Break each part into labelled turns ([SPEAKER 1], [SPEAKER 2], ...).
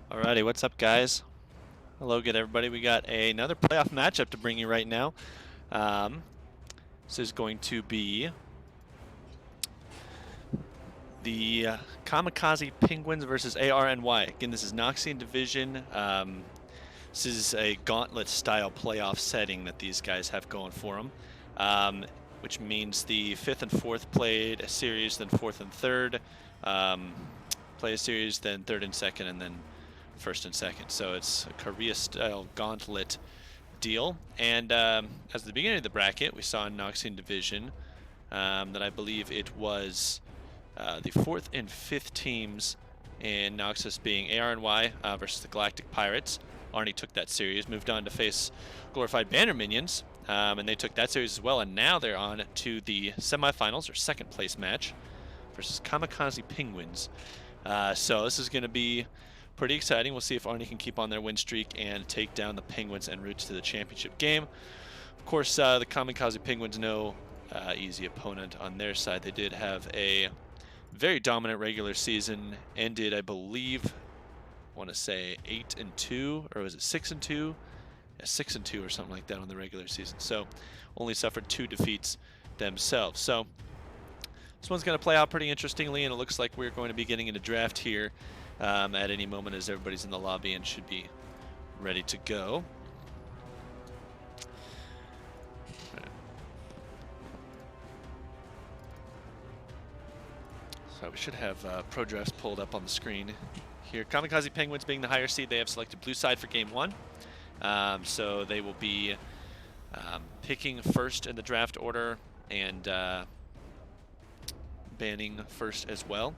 [SPEAKER 1] Alrighty, what's up, guys? Hello, good everybody. We got another playoff matchup to bring you right now. This is going to be the Kamikaze Penguins versus ARNY. Again, this is NOXIAN Division. This is a gauntlet-style playoff setting that these guys have going for them, which means the 5th and 4th played a series, then 4th and 3rd play a series, then 3rd and 2nd, and then 1st and 2nd. So it's a Korea-style gauntlet deal. And as the beginning of the bracket, we saw in NOXIAN Division that I believe it was the 4th and 5th teams in Noxus being ARNY versus the Galactic Pirates. ARNY took that series, moved on to face Glorified Banner Minions, and they took that series as well. And now they're on to the semifinals, or second place match, versus Kamikaze Penguins. So this is going to be pretty exciting. We'll see if ARNY can keep on their win streak and take down the Penguins en route to the championship game. Of course, the Kamikaze Penguins, no easy opponent on their side. They did have a very dominant regular season. Ended, I believe, I want to say 8-2, or was it 6-2? Yeah, 6-2 or something like that on the regular season. So only suffered 2 defeats themselves. So this one's going to play out pretty interestingly, and it looks like we're going to be getting in a draft here at any moment as everybody's in the lobby and should be ready to go. So we should have pro drafts pulled up on the screen here. Kamikaze Penguins being the higher seed, they have selected blue side for game 1. So they will be picking first in the draft order and banning first as well.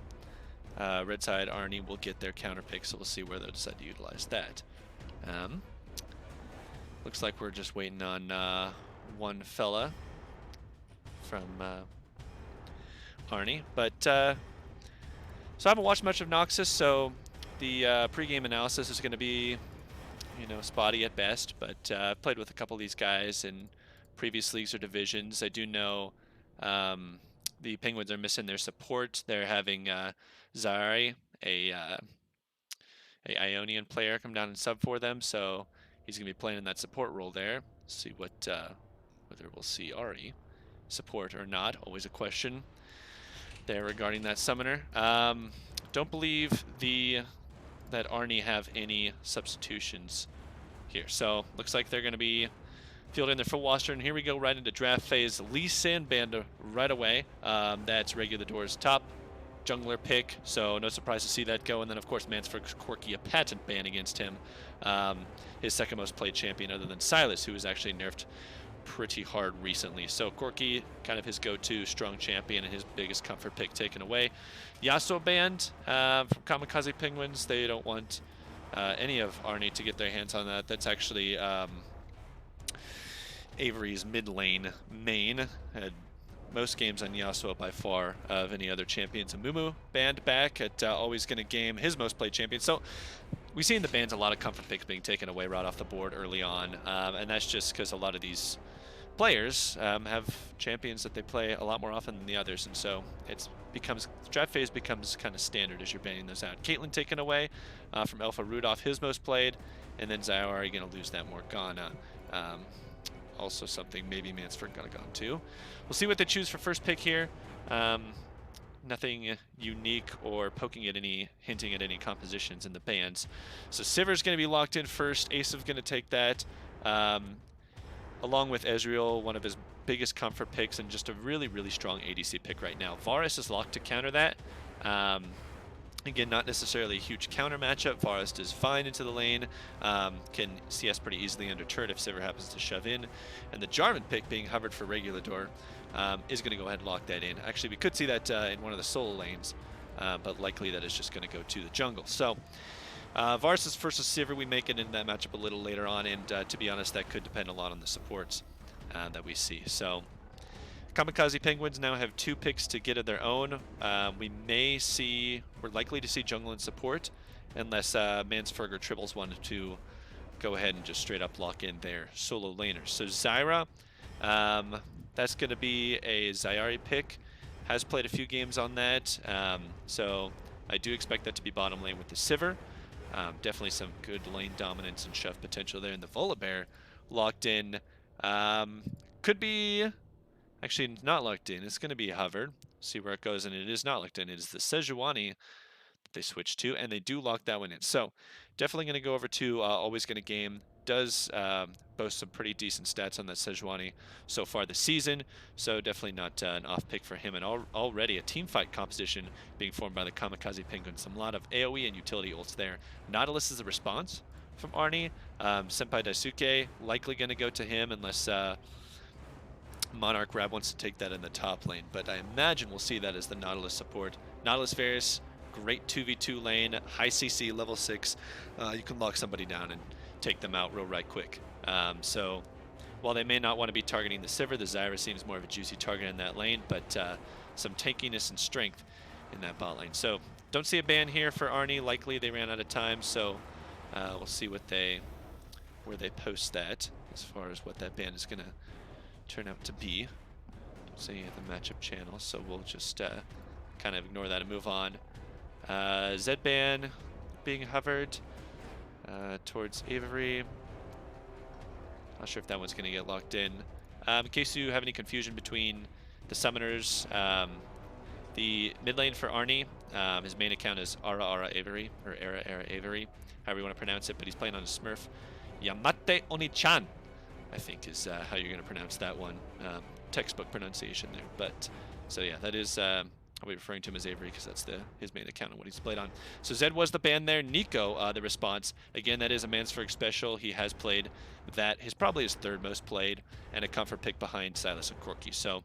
[SPEAKER 1] Red side, ARNY will get their counter pick, so we'll see where they'll decide to utilize that. Looks like we're just waiting on one fella from ARNY. But so I haven't watched much of Noxus, so the pregame analysis is going to be, spotty at best. But I've played with a couple of these guys in previous leagues or divisions. I do know the Penguins are missing their support. They're having Zari, a Ionian player, come down and sub for them, so he's going to be playing in that support role there. See what whether we'll see Ari support or not. Always a question there regarding that summoner. Don't believe that ARNY have any substitutions here, so looks like they're going to be fielding their full roster, and here we go right into draft phase. Lee Sandbanda right away. That's regular doors top jungler pick, so no surprise to see that go. And then of course Mansford's Corki, a patent ban against him. His second most played champion other than Silas, who was actually nerfed pretty hard recently. So Corki, kind of his go-to strong champion and his biggest comfort pick taken away. Yasuo banned from Kamikaze Penguins. They don't want any of ARNY to get their hands on that. That's actually Avery's mid lane main. Had most games on Yasuo by far of any other champions. And Mumu banned back at always going to game his most played champion. So we see in the bans a lot of comfort picks being taken away right off the board early on. And that's just because a lot of these players have champions that they play a lot more often than the others. And so draft phase becomes kind of standard as you're banning those out. Caitlyn taken away from Alpha Rudolph, his most played. And then Zyari going to lose that Morgana. Also something maybe Mansford gonna go to. We'll see what they choose for first pick here. Nothing unique or hinting at any compositions in the bans. So Sivir's gonna be locked in first. Asav's gonna take that. Along with Ezreal, one of his biggest comfort picks and just a really, really strong ADC pick right now. Varus is locked to counter that. Again, not necessarily a huge counter matchup. Varus is fine into the lane, can CS pretty easily under turret if Sivir happens to shove in. And the Jarvan pick being hovered for regular door is going to go ahead and lock that in. Actually, we could see that in one of the solo lanes, but likely that is just going to go to the jungle. So Varus versus Sivir, we make it in that matchup a little later on, and to be honest, that could depend a lot on the supports that we see. So Kamikaze Penguins now have 2 picks to get of their own. We're likely to see jungle and support, unless Mansford Tribbles wanted to go ahead and just straight up lock in their solo laners. So Zyra, that's going to be a Zyari pick. Has played a few games on that, so I do expect that to be bottom lane with the Sivir. Definitely some good lane dominance and shove potential there. And the Volibear locked in. Could be... Actually, not locked in. It's going to be hovered. See where it goes, and it is not locked in. It is the Sejuani that they switch to, and they do lock that one in. So definitely going to go over to Always Gonna Game. Does boast some pretty decent stats on that Sejuani so far this season, so definitely not an off pick for him. And already a team fight composition being formed by the Kamikaze Penguins. A lot of AoE and utility ults there. Nautilus is the response from ARNY. Senpai Daisuke likely going to go to him unless Monarch Rab wants to take that in the top lane, but I imagine we'll see that as the Nautilus support. Nautilus Varus, great 2v2 lane, high CC, level 6. You can lock somebody down and take them out real right quick. So while they may not want to be targeting the Sivir, the Zyra seems more of a juicy target in that lane, but some tankiness and strength in that bot lane. So don't see a ban here for ARNY. Likely they ran out of time, so we'll see where they post that as far as what that ban is going to turn out to be. Don't see the matchup channel, so we'll just kind of ignore that and move on. Zedban being hovered towards Avery. Not sure if that one's going to get locked in. In case you have any confusion between the summoners, the mid lane for ARNY, his main account is Ara Avery, or Era Avery, however you want to pronounce it, but he's playing on a Smurf. Yamate Oni-chan, I think is how you're going to pronounce that one. Textbook pronunciation there. But so yeah, that is I'll be referring to him as Avery because that's his main account and what he's played on. So Zed was the ban there. Nico, the response. Again, that is a Mansford special. He has played that. Probably his third most played, and a comfort pick behind Silas and Corky. So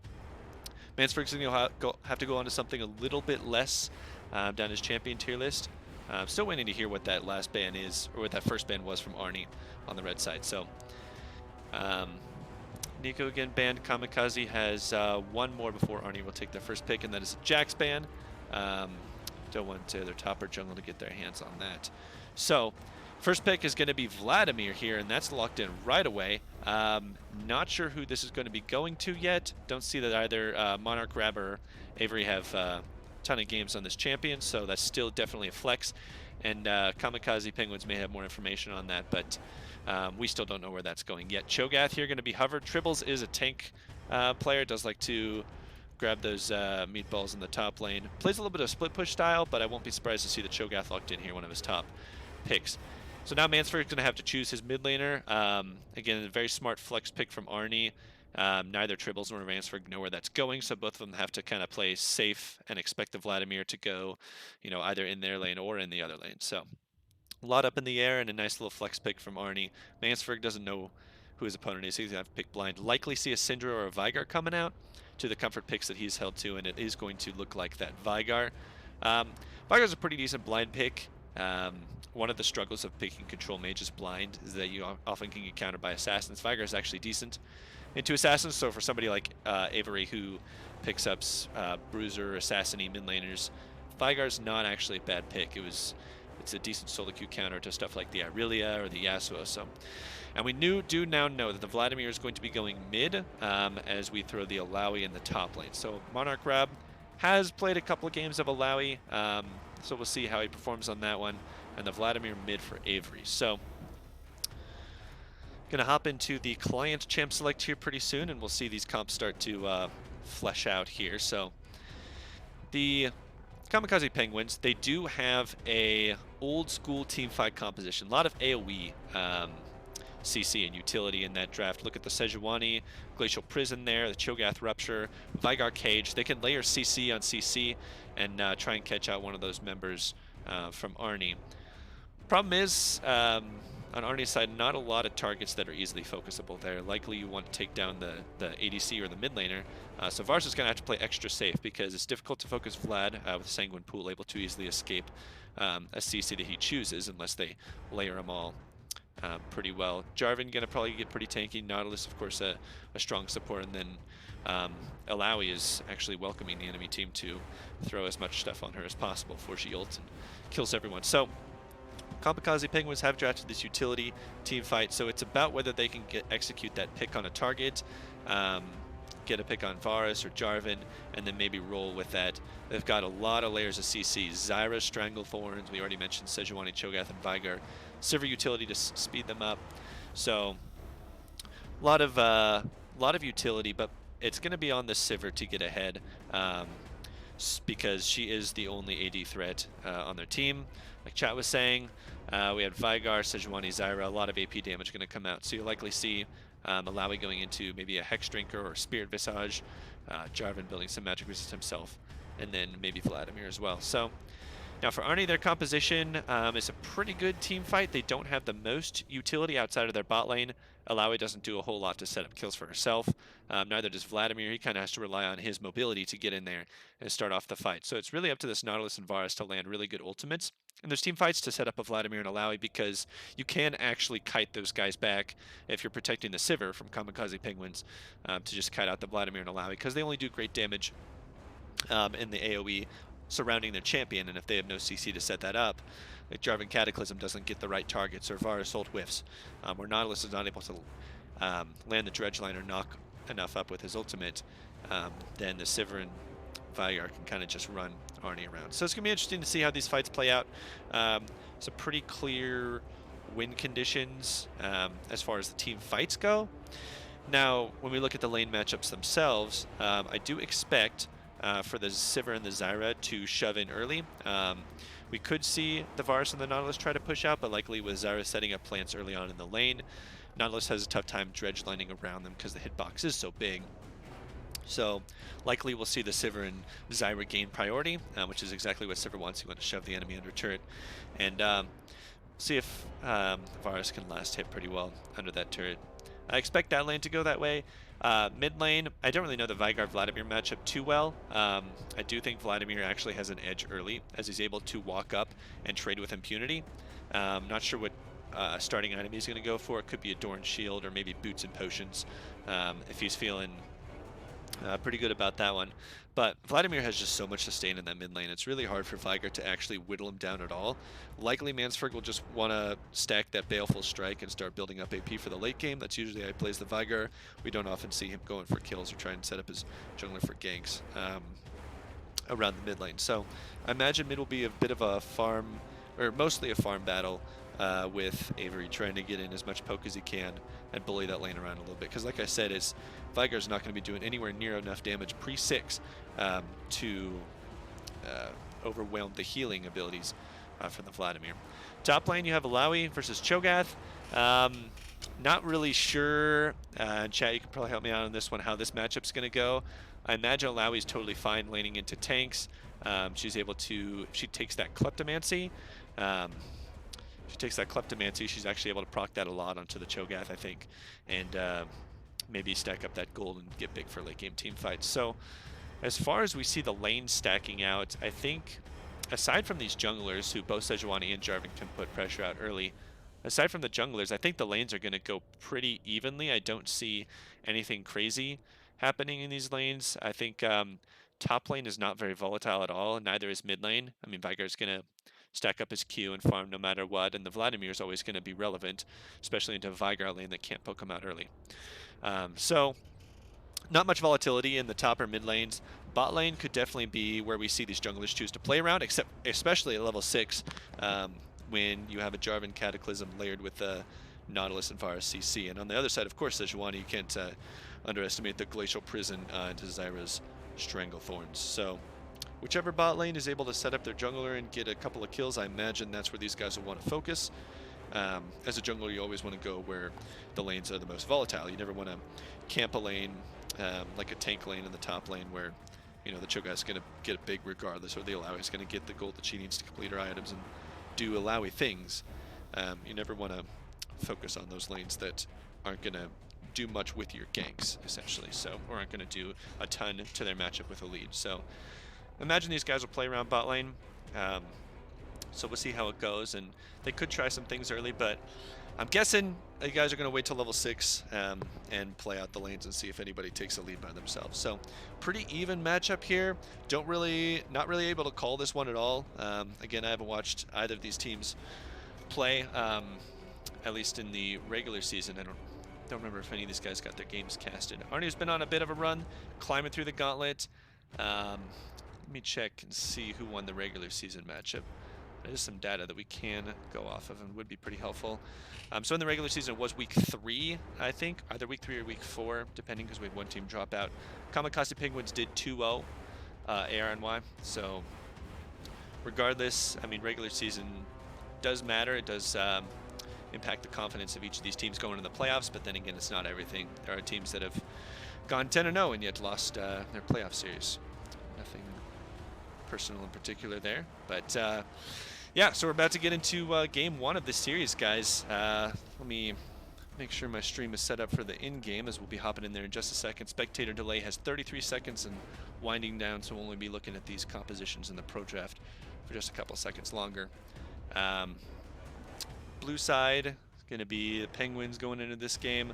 [SPEAKER 1] Mansford's going to have to go on to something a little bit less down his champion tier list. Still waiting to hear what that last ban is, or what that first ban was from ARNY on the red side. So Nico again banned. Kamikaze has one more before ARNY will take their first pick, and that is a Jax ban. Don't want their top or jungle to get their hands on that. So first pick is going to be Vladimir here, and that's locked in right away. Not sure who this is going to be going to yet. Don't see that either Monarch Rab or Avery have a ton of games on this champion, so that's still definitely a flex. And Kamikaze Penguins may have more information on that, but we still don't know where that's going yet. Cho'Gath here going to be hovered. Tribbles is a tank player, does like to grab those meatballs in the top lane. Plays a little bit of split push style, but I won't be surprised to see the Cho'Gath locked in here, one of his top picks. So now Mansford's going to have to choose his mid laner. Again, a very smart flex pick from ARNY. Neither Tribbles nor Mansford know where that's going, so both of them have to kind of play safe and expect the Vladimir to go, either in their lane or in the other lane. So a lot up in the air and a nice little flex pick from ARNY. Mansford doesn't know who his opponent is. He's going to have to pick blind. Likely see a Syndra or a Veigar coming out to the comfort picks that he's held to, and it is going to look like that Veigar. Veigar's a pretty decent blind pick. One of the struggles of picking control mages blind is that you often can get countered by assassins. Veigar is actually decent into assassins, so for somebody like Avery who picks up bruiser, assassin-y mid laners, Veigar's not actually a bad pick. It's a decent solo queue counter to stuff like the Irelia or the Yasuo. So, and we do now know that the Vladimir is going to be going mid as we throw the Alawi in the top lane. So Monarch Rab has played a couple of games of Alawi, so we'll see how he performs on that one. And the Vladimir mid for Avery. So gonna hop into the client champ select here pretty soon, and we'll see these comps start to flesh out here. So the Kamikaze Penguins, they do have a old school team fight composition. A lot of AoE CC and utility in that draft. Look at the Sejuani, Glacial Prison there, the Cho'Gath Rupture, Veigar Cage. They can layer CC on CC and try and catch out one of those members from ARNY. Problem is, on ARNY's side, not a lot of targets that are easily focusable there. Likely you want to take down the ADC or the mid laner. So Vars is going to have to play extra safe because it's difficult to focus Vlad with Sanguine Pool able to easily escape a CC that he chooses unless they layer them all pretty well. Jarvan going to probably get pretty tanky. Nautilus, of course, a strong support. And then Alawi is actually welcoming the enemy team to throw as much stuff on her as possible before she ults and kills everyone. So Kamikaze Penguins have drafted this utility team fight, so it's about whether they can execute that pick on a target. get a pick on Varus or Jarvan, and then maybe roll with that. They've got a lot of layers of CC. Zyra, Stranglethorns, we already mentioned Sejuani, Cho'Gath, and Veigar. Sivir utility to speed them up. So a lot of utility, but it's going to be on the Sivir to get ahead because she is the only AD threat on their team. Like chat was saying, we had Veigar, Sejuani, Zyra, a lot of AP damage going to come out. So you'll likely see Alawi going into maybe a Hex Drinker or Spirit Visage, Jarvan building some magic resist himself, and then maybe Vladimir as well. So now for ARNY, their composition is a pretty good team fight. They don't have the most utility outside of their bot lane. Alawi doesn't do a whole lot to set up kills for herself. Neither does Vladimir. He kind of has to rely on his mobility to get in there and start off the fight. So it's really up to this Nautilus and Varus to land really good ultimates. And there's team fights to set up a Vladimir and Alawi because you can actually kite those guys back if you're protecting the Sivir from Kamikaze Penguins to just kite out the Vladimir and Alawi because they only do great damage in the AoE surrounding their champion, and if they have no CC to set that up, like Jarvan Cataclysm doesn't get the right targets or Varus ult whiffs, or Nautilus is not able to land the Dredge line or knock enough up with his ultimate, then the Sivir and Veigar can kind of just run ARNY around. So it's going to be interesting to see how these fights play out. Some pretty clear win conditions as far as the team fights go. Now, when we look at the lane matchups themselves, I do expect for the Sivir and the Zyra to shove in early. We could see the Varus and the Nautilus try to push out, but likely with Zyra setting up plants early on in the lane, Nautilus has a tough time dredge lining around them because the hitbox is so big. So likely we'll see the Sivir and Zyra gain priority, which is exactly what Sivir wants. He wants to shove the enemy under turret. And see if Varus can last hit pretty well under that turret. I expect that lane to go that way. Mid lane, I don't really know the Veigar-Vladimir matchup too well. I do think Vladimir actually has an edge early, as he's able to walk up and trade with impunity. Not sure what starting item he's going to go for. It could be a Dorn Shield or maybe Boots and Potions if he's feeling pretty good about that one. But Vladimir has just so much sustain in that mid lane. It's really hard for Veigar to actually whittle him down at all. Likely Mansford will just want to stack that Baleful Strike and start building up AP for the late game. That's usually how he plays the Veigar. We don't often see him going for kills or trying to set up his jungler for ganks around the mid lane. So I imagine mid will be a bit of a farm, or mostly a farm battle, with Avery trying to get in as much poke as he can and bully that lane around a little bit. Because like I said, Veigar's not going to be doing anywhere near enough damage pre-6 to overwhelm the healing abilities from the Vladimir. Top lane, you have Alawi versus Cho'Gath. Not really sure. Chat, you can probably help me out on this one, how this matchup's going to go. I imagine Alawi's totally fine laning into tanks. She's able to, if she takes that Kleptomancy, she's actually able to proc that a lot onto the Cho'Gath, I think, and maybe stack up that gold and get big for late game team fights. So as far as we see the lane stacking out, I think aside from these junglers who both Sejuani and Jarvan can put pressure out early, aside from the junglers, I think the lanes are going to go pretty evenly. I don't see anything crazy happening in these lanes. I think top lane is not very volatile at all, and neither is mid lane. I mean, Veigar's going to stack up his Q and farm no matter what, and the Vladimir is always going to be relevant, especially into a Veigar lane that can't poke him out early. So not much volatility in the top or mid lanes. Bot lane could definitely be where we see these junglers choose to play around, especially at level 6 when you have a Jarvan Cataclysm layered with Nautilus and Varus CC. And on the other side, of course, Sejuani, you can't underestimate the Glacial Prison into Zyra's Stranglethorns. So whichever bot lane is able to set up their jungler and get a couple of kills, I imagine that's where these guys will want to focus. As a jungler, you always want to go where the lanes are the most volatile. You never want to camp a lane like a tank lane in the top lane where, you know, the Cho'Gath's going to get big regardless, or the Alawi's going to get the gold that she needs to complete her items and do Alawi things. You never want to focus on those lanes that aren't going to do much with your ganks, essentially, so, or aren't going to do a ton to their matchup with a lead. So imagine these guys will play around bot lane. So we'll see how it goes, and they could try some things early, but I'm guessing you guys are going to wait till level 6 and play out the lanes and see if anybody takes a lead by themselves. So pretty even matchup here. Not really able to call this one at all. Again, I haven't watched either of these teams play, at least in the regular season. I don't don't remember if any of these guys got their games casted. ARNY's been on a bit of a run, climbing through the gauntlet. Let me check and see who won the regular season matchup. There's some data that we can go off of and would be pretty helpful. So in the regular season, it was week 3, I think, either week 3 or week 4, depending, because we had one team drop out. Kamikaze Penguins did 2-0 ARNY. So regardless, I mean, regular season does matter. It does impact the confidence of each of these teams going into the playoffs, but then again, it's not everything. There are teams that have gone 10-0 and yet lost their playoff series. Nothing personal in particular there, but yeah, so we're about to get into game 1 of this series, guys. Let me make sure my stream is set up for the in-game, as we'll be hopping in there in just a second. Spectator delay has 33 seconds and winding down, so we'll only be looking at these compositions in the pro draft for just a couple seconds longer. Blue side is going to be the Penguins going into this game.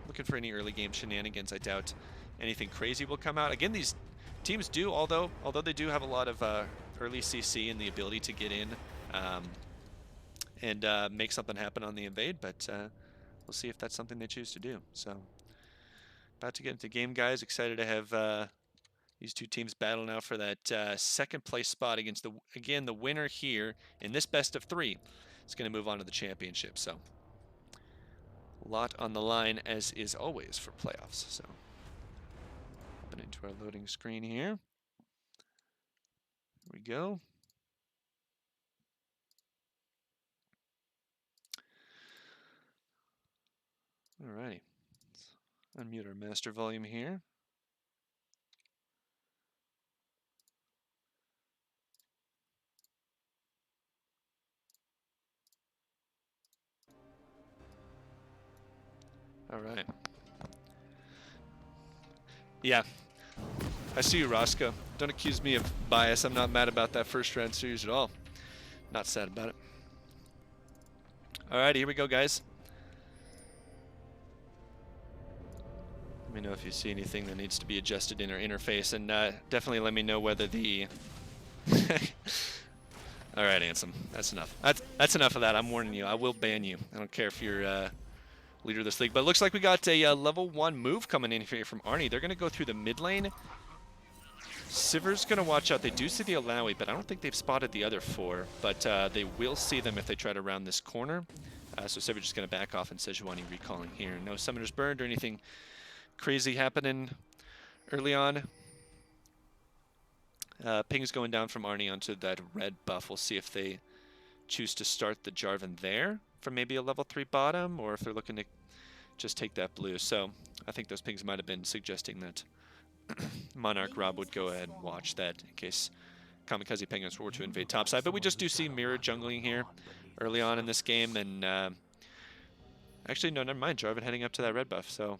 [SPEAKER 1] Looking for any early game shenanigans. I doubt anything crazy will come out. Again, these teams do, although they do have a lot of early CC and the ability to get in and make something happen on the invade, but we'll see if that's something they choose to do. So about to get into game, guys. Excited to have these two teams battle now for that second place spot against the winner here in this best of 3 is going to move on to the championship. So a lot on the line, as is always for playoffs. So open into our loading screen here. Here we go. Alrighty, let's unmute our master volume here. All right. Yeah, I see you, Roscoe. Don't accuse me of bias. I'm not mad about that first round series at all. Not sad about it. All right, here we go, guys. Let me know if you see anything that needs to be adjusted in our interface, and definitely let me know whether the... All right, Ansem, that's enough. That's enough of that. I'm warning you. I will ban you. I don't care if you're leader of this league, but it looks like we got a level 1 move coming in here from ARNY. They're going to go through the mid lane. Siver's going to watch out. They do see the Alawi, but I don't think they've spotted the other 4, but they will see them if they try to round this corner. So Siver's just going to back off and Sejuani recalling here. No summoners burned or anything crazy happening early on. Ping's going down from ARNY onto that red buff. We'll see if they choose to start the Jarvan there for maybe a level 3 bottom, or if they're looking to just take that blue. So I think those pings might have been suggesting that Monarch Rob would go ahead and watch that in case Kamikaze Penguins were to invade topside. But we just do see mirror jungling here early on in this game, and actually, no, never mind. Jarvan heading up to that red buff. So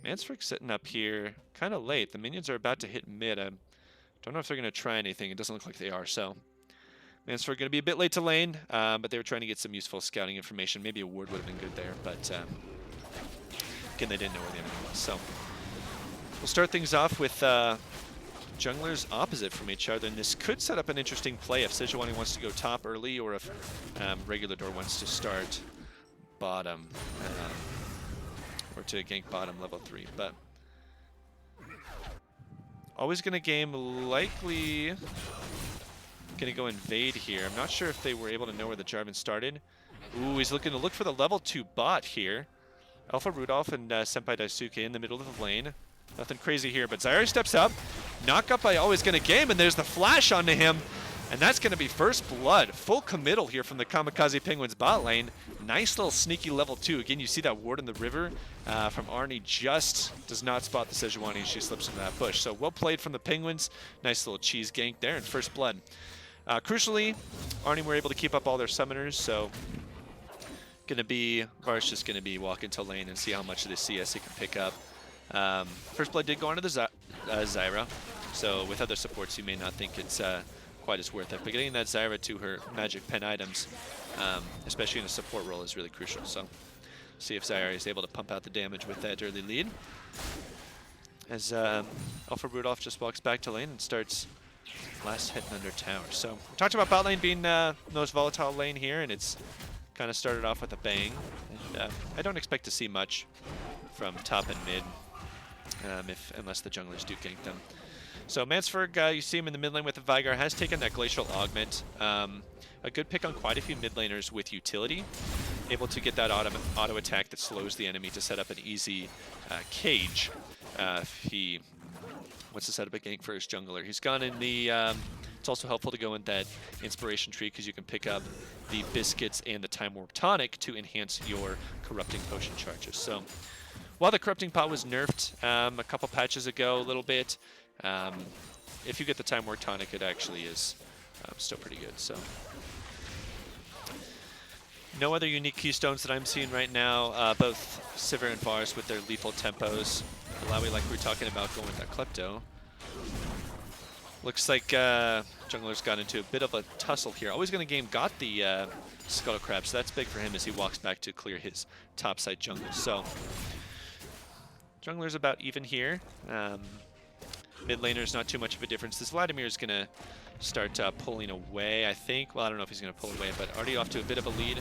[SPEAKER 1] Mansfrick sitting up here kind of late. The minions are about to hit mid. I don't know if they're going to try anything. It doesn't look like they are, so Mansfrick going to be a bit late to lane, but they were trying to get some useful scouting information. Maybe a ward would have been good there, but again, they didn't know where the enemy was. So we'll start things off with junglers opposite from each other, and this could set up an interesting play if Sejuani wants to go top early, or if Regular Door wants to start bottom, or to gank bottom level 3. But always going to game, likely going to go invade here. I'm not sure if they were able to know where the Jarvan started. Ooh, he's looking to look for the level 2 bot here. Alpha Rudolph and Senpai Daisuke in the middle of the lane. Nothing crazy here, but Zyra steps up. Knock up by always going to game, and there's the flash onto him. And that's going to be first blood. Full committal here from the Kamikaze Penguins bot lane. Nice little sneaky level 2. Again, you see that ward in the river from ARNY. Just does not spot the Sejuani as she slips into that bush. So well played from the Penguins. Nice little cheese gank there in first blood. Crucially, ARNY were able to keep up all their summoners, so Varsh just going to be walking to lane and see how much of the CS he can pick up. First blood did go onto the Zyra, so with other supports you may not think it's quite as worth it, but getting that Zyra to her magic pen items, especially in a support role, is really crucial. So see if Zyra is able to pump out the damage with that early lead. As Alpha Rudolph just walks back to lane and starts last hitting under tower. So we talked about bot lane being the most volatile lane here, and it's kind of started off with a bang. And, I don't expect to see much from top and mid, unless the junglers do gank them. So Mansford, you see him in the mid lane with the Vigar, has taken that Glacial Augment. A good pick on quite a few mid laners with utility. Able to get that auto attack that slows the enemy to set up an easy cage. If he wants to set up a gank for his jungler. He's gone in the... it's also helpful to go in that Inspiration Tree because you can pick up the Biscuits and the Time Warp Tonic to enhance your Corrupting Potion charges. So while the Corrupting Pot was nerfed a couple patches ago a little bit, if you get the Time Warp Tonic, it actually is still pretty good. So no other unique keystones that I'm seeing right now. Both Sivir and Varus with their lethal tempos. Alawi, like we were talking about, going with that Klepto. Looks like Jungler's got into a bit of a tussle here. Always going to game got the Scuttle Crab, so that's big for him as he walks back to clear his topside jungle. So Jungler's about even here. Mid laner's not too much of a difference. This Vladimir's going to start pulling away, I think. Well, I don't know if he's going to pull away, but already off to a bit of a lead.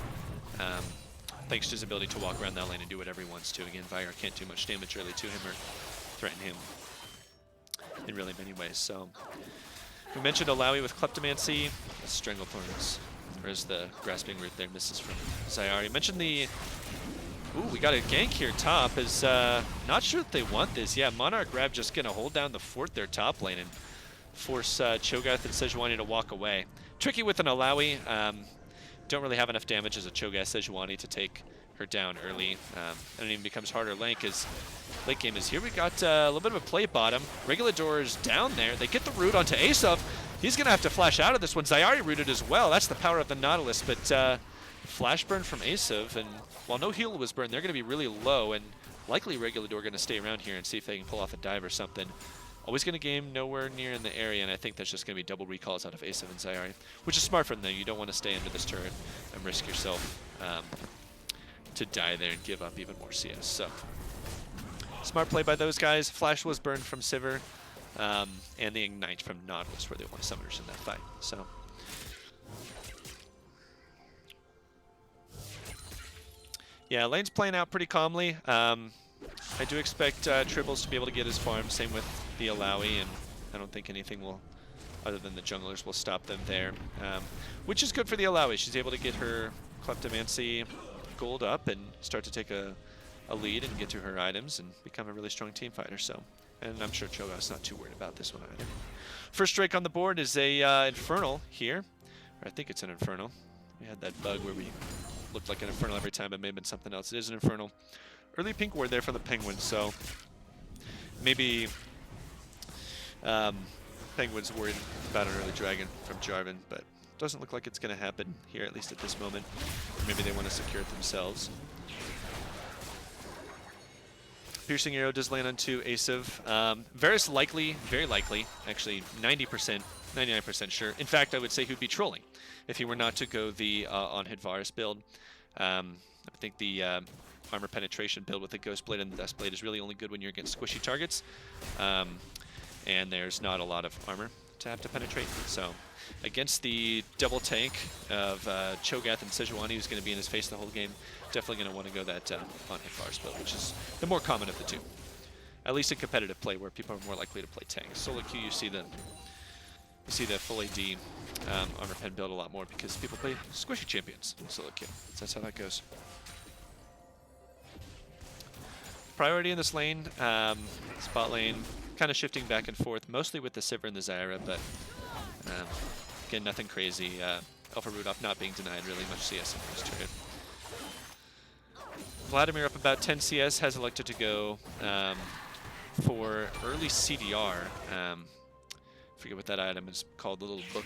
[SPEAKER 1] Thanks to his ability to walk around that lane and do whatever he wants to. Again, Vigar can't do much damage really to him or threaten him in really many ways. So we mentioned Alawi with Kleptomancy, Stranglethorns, or as the Grasping Root there misses from Zyari. Mentioned the... Ooh, we got a gank here top. Is not sure that they want this. Yeah, Monarch Grab just going to hold down the fort there top lane and force Cho'Gath and Sejuani to walk away. Tricky with an Alawi. Don't really have enough damage as a Cho'Gath Sejuani to take her down early. And it even becomes harder lane because late game is here. We got a little bit of a play bottom. Regulador is down there. They get the root onto Asov. He's going to have to flash out of this one. Zyari rooted as well. That's the power of the Nautilus. But flash burn from Asov, and while no heal was burned, they're going to be really low, and likely Regulador going to stay around here and see if they can pull off a dive or something. Always going to game nowhere near in the area, and I think that's just going to be double recalls out of Asov and Zyari, which is smart from them. You don't want to stay under this turret and risk yourself to die there and give up even more CS. So smart play by those guys. Flash was burned from Sivir, and the Ignite from Nautilus were the only summoners in that fight. So yeah, lane's playing out pretty calmly. I do expect Tribbles to be able to get his farm, same with the Alawi, and I don't think anything will, other than the junglers, will stop them there. Which is good for the Alawi. She's able to get her Kleptomancy gold up and start to take a lead and get to her items and become a really strong team fighter. So, and I'm sure Cho'Gath's not too worried about this one either. First strike on the board is a Infernal here. Or I think it's an Infernal. We had that bug where we looked like an Infernal every time, but it may have been something else. It is an Infernal. Early pink ward there for the Penguins, so maybe Penguins worried about an early dragon from Jarvan, but doesn't look like it's going to happen here, at least at this moment. Or maybe they want to secure it themselves. Piercing Arrow does land onto Asov. Very likely, actually 90%, 99% sure. In fact, I would say he would be trolling if he were not to go the on-hit Varus build. I think the armor penetration build with the Ghost Blade and the Dust Blade is really only good when you're against squishy targets. And there's not a lot of armor to have to penetrate. So against the double tank of Cho'Gath and Sejuani, who's going to be in his face the whole game, definitely going to want to go that on-hit Varus build, which is the more common of the two. At least in competitive play, where people are more likely to play tanks. Solo queue, you see the full AD armor pen build a lot more because people play squishy champions in solo queue. So that's how that goes. Priority in this lane, spot lane, kind of shifting back and forth, mostly with the Sivir and the Zyra, but again, nothing crazy. Alpha Rudolph not being denied really much CS in this turret. Vladimir up about 10 CS, has elected to go for early CDR. Forget what that item is called, the little book.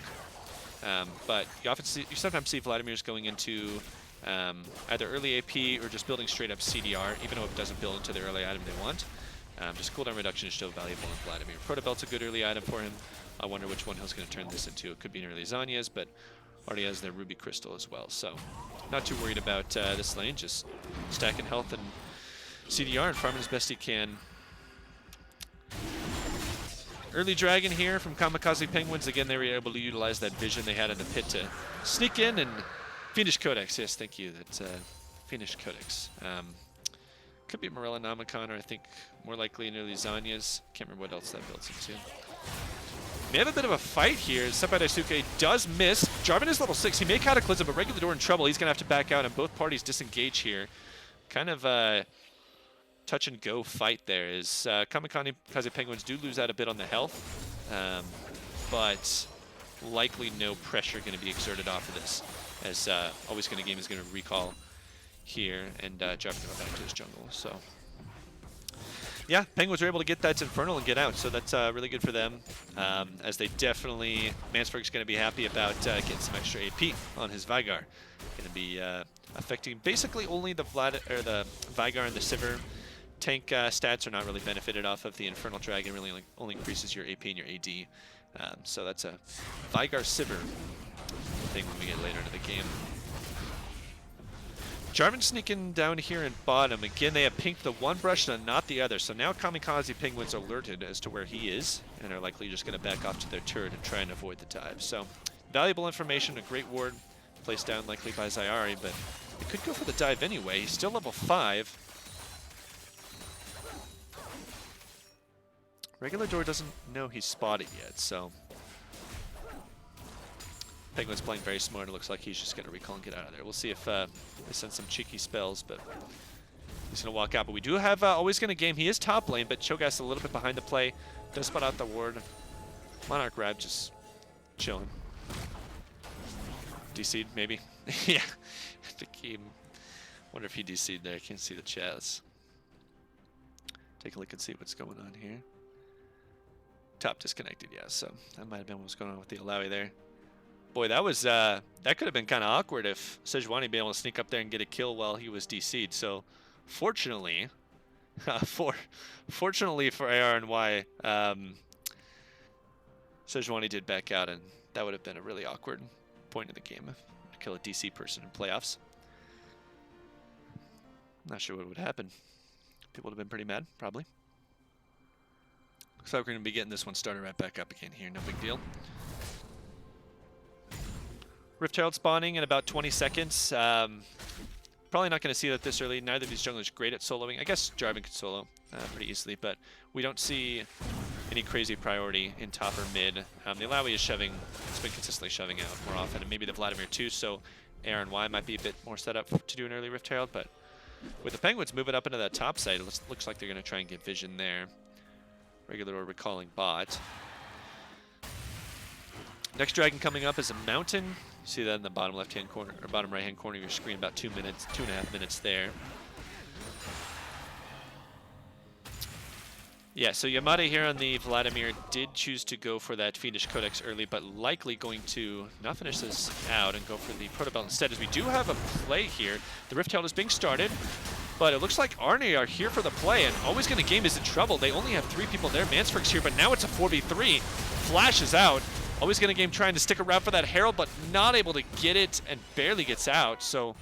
[SPEAKER 1] But you sometimes see Vladimir's going into either early AP or just building straight up CDR, even though it doesn't build into the early item they want. Just cooldown reduction is still valuable in Vladimir. Protobelt's a good early item for him. I wonder which one he's going to turn this into. It could be an early Zanya's, but already has their Ruby Crystal as well. So not too worried about this lane, just stacking health and CDR and farming as best he can. Early Dragon here from Kamikaze Penguins. Again, they were able to utilize that vision they had in the pit to sneak in and Fiendish Codex, yes, thank you. That's Fiendish Codex. Could be Morella Namicon, or I think more likely nearly Zanya's. Can't remember what else that builds into. May have a bit of a fight here. Senpai Daisuke does miss. Jarvan is level 6. He may Cataclysm, but Regulador in trouble. He's going to have to back out, and both parties disengage here. Kind of a touch-and-go fight there. As Kamikaze Penguins do lose out a bit on the health, but likely no pressure going to be exerted off of this, as Always Gonna Game is going to recall here, and Jarvan going to go back to his jungle. So yeah, Penguins are able to get that Infernal and get out, so that's really good for them, as they definitely, Mansberg's going to be happy about getting some extra AP on his Veigar. Going to be affecting basically only the Veigar and the Sivir. Tank stats are not really benefited off of the Infernal Dragon, really only increases your AP and your AD. So that's a Veigar Sivir thing when we get later into the game. Jarvan sneaking down here in bottom. Again, they have pinked the one brush and not the other. So now Kamikaze Penguins are alerted as to where he is and are likely just going to back off to their turret and try and avoid the dive. So valuable information, a great ward placed down likely by Zayari, but he could go for the dive anyway. He's still level 5. Regulador doesn't know he's spotted yet, so Penguin's playing very smart. It looks like he's just going to recall and get out of there. We'll see if they send some cheeky spells, but he's going to walk out. But we do have Always Gonna Game. He is top lane, but Cho'Gath a little bit behind the play. Does spot out the ward. Monarch Rab just chilling. DC'd, maybe? Yeah. Wonder if he DC'd there. I can't see the chat. Let's take a look and see what's going on here. Top disconnected, yeah, so that might have been what was going on with the Alawi there. Boy, that was that could have been kind of awkward if Sejuani been able to sneak up there and get a kill while he was DC'd. So fortunately, fortunately for ARNY, Sejuani did back out, and that would have been a really awkward point in the game to kill a DC person in playoffs. Not sure what would happen. People would have been pretty mad, probably. Looks like we're going to be getting this one started right back up again here. No big deal. Rift Herald spawning in about 20 seconds. Probably not going to see that this early. Neither of these junglers great at soloing. I guess Jarvan could solo pretty easily, but we don't see any crazy priority in top or mid. The Alawi is shoving. It's been consistently shoving out more often, and maybe the Vladimir too, so ARNY might be a bit more set up to do an early Rift Herald, but with the Penguins moving up into that top side, it looks like they're going to try and get vision there. Regulador recalling bot. Next dragon coming up is a mountain. You see that in the bottom left-hand corner, or bottom right-hand corner of your screen, about 2.5 minutes there. Yeah, so Yamada here on the Vladimir did choose to go for that Fiendish Codex early, but likely going to not finish this out and go for the Protobelt instead, as we do have a play here. The Rift Herald is being started, but it looks like ARNY are here for the play, and Always Gonna Game is in trouble. They only have 3 people there. Mansberg's here, but now it's a 4v3. Flash is out. Always Gonna Game trying to stick around for that Herald, but not able to get it and barely gets out. So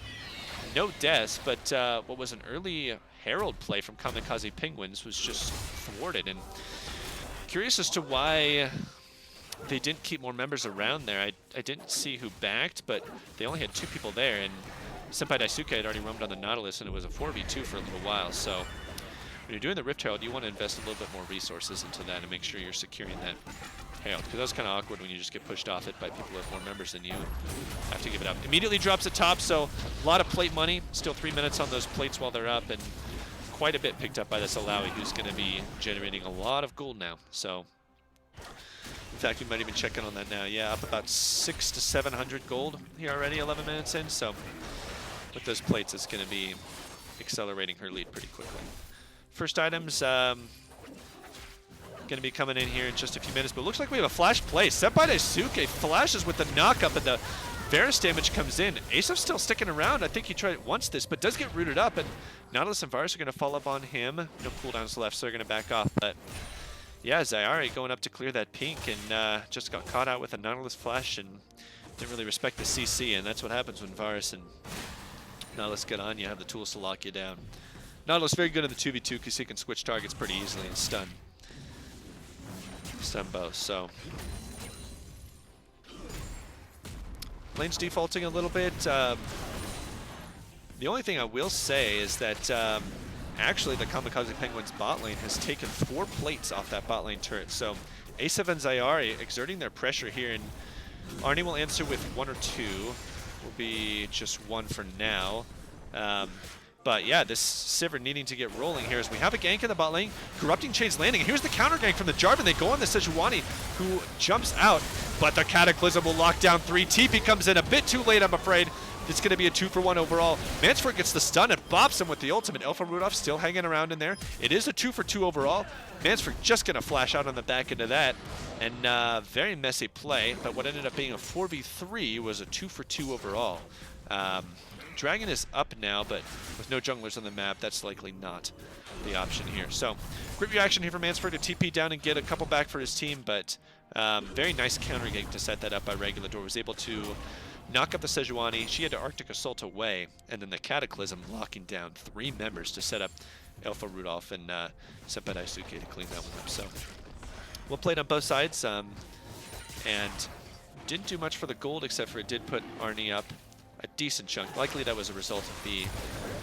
[SPEAKER 1] no deaths, but what was an early Herald play from Kamikaze Penguins was just thwarted. And curious as to why they didn't keep more members around there. I didn't see who backed, but they only had 2 people there, and Senpai Daisuke had already roamed on the Nautilus, and it was a 4v2 for a little while. So when you're doing the Rift Herald, you want to invest a little bit more resources into that and make sure you're securing that Herald, because that was kind of awkward when you just get pushed off it by people with more members than you. Have to give it up. Immediately drops at top, so a lot of plate money. Still 3 minutes on those plates while they're up, and quite a bit picked up by this Alawi, who's going to be generating a lot of gold now. So in fact, we might even check in on that now. Yeah, up about 600 to 700 gold here already, 11 minutes in. So with those plates, it's going to be accelerating her lead pretty quickly. First items going to be coming in here in just a few minutes, but it looks like we have a flash play. Senpai Daisuke flashes with the knock-up, and the Varus damage comes in. Asaf's still sticking around. I think he tried once this, but does get rooted up, and Nautilus and Varus are going to fall up on him. No cooldowns left, so they're going to back off. But yeah, Zayari going up to clear that pink, and just got caught out with a Nautilus flash and didn't really respect the CC, and that's what happens when Varus and Nautilus get on. You have the tools to lock you down. Nautilus very good in the 2v2 because he can switch targets pretty easily and stun both. So Lane's defaulting a little bit. The only thing I will say is that actually the Kamikaze Penguins bot lane has taken 4 plates off that bot lane turret. So Asav and Zayari exerting their pressure here, and ARNY will answer with 1 or 2. Will be just 1 for now. But yeah, this Sivir needing to get rolling here as we have a gank in the bot lane. Corrupting Chains landing. Here's the counter gank from the Jarvan. They go on the Sejuani, who jumps out, but the Cataclysm will lock down 3. TP comes in a bit too late, I'm afraid. It's going to be a 2-for-1 overall. Mansford gets the stun and bops him with the ultimate. Alpha Rudolph still hanging around in there. It is a 2-for-2 overall. Mansford just going to flash out on the back end of that. And very messy play, but what ended up being a 4v3 was a 2-for-2 overall. Dragon is up now, but with no junglers on the map, that's likely not the option here. So, great reaction here from Mansford to TP down and get a couple back for his team, but very nice counter gank to set that up by Regulador. Was able to knock up the Sejuani. She had to Arctic Assault away, and then the Cataclysm locking down 3 members to set up Alpha Rudolph and Senpai Daisuke to clean that one up. So, well played on both sides, and didn't do much for the gold, except for it did put ARNY up a decent chunk. Likely that was a result of the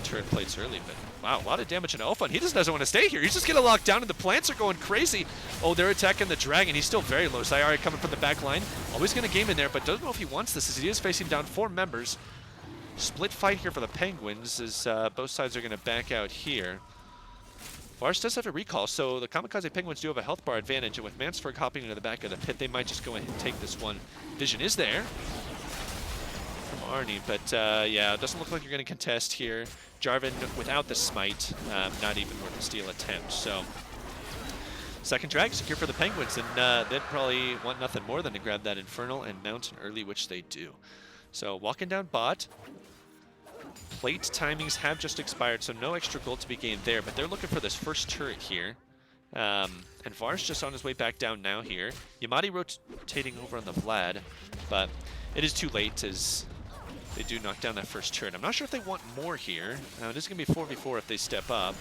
[SPEAKER 1] turret plates early, but wow, a lot of damage on Alpha, and he just doesn't want to stay here. He's just gonna lock down, and the plants are going crazy. Oh, they're attacking the Dragon. He's still very low. Sayari coming from the back line. Always gonna game in there, but doesn't know if he wants this, as he is facing down 4 members. Split fight here for the Penguins, as both sides are gonna back out here. Vars does have a recall, so the Kamikaze Penguins do have a health bar advantage, and with Mansford hopping into the back of the pit, they might just go ahead and take this one. Vision is there from ARNY, but yeah, it doesn't look like you're going to contest here. Jarvan without the smite, not even worth a steal attempt. So second drag secure for the Penguins, and they'd probably want nothing more than to grab that Infernal and Mountain early, which they do. So walking down bot. Plate timings have just expired, so no extra gold to be gained there, but they're looking for this first turret here. And Vars just on his way back down now here. Yamati rotating over on the Vlad, but it is too late as they do knock down that first turret. I'm not sure if they want more here. It is going to be 4v4 if they step up,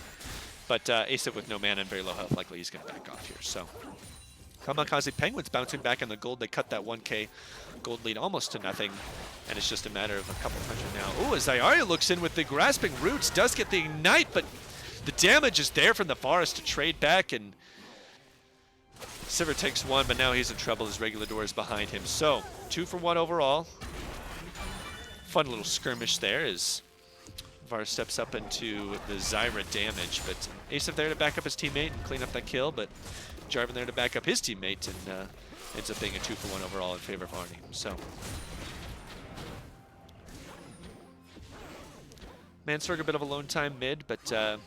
[SPEAKER 1] but Asav with no mana and very low health, likely he's going to back off here. So Kamikaze Penguins bouncing back on the gold. They cut that 1k gold lead almost to nothing, and it's just a matter of a couple hundred now. Ooh, as Zayari looks in with the Grasping Roots, does get the Ignite, but the damage is there from the Forest to trade back, and Sivir takes 1, but now he's in trouble as Regulador is behind him. So 2-for-1 overall. Fun little skirmish there as Var steps up into the Zyra damage, but Asav there to back up his teammate and clean up that kill, but Jarvan there to back up his teammate, and ends up being a 2-for-1 overall in favor of ARNY. So Mansford a bit of a lone time mid, but not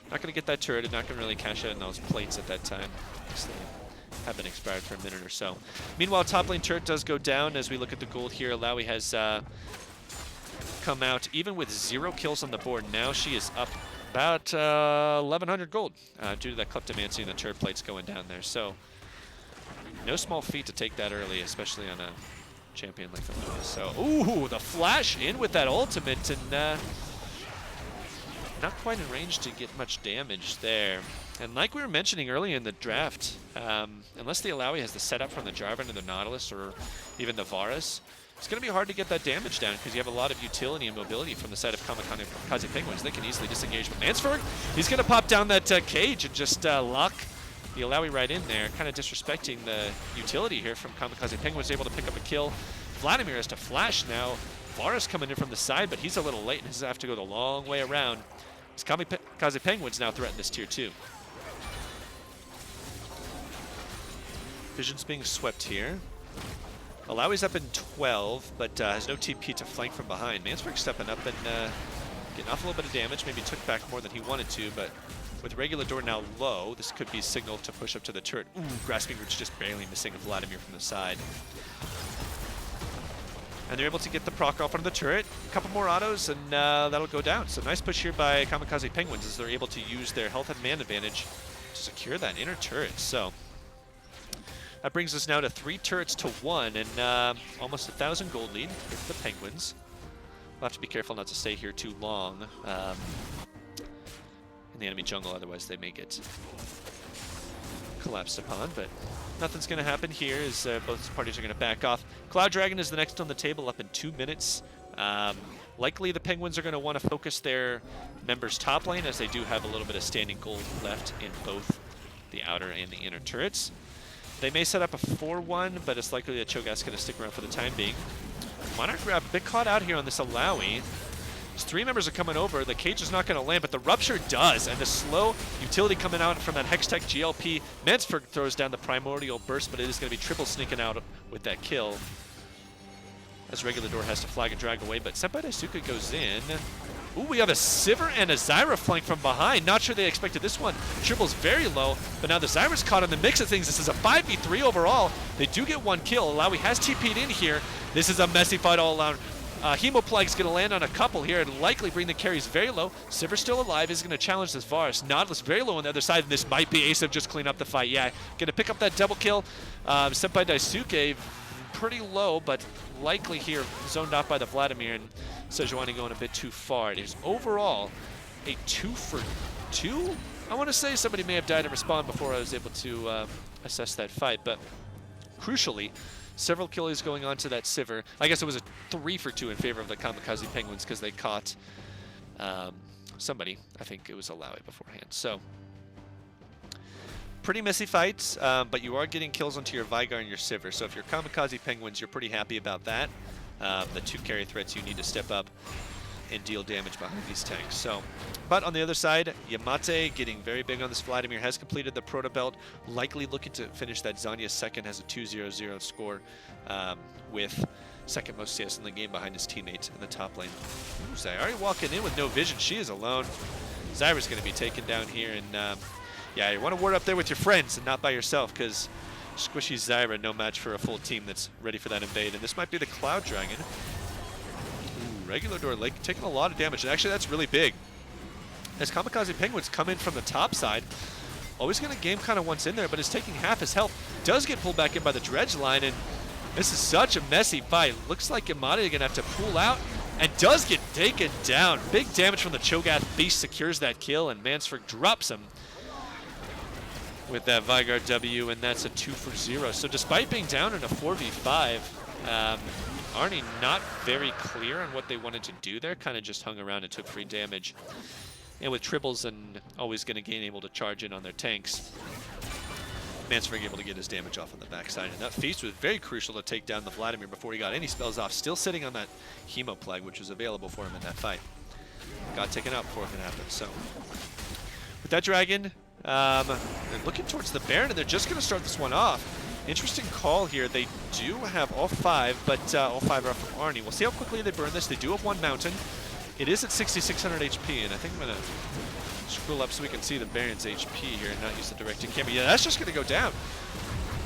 [SPEAKER 1] going to get that turret and not going to really cash out on those plates at that time, because they have been expired for a minute or so. Meanwhile, top lane turret does go down as we look at the gold here. Alawi has come out even with 0 kills on the board. Now she is up about 1,100 gold due to that kleptomancy and the turret plates going down there. So no small feat to take that early, especially on a champion like Alawi. So, ooh, the flash in with that ultimate, and not quite in range to get much damage there. And like we were mentioning earlier in the draft, unless the Alawi has the setup from the Jarvan and the Nautilus or even the Varus, it's going to be hard to get that damage down because you have a lot of utility and mobility from the side of Kamikaze Penguins. They can easily disengage with Mansford. He's going to pop down that cage and just lock the Alawi right in there, kind of disrespecting the utility here from Kamikaze Penguins, able to pick up a kill. Vladimir has to flash now. Varus coming in from the side, but he's a little late and has to have to go the long way around. As Kamikaze Penguins now threaten this tier 2. Vision's being swept here. Alawi's up in 12, but has no TP to flank from behind. Mansberg stepping up and getting off a little bit of damage. Maybe took back more than he wanted to, but with Regulador now low, this could be signal to push up to the turret. Ooh, Grasping Roots just barely missing Vladimir from the side. And they're able to get the proc off onto the turret. A couple more autos, and that'll go down. So nice push here by Kamikaze Penguins as they're able to use their health and mana advantage to secure that inner turret. So that brings us now to 3 turrets to 1, and almost 1,000 gold lead for the Penguins. We'll have to be careful not to stay here too long in the enemy jungle, otherwise they may get collapsed upon, but nothing's going to happen here as both parties are going to back off. Cloud Dragon is the next on the table, up in 2 minutes. Likely the Penguins are going to want to focus their members top lane, as they do have a little bit of standing gold left in both the outer and the inner turrets. They may set up a 4-1, but it's likely that Cho'Gath's going to stick around for the time being. Monarch Grab a bit caught out here on this Alawi. His 3 members are coming over. The cage is not going to land, but the Rupture does. And the slow utility coming out from that Hextech GLP. Mansford throws down the Primordial Burst, but it is going to be Triple sneaking out with that kill, as Regular Door has to flag and drag away, but Senpai Daisuke goes in. Ooh, we have a Sivir and a Zyra flank from behind. Not sure they expected this one. Triple's very low, but now the Zyra's caught in the mix of things. This is a 5v3 overall. They do get 1 kill. Alawi has TP'd in here. This is a messy fight all around. Hemoplague's going to land on a couple here and likely bring the carries very low. Sivir still alive, is going to challenge this Varus. Nautilus very low on the other side, and this might be Ace just clean up the fight. Yeah, going to pick up that double kill. Senpai Daisuke pretty low, but likely here zoned off by the Vladimir, and Sejuani going a bit too far. It is overall a 2 for 2. I want to say somebody may have died in respawn before I was able to assess that fight, but crucially, several kills going on to that Sivir. I guess it was a 3 for 2 in favor of the Kamikaze Penguins because they caught somebody. I think it was Alawi beforehand. So pretty messy fights, but you are getting kills onto your Vigar and your Sivir. So if you're Kamikaze Penguins, you're pretty happy about that. The 2 carry threats, you need to step up and deal damage behind these tanks. So, but on the other side, Yamate getting very big on this. Vladimir has completed the Proto Belt, likely looking to finish that. Zanya second has a 2-0-0 score with second most CS in the game behind his teammate in the top lane. Ooh, Zyari walking in with no vision. She is alone. Zyra's going to be taken down here, and yeah, you want to ward up there with your friends and not by yourself, because squishy Zyra, no match for a full team that's ready for that invade. And this might be the Cloud Dragon. Ooh, Regular Door Lake taking a lot of damage, and actually that's really big. As Kamikaze Penguins come in from the top side, always going to game kind of once in there, but is taking half his health. Does get pulled back in by the Dredge line, and this is such a messy fight. Looks like Yamate going to have to pull out, and does get taken down. Big damage from the Cho'Gath Beast, secures that kill, and Mansford drops him with that Vigar W, and that's a 2 for 0. So despite being down in a 4v5, ARNY not very clear on what they wanted to do there, kind of just hung around and took free damage. And with triples and always going to gain able to charge in on their tanks, Mansford able to get his damage off on the backside. And that feast was very crucial to take down the Vladimir before he got any spells off, still sitting on that Hemoplague, which was available for him in that fight. Got taken out before it could happen. So with that Dragon, they're looking towards the Baron, and they're just going to start this one off. Interesting call here. They do have all 5, but all 5 are from ARNY. We'll see how quickly they burn this. They do have 1 mountain. It is at 6,600 HP, and I think I'm going to scroll up so we can see the Baron's HP here and not use the directing camera. Yeah, that's just going to go down.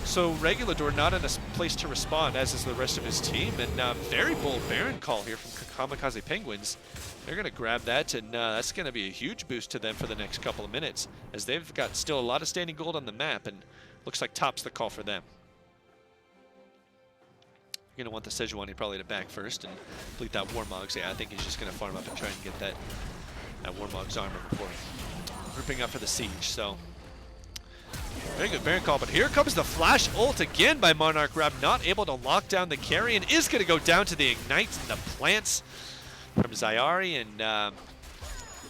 [SPEAKER 1] So Regular Door not in a place to respond, as is the rest of his team, and very bold Baron call here from Kamikaze Penguins. They're going to grab that, and that's going to be a huge boost to them for the next couple of minutes, as they've got still a lot of standing gold on the map, and looks like top's the call for them. You're going to want the Sejuani probably to back first and complete that Warmog's. Yeah, I think he's just going to farm up and try and get that Warmog's armor before grouping up for the siege. So very good Baron call, but here comes the flash ult again by Monarch Grab, not able to lock down the carry, and is going to go down to the Ignites and the plants from Zyari, and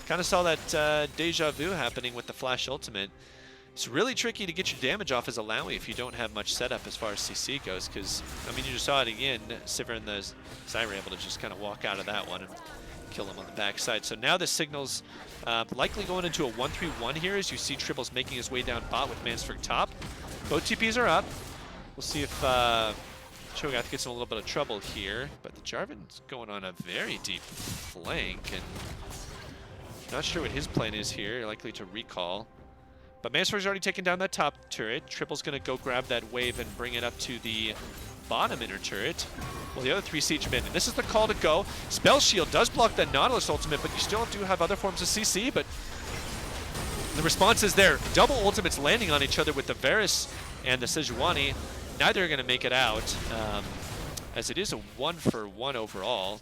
[SPEAKER 1] kind of saw that deja vu happening with the flash ultimate. It's really tricky to get your damage off as a Alawi if you don't have much setup as far as CC goes, because, I mean, you just saw it again. Sivir and the Zyra able to just kind of walk out of that one and kill him on the backside. So now this signals likely going into a 1-3-1 here, as you see Tribbles making his way down bot with Mansford top. Both TPs are up. We'll see if Cho'Gath gets in a little bit of trouble here, but the Jarvan's going on a very deep flank, and not sure what his plan is here, likely to recall. But Mansford's already taken down that top turret. Triple's going to go grab that wave and bring it up to the bottom inner turret. Well, the other 3 siege men, and this is the call to go. Spell Shield does block that Nautilus ultimate, but you still do have other forms of CC, but the response is there. Double ultimates landing on each other with the Varus and the Sejuani. Neither are going to make it out, as it is a 1-for-1 overall.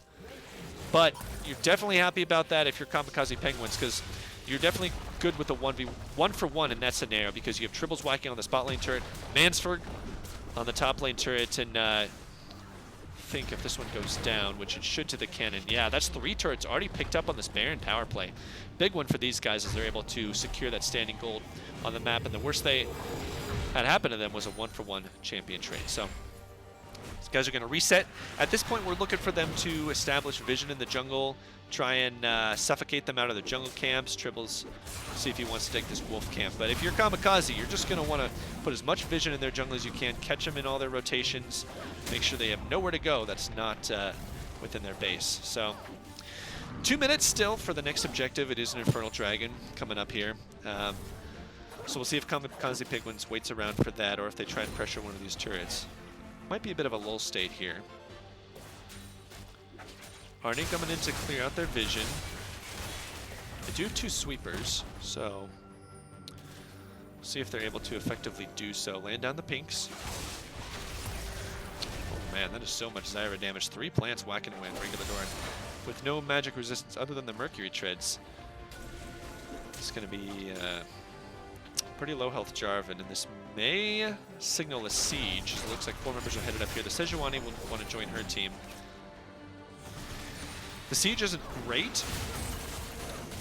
[SPEAKER 1] But you're definitely happy about that if you're Kamikaze Penguins, because
[SPEAKER 2] you're definitely good with the 1v1 in that scenario because you have Tribbles whacking on the spot lane turret, Mansford on the top lane turret, and I think if this one goes down, which it should to the cannon, yeah, that's 3 turrets already picked up on this Baron power play. Big one for these guys as they're able to secure that standing gold on the map, and the worst they had happened to them was a 1-for-1 champion trade. So these guys are going to reset. At this point, we're looking for them to establish vision in the jungle, try and suffocate them out of the jungle camps. Tribbles, see if he wants to take this wolf camp. But if you're Kamikaze, you're just going to want to put as much vision in their jungle as you can, catch them in all their rotations, make sure they have nowhere to go that's not within their base. So 2 minutes still for the next objective. It is an Infernal Dragon coming up here. So we'll see if Kamikaze Penguins waits around for that, or if they try and pressure one of these turrets. Might be a bit of a lull state here. ARNY coming in to clear out their vision. They do have 2 sweepers, so see if they're able to effectively do so. Land down the pinks. Oh man, that is so much Zyra damage. 3 plants whacking away on regular Doran with no magic resistance other than the Mercury treads. It's going to be pretty low health Jarvan, and this may signal a siege. So it looks like 4 members are headed up here. The Sejuani will want to join her team. The siege isn't great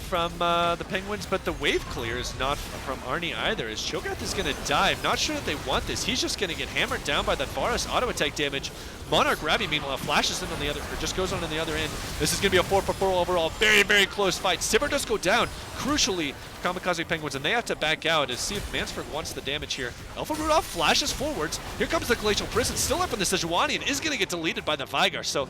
[SPEAKER 2] from the Penguins, but the wave clear is not from ARNY either, as Cho'Gath is going to dive. Not sure that they want this. He's just going to get hammered down by that Varus auto attack damage. Monarch Rabbi, meanwhile, flashes in on the other, or just goes on the other end. This is going to be a 4-for-4 overall. Very, very close fight. Sivir does go down, crucially, Kamikaze Penguins, and they have to back out and see if Mansford wants the damage here. Alpha Rudolph flashes forwards. Here comes the Glacial Prison, still up in the Sejuani, and is going to get deleted by the Vigar. So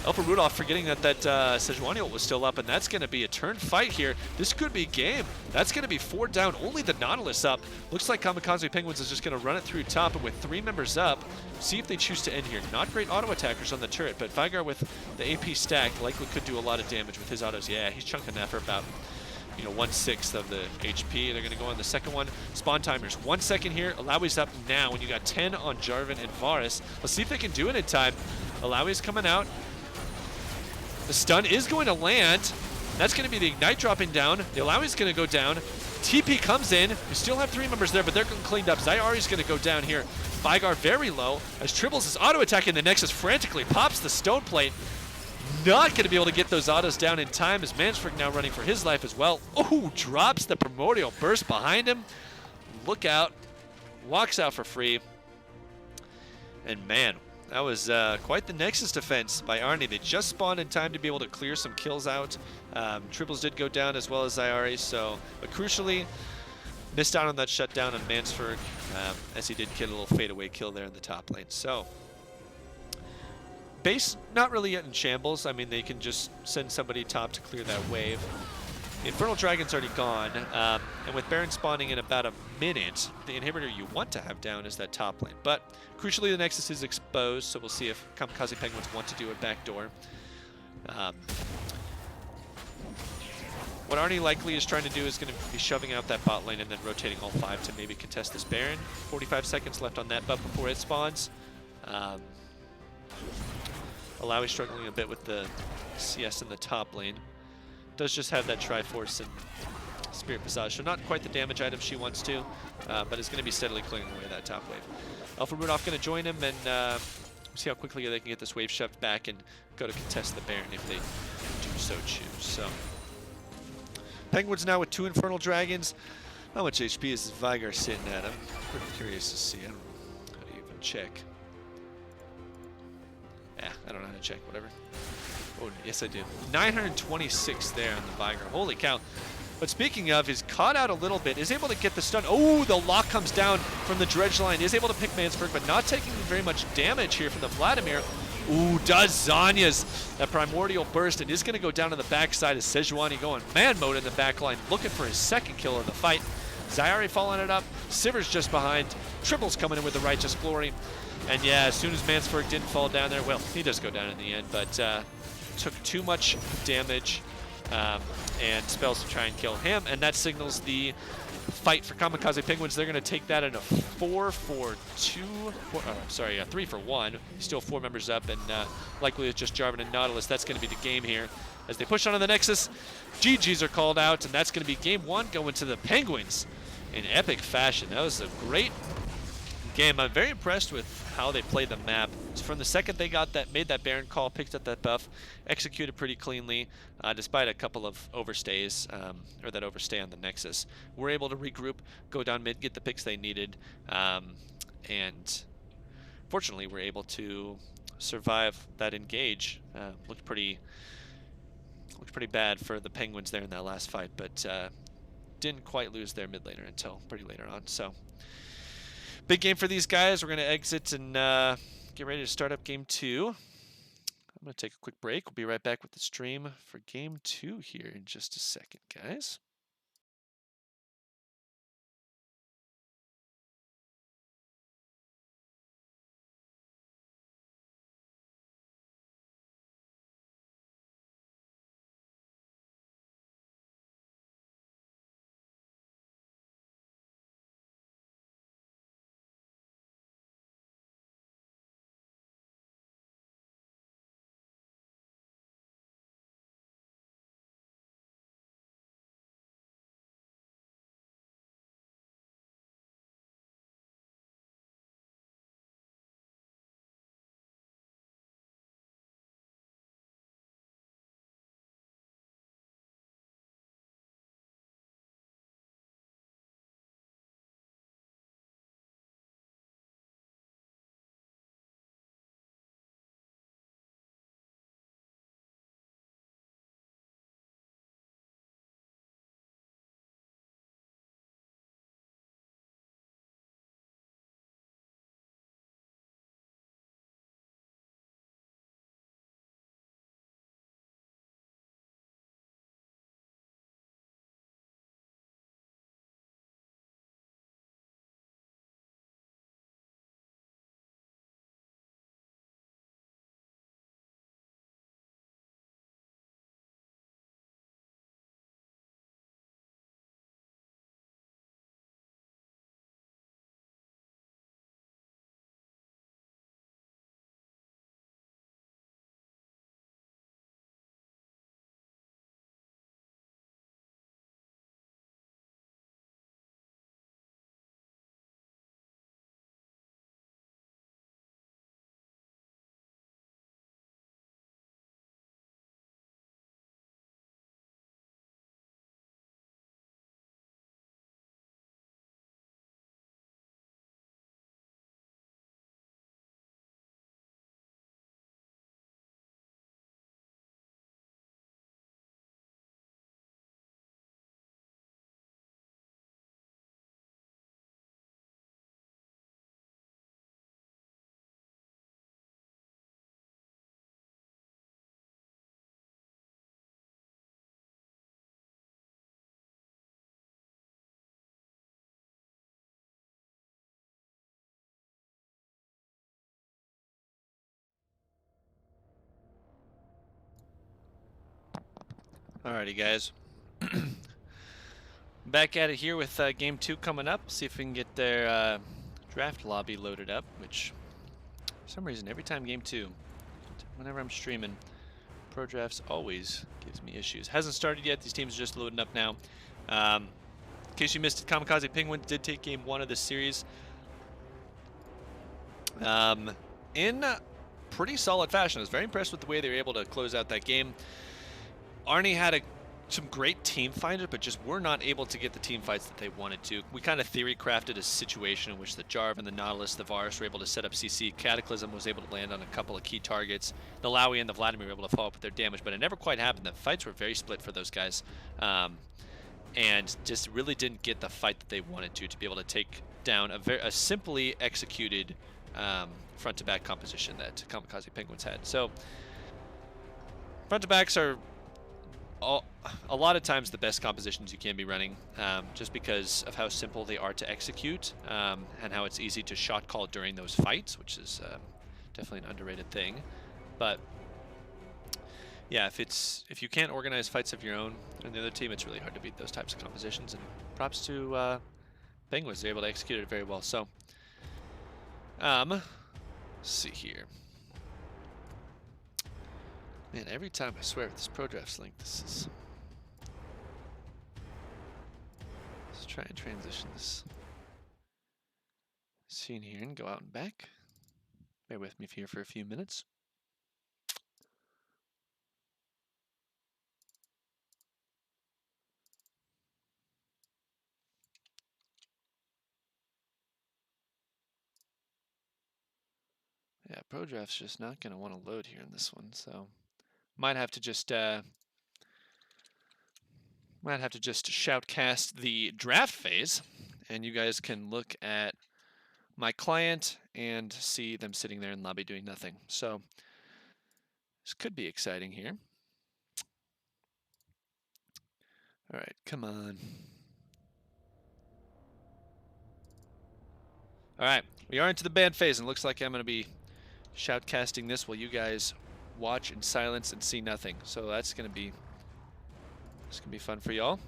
[SPEAKER 2] Alpha Rudolph forgetting that Sejuani ult was still up, and that's going to be a turn fight here. This could be game. That's going to be 4 down, only the Nautilus up. Looks like Kamikaze Penguins is just going to run it through top, and with 3 members up, see if they choose to end here. Not great auto attackers on the turret, but Vigar with the AP stack likely could do a lot of damage with his autos. Yeah, he's chunking that for about 1/6 of the HP. They're going to go on the second one. Spawn timers, 1 second here. Alawi's up now when you got 10 on Jarvan and Varus. Let's see if they can do it in time. Alawi's coming out. The stun is going to land. That's going to be the Ignite dropping down. The Alawi's going to go down. TP comes in. We still have 3 members there, but they're getting cleaned up. Zyari's going to go down here. Vigar very low as Tribbles is auto-attacking the Nexus frantically. Pops the stone plate. Not going to be able to get those autos down in time as Mansford now running for his life as well. Oh, drops the Primordial Burst behind him. Look out. Walks out for free. And man, that was quite the Nexus defense by ARNY. They just spawned in time to be able to clear some kills out. Triples did go down as well as Zyari, but crucially, missed out on that shutdown on Mansford as he did get a little fadeaway kill there in the top lane. So, base not really yet in shambles. I mean, they can just send somebody top to clear that wave. The Infernal Dragon's already gone, and with Baron spawning in about a minute, the inhibitor you want to have down is that top lane. But crucially, the Nexus is exposed, so we'll see if Kamikaze Penguins want to do a backdoor. What ARNY likely is trying to do is going to be shoving out that bot lane and then rotating all 5 to maybe contest this Baron. 45 seconds left on that buff before it spawns. Alawi struggling a bit with the CS in the top lane. Does just have that Triforce and Spirit Visage, so not quite the damage item she wants to, but is going to be steadily clearing away that top wave. Alpha Rudolph going to join him and see how quickly they can get this wave shoved back and go to contest the Baron if they do so choose. So Penguins now with 2 Infernal Dragons. How much HP is Vigar sitting at? I'm pretty curious to see. I don't know how to even check. Yeah, I don't know how to check, whatever. Oh, yes I do. 926 there on the Vigar. Holy cow. But speaking of, is caught out a little bit, is able to get the stun. Oh, the lock comes down from the Dredge line. Is able to pick Mansford, but not taking very much damage here from the Vladimir. Ooh, does Zanya's that Primordial Burst, and is going to go down to the backside as Sejuani going man mode in the back line, looking for his second kill of the fight. Zyari following it up. Sivir's just behind. Triples coming in with the Righteous Glory. And yeah, as soon as Mansford didn't fall down there, well, he does go down in the end, but took too much damage and spells to try and kill him, and that signals the fight for Kamikaze Penguins. They're going to take that in a 3-for-1. Still 4 members up, and likely it's just Jarvan and Nautilus. That's going to be the game here. As they push on to the Nexus, GGs are called out, and that's going to be game 1 going to the Penguins in epic fashion. That was a great game. I'm very impressed with how they played the map. From the second they made that Baron call, picked up that buff, executed pretty cleanly, despite a couple of overstays, or that overstay on the Nexus. We're able to regroup, go down mid, get the picks they needed, and fortunately we're able to survive that engage. Looked pretty bad for the Penguins there in that last fight, but didn't quite lose their mid laner until pretty later on. So big game for these guys. We're going to exit and get ready to start up game 2. I'm going to take a quick break. We'll be right back with the stream for game 2 here in just a second, guys. Alrighty, guys. Back at it here with game 2 coming up. See if we can get their draft lobby loaded up, which for some reason every time game 2, whenever I'm streaming, Pro Drafts always gives me issues. Hasn't started yet. These teams are just loading up now. In case you missed it, Kamikaze Penguins did take game 1 of this series in pretty solid fashion. I was very impressed with the way they were able to close out that game. ARNY had some great team fighters, but just were not able to get the team fights that they wanted to. We kind of theory crafted a situation in which the Jarvan, the Nautilus, the Varus were able to set up CC. Cataclysm was able to land on a couple of key targets. The Lowy and the Vladimir were able to follow up with their damage, but it never quite happened. The fights were very split for those guys, and just really didn't get the fight that they wanted to be able to take down a simply executed front-to-back composition that Kamikaze Penguins had. So front-to-backs are a lot of times the best compositions you can be running, just because of how simple they are to execute, and how it's easy to shot call during those fights, which is definitely an underrated thing. But Yeah, if you can't organize fights of your own and the other team, it's really hard to beat those types of compositions. And props to Penguins, they're able to execute it very well. So, let's see here. Man, every time I swear with this Pro Drafts link, this is. Let's try and transition this scene here and go out and back. Bear with me here for a few minutes. Yeah, Pro Draft's just not going to want to load here in this one, so might have to just shoutcast the draft phase, and you guys can look at my client and see them sitting there in lobby doing nothing. So this could be exciting here. All right, come on. All right, we are into the band phase, and it looks like I'm going to be shoutcasting this while you guys watch in silence and see nothing. So that's going to be fun for y'all.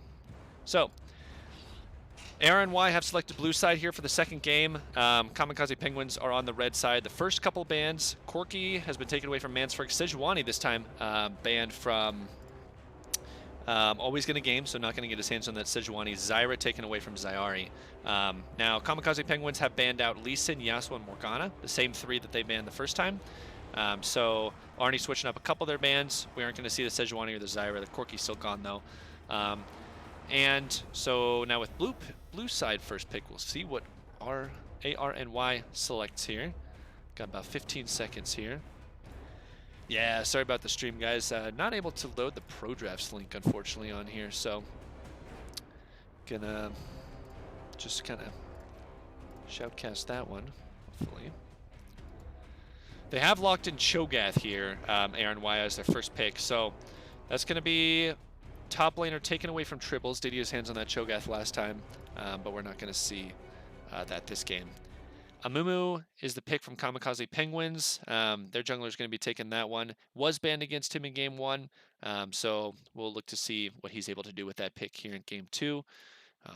[SPEAKER 2] So ARNY have selected blue side here for the second game. Kamikaze Penguins are on the red side. The first couple bans, Corky has been taken away from Mansford. Sejuani this time banned from Always Gonna Game, so not gonna get his hands on that Sejuani. Zyra taken away from Zyari. Now, Kamikaze Penguins have banned out Lee Sin, Yasuo, and Morgana, the same three that they banned the first time. So ARNY switching up a couple of their bans. We aren't gonna see the Sejuani or the Zyra. The Corky's still gone though. And so now with blue side first pick, we'll see what our ARNY selects here. Got about 15 seconds here. Yeah, sorry about the stream, guys. Not able to load the Pro Drafts link, unfortunately, on here, so gonna just kind of shoutcast that one, hopefully. They have locked in Cho'Gath here, ARNY as their first pick, so that's gonna be top laner taken away from Tribbles. Did use hands on that Cho'Gath last time, but we're not gonna see that this game. Amumu is the pick from Kamikaze Penguins. Their jungler is going to be taking that one. Was banned against him in game 1, so we'll look to see what he's able to do with that pick here in game 2.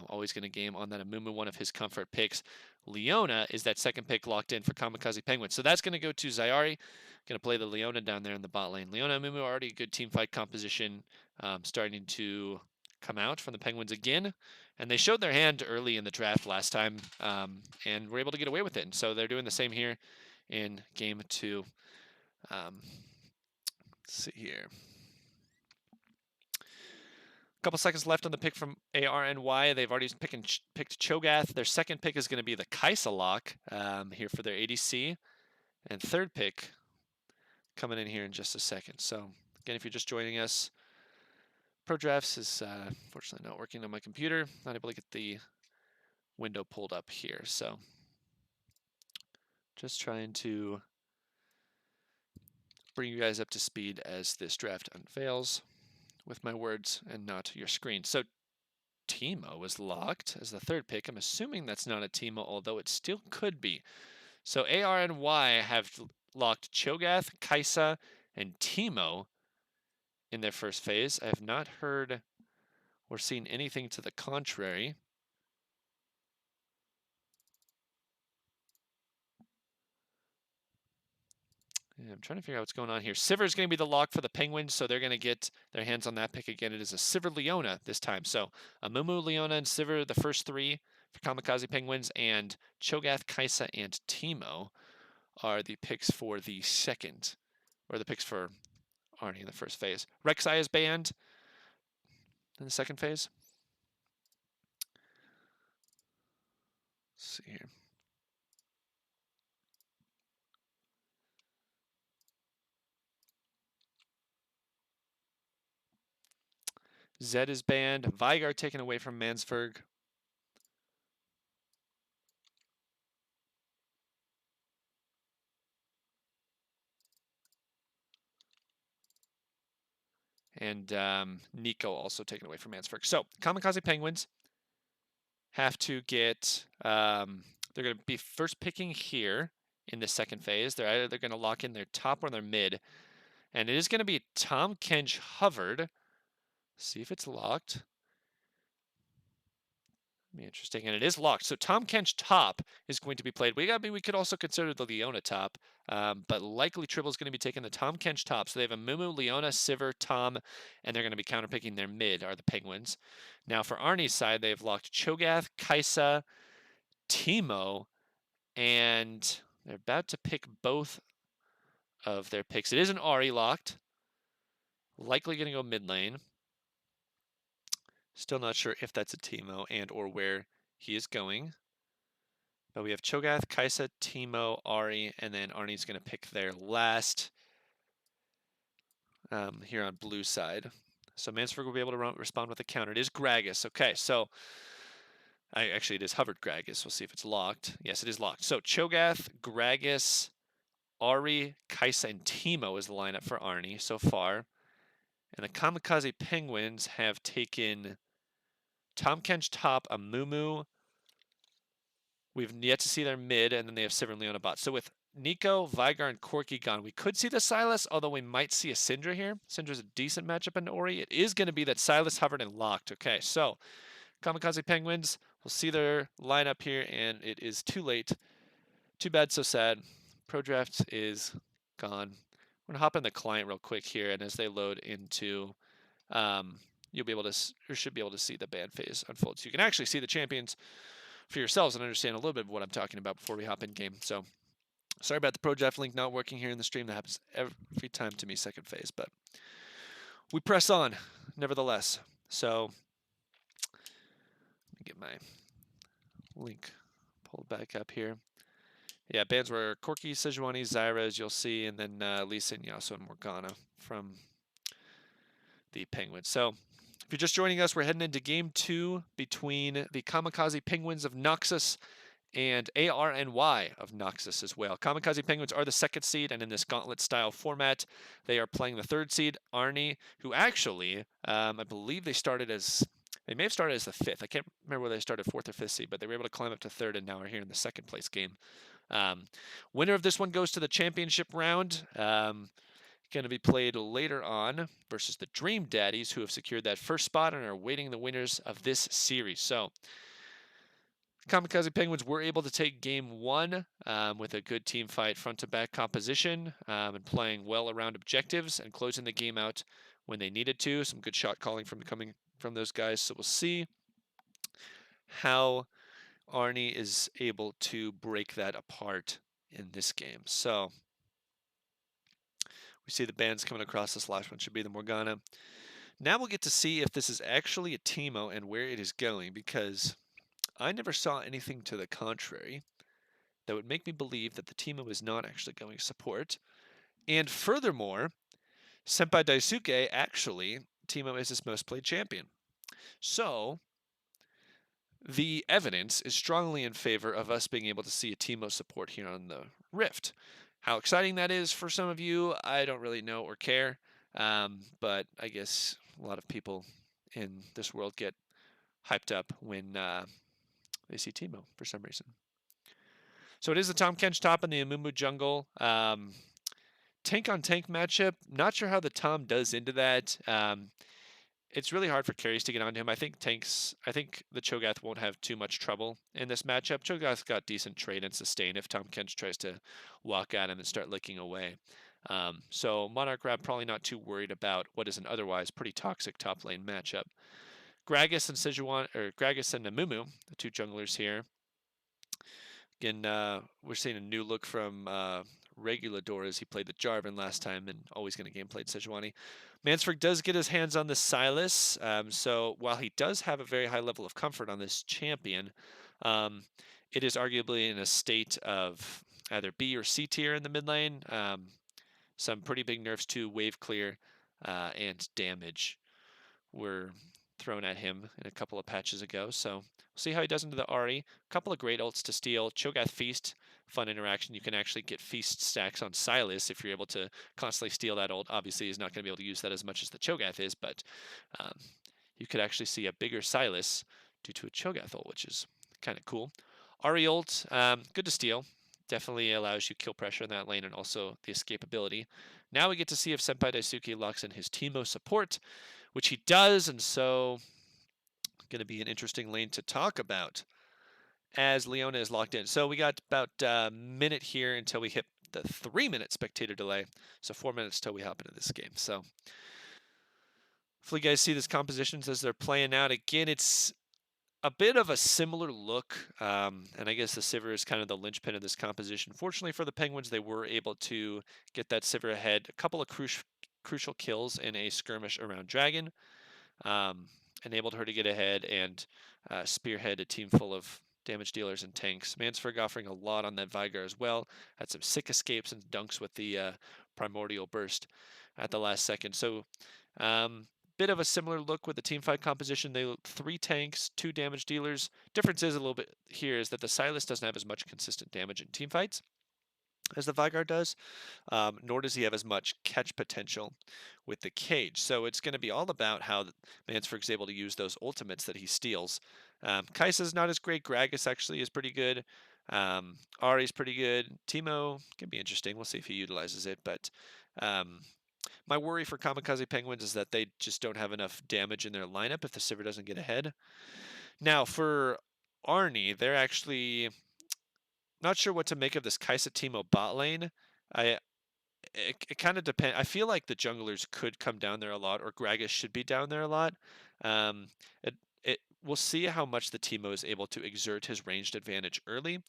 [SPEAKER 2] Always going to game on that Amumu, one of his comfort picks. Leona is that second pick locked in for Kamikaze Penguins. So that's going to go to Zyari. Going to play the Leona down there in the bot lane. Leona and Amumu already a good team fight composition, starting to come out from the Penguins again. And they showed their hand early in the draft last time, and were able to get away with it. And so they're doing the same here in game 2. Let's see here. A couple seconds left on the pick from ARNY. They've already picked Cho'Gath. Their second pick is going to be the Kaisa lock here for their ADC. And third pick coming in here in just a second. So again, if you're just joining us, Pro Drafts is unfortunately not working on my computer. Not able to get the window pulled up here. So just trying to bring you guys up to speed as this draft unveils with my words and not your screen. So Teemo was locked as the third pick. I'm assuming that's not a Teemo, although it still could be. So ARNY have locked Cho'Gath, Kaisa, and Teemo in their first phase. I have not heard or seen anything to the contrary. Yeah, I'm trying to figure out what's going on here. Sivir is going to be the lock for the Penguins, so they're going to get their hands on that pick again. It is a Sivir Leona this time. So Amumu, Leona, and Sivir, the first three for Kamikaze Penguins, and Cho'Gath, Kaisa, and Teemo are the picks for the second, or the picks for ARNY in the first phase. Rek'Sai is banned in the second phase. Let's see here. Zed is banned. Veigar taken away from Mansford. And Nico also taken away from Mansford. So Kamikaze Penguins have to get, they're going to be first picking here in the second phase. They're either going to lock in their top or their mid. And it is going to be Tahm Kench hovered. See if it's locked. Be interesting, and it is locked. So Tahm Kench top is going to be played. We could also consider the Leona top, but likely Tribble is going to be taking the Tahm Kench top. So they have a Mumu, Leona, Sivir, Tom, and they're going to be counterpicking their mid are the Penguins. Now for Arnie's side, they've locked Cho'Gath, Kaisa, Teemo, and they're about to pick both of their picks. It is an Ahri locked. Likely going to go mid lane. Still not sure if that's a Teemo and or where he is going. But we have Cho'Gath, Kaisa, Teemo, Ahri, and then Arnie's going to pick their last here on blue side. So Mansford will be able to respond with a counter. It is Gragas. Okay, so actually it is hovered Gragas. We'll see if it's locked. Yes, it is locked. So Cho'Gath, Gragas, Ahri, Kaisa, and Teemo is the lineup for Arnie so far. And the Kamikaze Penguins have taken Tahm Kench top, a Mumu. We've yet to see their mid, and then they have Sivir and Leona bot. So with Nico, Vigar, and Corki gone, we could see the Sylas, although we might see a Syndra here. Syndra's a decent matchup in Ori. It is going to be that Sylas hovered and locked. Okay, so Kamikaze Penguins, we'll see their lineup here, and it is too late. Too bad, so sad. Pro Draft is gone. I'm going to hop in the client real quick here, and as they load into, you'll be able to, or should be able to see the ban phase unfold. So you can actually see the champions for yourselves and understand a little bit of what I'm talking about before we hop in game. So sorry about the Pro Draft link not working here in the stream. That happens every time to me second phase, but we press on nevertheless. So let me get my link pulled back up here. Yeah, bans were Corki, Sejuani, Zyra, as you'll see, and then Lisa and Yasuo and Morgana from the Penguins. So if you're just joining us, we're heading into game 2 between the Kamikaze Penguins of Noxus and ARNY of Noxus as well. Kamikaze Penguins are the 2nd seed, and in this gauntlet-style format, they are playing the 3rd seed, ARNY, who actually, I believe they may have started as the 5th. I can't remember whether they started 4th or 5th seed, but they were able to climb up to 3rd and now are here in the 2nd place game. Winner of this one goes to the championship round. Going to be played later on versus the Dream Daddies, who have secured that 1st spot and are awaiting the winners of this series. So Kamikaze Penguins were able to take game 1 with a good team fight, front to back composition, and playing well around objectives and closing the game out when they needed to. Some good shot calling coming from those guys. So we'll see how ARNY is able to break that apart in this game. So we see the bands coming across. This last one should be the Morgana. Now we'll get to see if this is actually a Teemo and where it is going, because I never saw anything to the contrary that would make me believe that the Teemo is not actually going support. And furthermore, Senpai Daisuke, actually, Teemo is his most played champion. So the evidence is strongly in favor of us being able to see a Teemo support here on the Rift. How exciting that is for some of you, I don't really know or care, but I guess a lot of people in this world get hyped up when they see Teemo for some reason. So it is the Tahm Kench top in the Amumu jungle. Tank on tank matchup. Not sure how the Tom does into that. It's really hard for carries to get onto him. I think the Cho'Gath won't have too much trouble in this matchup. Cho'Gath's got decent trade and sustain if Tahm Kench tries to walk at him and start licking away. So Monarch Rab probably not too worried about what is an otherwise pretty toxic top lane matchup. Gragas and Gragas and Amumu, the 2 junglers here. Again, we're seeing a new look from Regulador as he played the Jarvan last time and always going to gameplayed Sejuani. Mansford does get his hands on the Sylas, so while he does have a very high level of comfort on this champion, it is arguably in a state of either B or C tier in the mid lane. Some pretty big nerfs to wave clear and damage were thrown at him in a couple of patches ago, so we'll see how he does into the Ahri. A couple of great ults to steal. Cho'Gath Feast, fun interaction. You can actually get feast stacks on Sylas if you're able to constantly steal that ult. Obviously, he's not going to be able to use that as much as the Cho'Gath is, but you could actually see a bigger Sylas due to a Cho'Gath ult, which is kind of cool. Ahri ult, good to steal. Definitely allows you kill pressure in that lane and also the escapability. Now we get to see if Senpai Daisuke locks in his Teemo support, which he does, and so going to be an interesting lane to talk about as Leona is locked in. So we got about a minute here until we hit the 3-minute spectator delay. So 4 minutes till we hop into this game. So hopefully you guys see these compositions as they're playing out. Again, it's a bit of a similar look, and I guess the Sivir is kind of the linchpin of this composition. Fortunately for the Penguins, they were able to get that Sivir ahead. A couple of crucial kills in a skirmish around Dragon. Enabled her to get ahead and spearhead a team full of damage dealers and tanks. Mansford offering a lot on that Vigar as well. Had some sick escapes and dunks with the primordial burst at the last second. So bit of a similar look with the team fight composition. They 3 tanks, 2 damage dealers. Difference is a little bit here is that the Silas doesn't have as much consistent damage in team fights as the Vigar does, nor does he have as much catch potential with the cage. So it's going to be all about how Mansford is able to use those ultimates that he steals. Kai'Sa's not as great. Gragas actually is pretty good. Ahri's pretty good. Teemo can be interesting. We'll see if he utilizes it. But my worry for Kamikaze Penguins is that they just don't have enough damage in their lineup if the Sivir doesn't get ahead. Now, for ARNY, they're actually not sure what to make of this Kai'Sa Teemo bot lane. It kind of depends. I feel like the junglers could come down there a lot, or Gragas should be down there a lot. We'll see how much the Teemo is able to exert his ranged advantage early.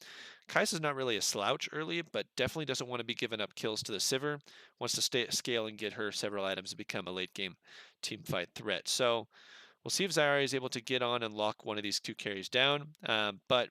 [SPEAKER 2] Kai'Sa's not really a slouch early, but definitely doesn't want to be giving up kills to the Sivir. Wants to scale and get her several items to become a late game team fight threat. So we'll see if Zyra is able to get on and lock one of these 2 carries down. But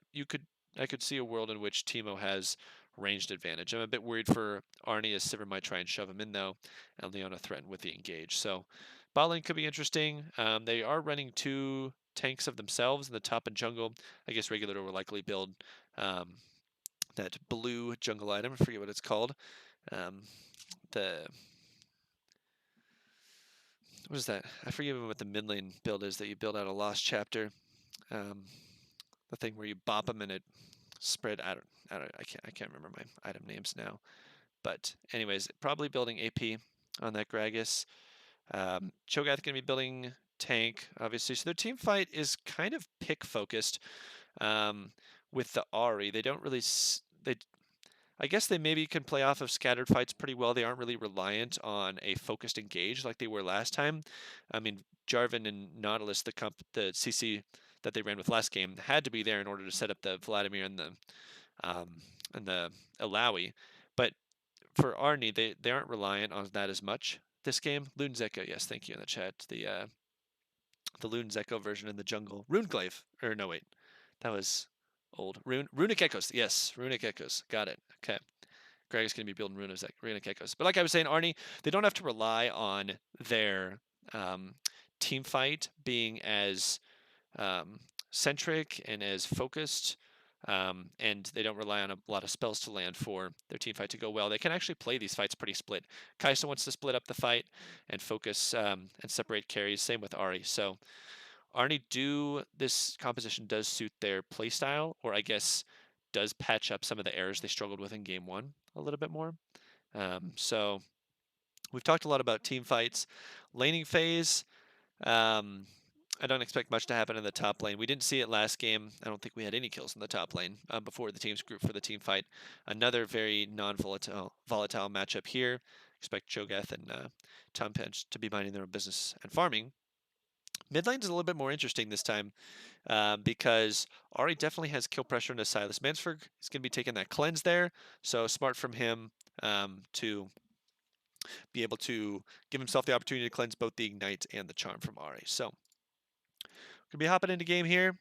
[SPEAKER 2] I could see a world in which Teemo has ranged advantage. I'm a bit worried for ARNY as Sivir might try and shove him in though, and Leona threatened with the engage. So bot lane could be interesting. They are running 2 tanks of themselves in the top and jungle. I guess regular will likely build that blue jungle item. I forget what it's called. What is that? I forget what the mid lane build is that you build out a Lost Chapter. The thing where you bop them and it spread. I can't remember my item names now. But anyways, probably building AP on that Gragas. Cho'Gath gonna be building tank, obviously. So their team fight is kind of pick focused with the Ahri. They don't really I guess they maybe can play off of scattered fights pretty well. They aren't really reliant on a focused engage like they were last time. I mean, Jarvan and Nautilus, the CC that they ran with last game, had to be there in order to set up the Vladimir and the Alawi. But for ARNY, they aren't reliant on that as much this game. Loon Zeko, yes, thank you in the chat. The Loon Zeko version in the jungle. Runeglaive, or no wait, that was old. Runic Echoes, yes, Runic Echoes, got it. Okay, Greg's gonna be building Runic Echoes. But like I was saying, ARNY, they don't have to rely on their team fight being as centric and as focused, and they don't rely on a lot of spells to land for their team fight to go well. They can actually play these fights pretty split. Kai'Sa wants to split up the fight and focus and separate carries. Same with Ahri. So ARNY this composition does suit their playstyle, or I guess does patch up some of the errors they struggled with in game 1 a little bit more. So we've talked a lot about team fights. Laning phase, I don't expect much to happen in the top lane. We didn't see it last game. I don't think we had any kills in the top lane before the teams group for the team fight. Another very non-volatile matchup here. Expect Cho'Gath and Tampedge to be minding their own business and farming. Mid lane is a little bit more interesting this time because Ahri definitely has kill pressure into Silas. Mansford is going to be taking that cleanse there, so smart from him to be able to give himself the opportunity to cleanse both the Ignite and the Charm from Ahri. So we're going to be hopping into game here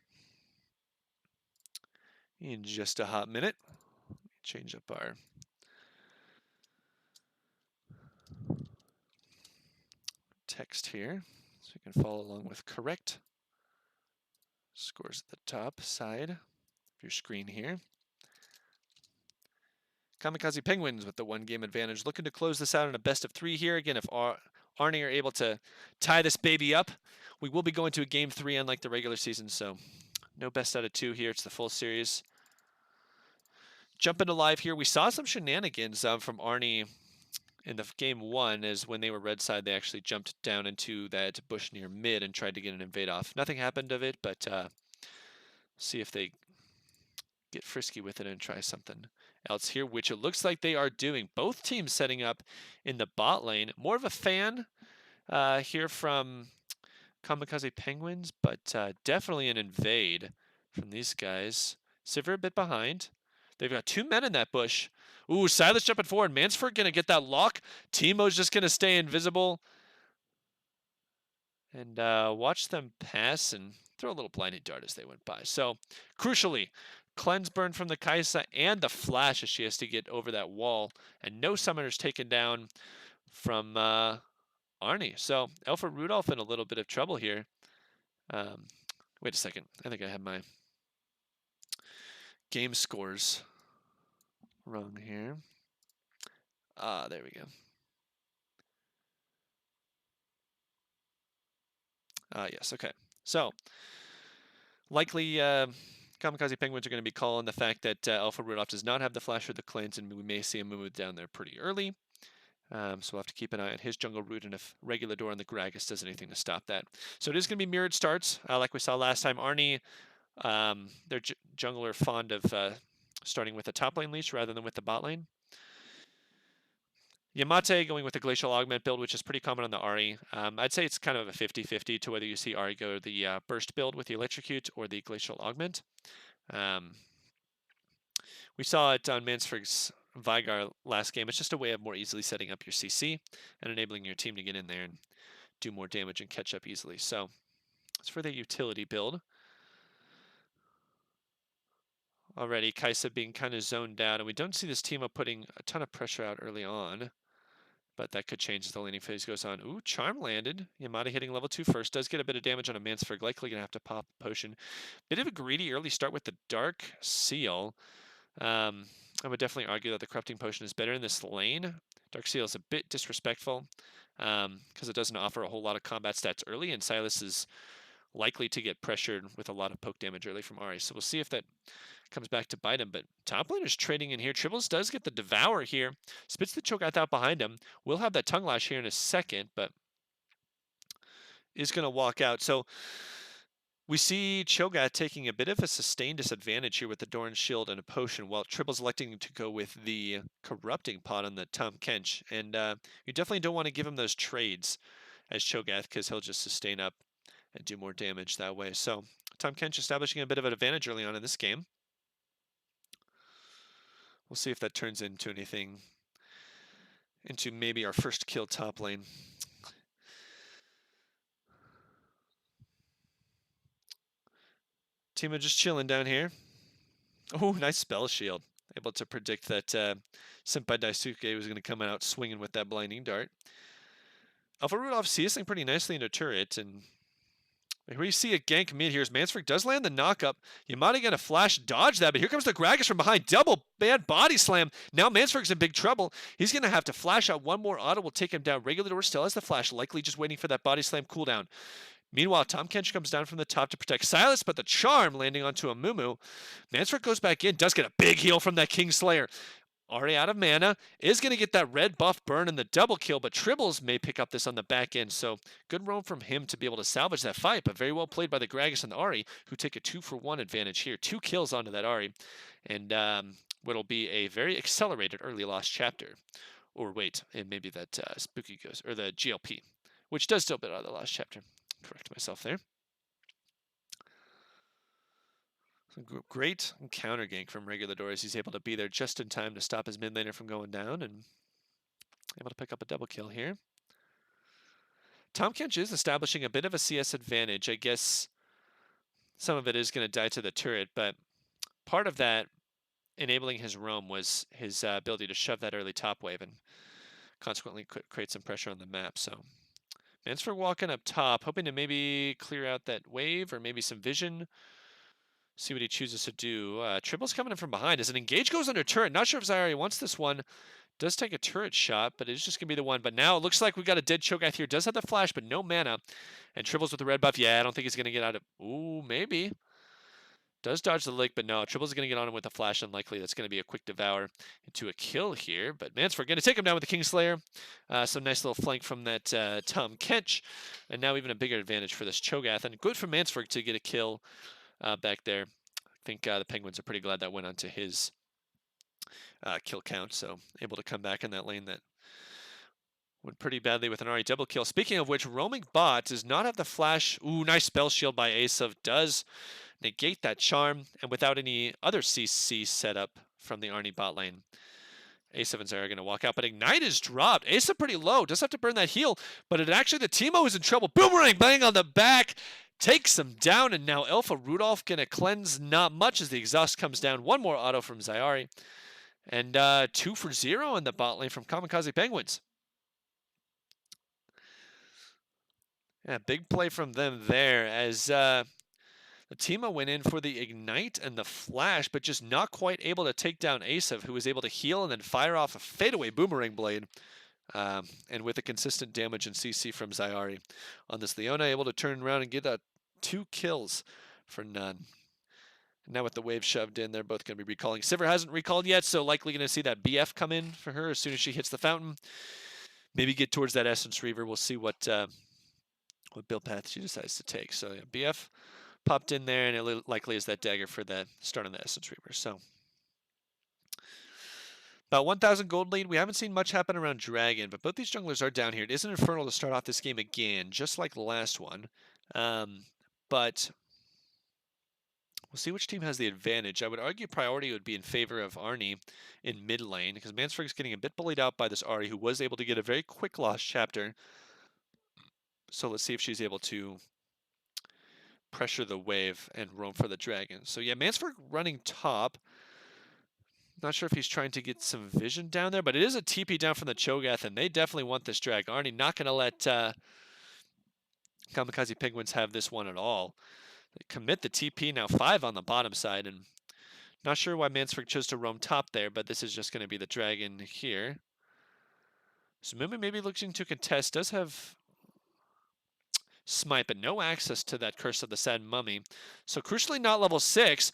[SPEAKER 2] in just a hot minute. Change up our text here so you can follow along with correct scores at the top side of your screen here. Kamikaze Penguins with the 1-game advantage, looking to close this out in a best of 3 here. Again, if ARNY are able to tie this baby up, we will be going to a game 3 unlike the regular season, so no best out of 2 here. It's the full series. Jumping to live here, we saw some shenanigans from ARNY in the game 1 is when they were red side, they actually jumped down into that bush near mid and tried to get an invade off. Nothing happened of it, but see if they get frisky with it and try something else here, which it looks like they are doing. Both teams setting up in the bot lane. More of a fan here from Kamikaze Penguins, but definitely an invade from these guys. Sivir a bit behind. They've got 2 men in that bush. Ooh, Silas jumping forward. Mansford going to get that lock. Timo's just going to stay invisible. And watch them pass and throw a little blinding dart as they went by. So, crucially, cleanse burn from the Kaisa and the flash as she has to get over that wall. And no summoners taken down from ARNY. So, Alpha Rudolph in a little bit of trouble here. Wait a second. I think I have my game scores wrong here. There we go. Yes, okay. So, likely Kamikaze Penguins are going to be calling the fact that Alpha Rudolph does not have the flash or the cleanse, and we may see him move down there pretty early. So we'll have to keep an eye on his jungle route, and if Regular Door and the Gragas does anything to stop that. So it is going to be mirrored starts, like we saw last time. ARNY, their jungler fond of starting with the top lane leash rather than with the bot lane. Yamate going with the Glacial Augment build, which is pretty common on the Ahri. I'd say it's kind of a 50-50 to whether you see Ahri go the Burst build with the Electrocute or the Glacial Augment. We saw it on Mansford's Vigar last game. It's just a way of more easily setting up your CC and enabling your team to get in there and do more damage and catch up easily. So it's for the utility build. Already, Kaisa being kind of zoned out, and we don't see this team up putting a ton of pressure out early on. But that could change as the laning phase goes on. Ooh, Charm landed. Yamada hitting level 2 first. Does get a bit of damage on a Mansford. Likely going to have to pop a potion. Bit of a greedy early start with the Dark Seal. I would definitely argue that the Corrupting Potion is better in this lane. Dark Seal is a bit disrespectful because it doesn't offer a whole lot of combat stats early, and Silas is likely to get pressured with a lot of poke damage early from Ahri. So we'll see if that comes back to bite him, but top laner's trading in here. Tribbles does get the Devour here. Spits the Cho'Gath out behind him. We'll have that Tongue Lash here in a second, but is going to walk out. So we see Cho'Gath taking a bit of a sustained disadvantage here with the Doran Shield and a Potion, while Tribble's electing to go with the Corrupting Pot on the Tahm Kench. And you definitely don't want to give him those trades as Cho'Gath, because he'll just sustain up and do more damage that way. So Tahm Kench establishing a bit of an advantage early on in this game. We'll see if that turns into anything, into maybe our first kill top lane. Timo just chilling down here. Oh, nice spell shield. Able to predict that Senpai Daisuke was going to come out swinging with that blinding dart. Alpha Rudolph CSing pretty nicely into turret, and here you see a gank mid here as Mansford does land the knock-up. Yamada going to flash dodge that, but here comes the Gragas from behind. Double bad body slam. Now Mansford's in big trouble. He's going to have to flash out. One more auto will take him down. Regular Door still has the flash, likely just waiting for that body slam cooldown. Meanwhile, Tahm Kench comes down from the top to protect Silas, but the charm landing onto a Mumu. Mansford goes back in, does get a big heal from that Kingslayer. Already out of mana, is going to get that red buff burn and the double kill, but Tribbles may pick up this on the back end, so good roam from him to be able to salvage that fight, but very well played by the Gragas and the Ahri, who take a 2-for-1 advantage here. 2 kills onto that Ahri, and what'll be a very accelerated early lost chapter. Or wait, and maybe that Spooky goes, or the GLP, which does still bit out of the last chapter. Correct myself there. Great counter gank from Regular Door as he's able to be there just in time to stop his mid laner from going down and able to pick up a double kill here. Tahm Kench is establishing a bit of a CS advantage. I guess some of it is going to die to the turret, but part of that enabling his roam was his ability to shove that early top wave and consequently create some pressure on the map. So Mansford walking up top, hoping to maybe clear out that wave or maybe some vision. See what he chooses to do. Tribble's coming in from behind as an engage goes under turret. Not sure if Zyari wants this one. Does take a turret shot, but it's just going to be the one. But now it looks like we got a dead Cho'Gath here. Does have the flash, but no mana. And Tribbles with the red buff. Yeah, I don't think he's going to get out of... Ooh, maybe. Does dodge the lick, but no. Tribble's going to get on him with a flash. Unlikely. That's going to be a quick devour into a kill here. But Mansford going to take him down with the Kingslayer. Some nice little flank from that Tom Kench. And now even a bigger advantage for this Cho'Gath. And good for Mansford to get a kill back there. I think the Penguins are pretty glad that went onto his kill count. So able to come back in that lane that went pretty badly with an ARNY double kill. Speaking of which, roaming bot does not have the flash. Ooh, nice spell shield by Asav. Does negate that charm, and without any other CC setup from the ARNY bot lane. Asav and Zara are going to walk out, but Ignite is dropped. Asav pretty low, does have to burn that heal, but it actually, the Teemo is in trouble. Boomerang bang on the back, takes him down, and now Alpha Rudolph going to cleanse not much as the exhaust comes down. One more auto from Zyari, and 2 for 0 in the bot lane from Kamikaze Penguins. Yeah, big play from them there as the Teemo went in for the Ignite and the Flash, but just not quite able to take down Asav, who was able to heal and then fire off a fadeaway Boomerang Blade. And with a consistent damage and CC from Zyari on this Leona, able to turn around and get 2 kills for none. Now with the wave shoved in, they're both going to be recalling. Sivir hasn't recalled yet, so likely going to see that BF come in for her as soon as she hits the fountain. Maybe get towards that Essence Reaver. We'll see what build path she decides to take. So yeah, BF popped in there, and it likely is that dagger for the start on the Essence Reaver. So about 1,000 gold lead. We haven't seen much happen around Dragon, but both these junglers are down here. It is an Infernal to start off this game again, just like the last one. But we'll see which team has the advantage. I would argue priority would be in favor of ARNY in mid lane, because Mansford's getting a bit bullied out by this Ahri, who was able to get a very quick lost chapter. So let's see if she's able to pressure the wave and roam for the dragon. So yeah, Mansford running top. Not sure if he's trying to get some vision down there, but it is a TP down from the Cho'Gath, and they definitely want this drag. ARNY not going to let Kamikaze Penguins have this one at all. They commit the TP, now 5 on the bottom side, and not sure why Mansford chose to roam top there, but this is just going to be the dragon here. So Mumu maybe looking to contest, does have Smite, but no access to that Curse of the Sad Mummy. So crucially not level 6,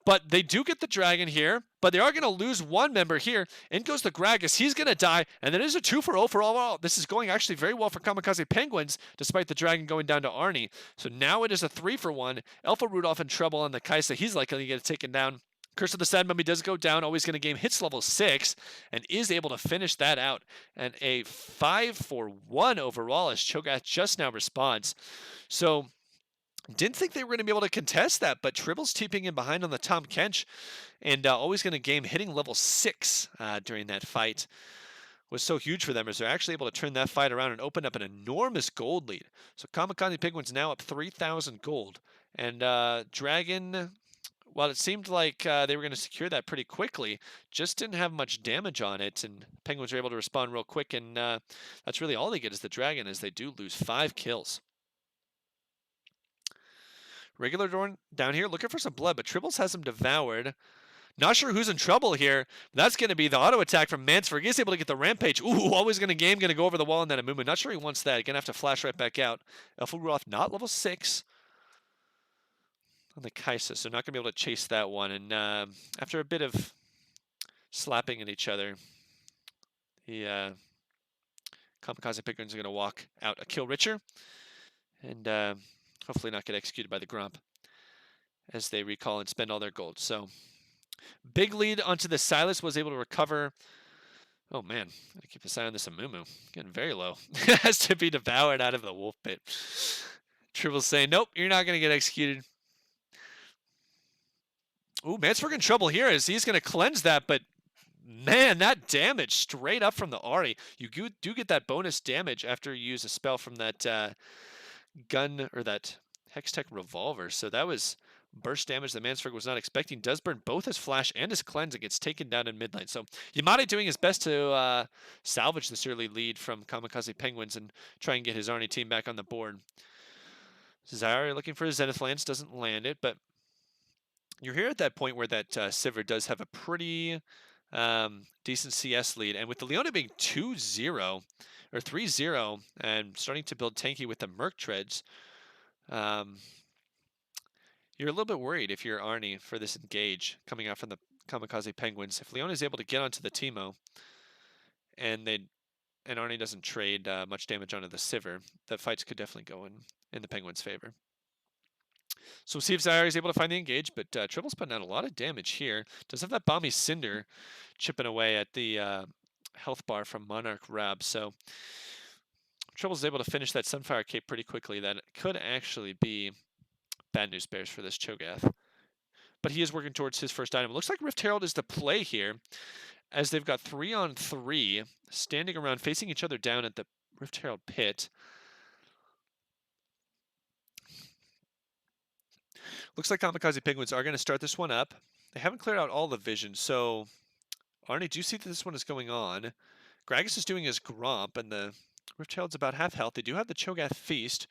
[SPEAKER 2] but they do get the dragon here, but they are going to lose one member here. In goes the Gragas, he's going to die, and then is a 2 for 0 for all. This is going actually very well for Kamikaze Penguins, despite the dragon going down to ARNY. So now it is a 3 for 1. Alpha Rudolph in trouble on the Kaisa, he's likely to get taken down. Curse of the Sad Mummy does go down, always going to game, hits level 6, and is able to finish that out. And a 5 for 1 overall as Cho'Gath just now responds. So didn't think they were going to be able to contest that, but Tribble's TPing in behind on the Tom Kench, and always going to game, hitting level 6 during that fight. Was so huge for them as they're actually able to turn that fight around and open up an enormous gold lead. So Kamikaze Penguins now up 3,000 gold. And Dragon, while it seemed like they were going to secure that pretty quickly, just didn't have much damage on it, and Penguins were able to respond real quick, and that's really all they get is the Dragon, as they do lose 5 kills. Regular Dorn down here looking for some blood, but Tribbles has him devoured. Not sure who's in trouble here. That's going to be the auto attack from Mansford. He's able to get the Rampage. Ooh, always going to game, going to go over the wall, and then a movement. Not sure he wants that. Going to have to flash right back out. Elfulroth not level 6 on the Kaisa, so not going to be able to chase that one. And after a bit of slapping at each other, the Kamikaze Penguins are going to walk out a kill richer. And hopefully not get executed by the Grump as they recall and spend all their gold. So big lead onto the Silas, was able to recover. Oh man, gotta keep this eye on this Amumu. Getting very low. Has to be devoured out of the wolf pit. Tribble's saying, nope, you're not gonna get executed. Ooh, Mansford in trouble here as he's gonna cleanse that, but man, that damage straight up from the Ahri. You do get that bonus damage after you use a spell from that gun, or that Hextech revolver. So that was burst damage that Mansford was not expecting. Does burn both his flash and his cleanse and gets taken down in mid lane. So Yamada doing his best to salvage this early lead from Kamikaze Penguins and try and get his ARNY team back on the board. Zyari looking for his Zenith Lance, doesn't land it, but you're here at that point where that Sivir does have a pretty decent CS lead, and with the Leona being 2-0 or 3-0 and starting to build tanky with the Merc Treads, You're a little bit worried if you're ARNY for this engage coming out from the Kamikaze Penguins. If Leona is able to get onto the Teemo and ARNY doesn't trade much damage onto the Sivir, the fights could definitely go in the Penguins' favor. So we'll see if Zyar is able to find the engage, but Tripple's putting out a lot of damage here. Does have that Balmy Cinder chipping away at the health bar from Monarch Rab, so Tripple's able to finish that Sunfire Cape pretty quickly. That could actually be bad news bears for this Cho'Gath. But he is working towards his first item. It looks like Rift Herald is the play here, as they've got 3-on-3 standing around facing each other down at the Rift Herald pit. Looks like Kamikaze Penguins are going to start this one up. They haven't cleared out all the vision, so Arnie, do you see that this one is going on? Gragas is doing his Gromp, and the Rift Herald's about half health. They do have the Cho'Gath Feast,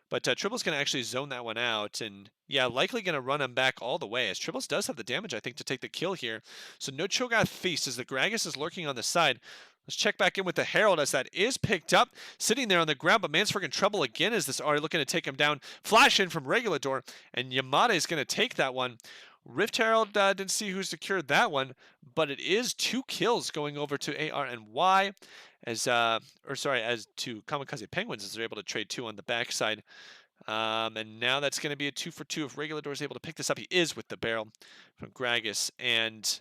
[SPEAKER 2] but Tribbles going to actually zone that one out, and yeah, likely going to run him back all the way, as Tribbles does have the damage, I think, to take the kill here. So no Cho'Gath Feast, as the Gragas is lurking on the side. Let's check back in with the Herald, as that is picked up, sitting there on the ground, but Mansford in trouble again, as this Ari looking to take him down. Flash in from Regulador, and Yamada is going to take that one. Rift Herald didn't see who secured that one, but it is 2 kills going over to ARNY, as to Kamikaze Penguins, as they're able to trade 2 on the backside. And now that's going to be a 2-for-2 if Regulador is able to pick this up. He is with the barrel from Gragas, and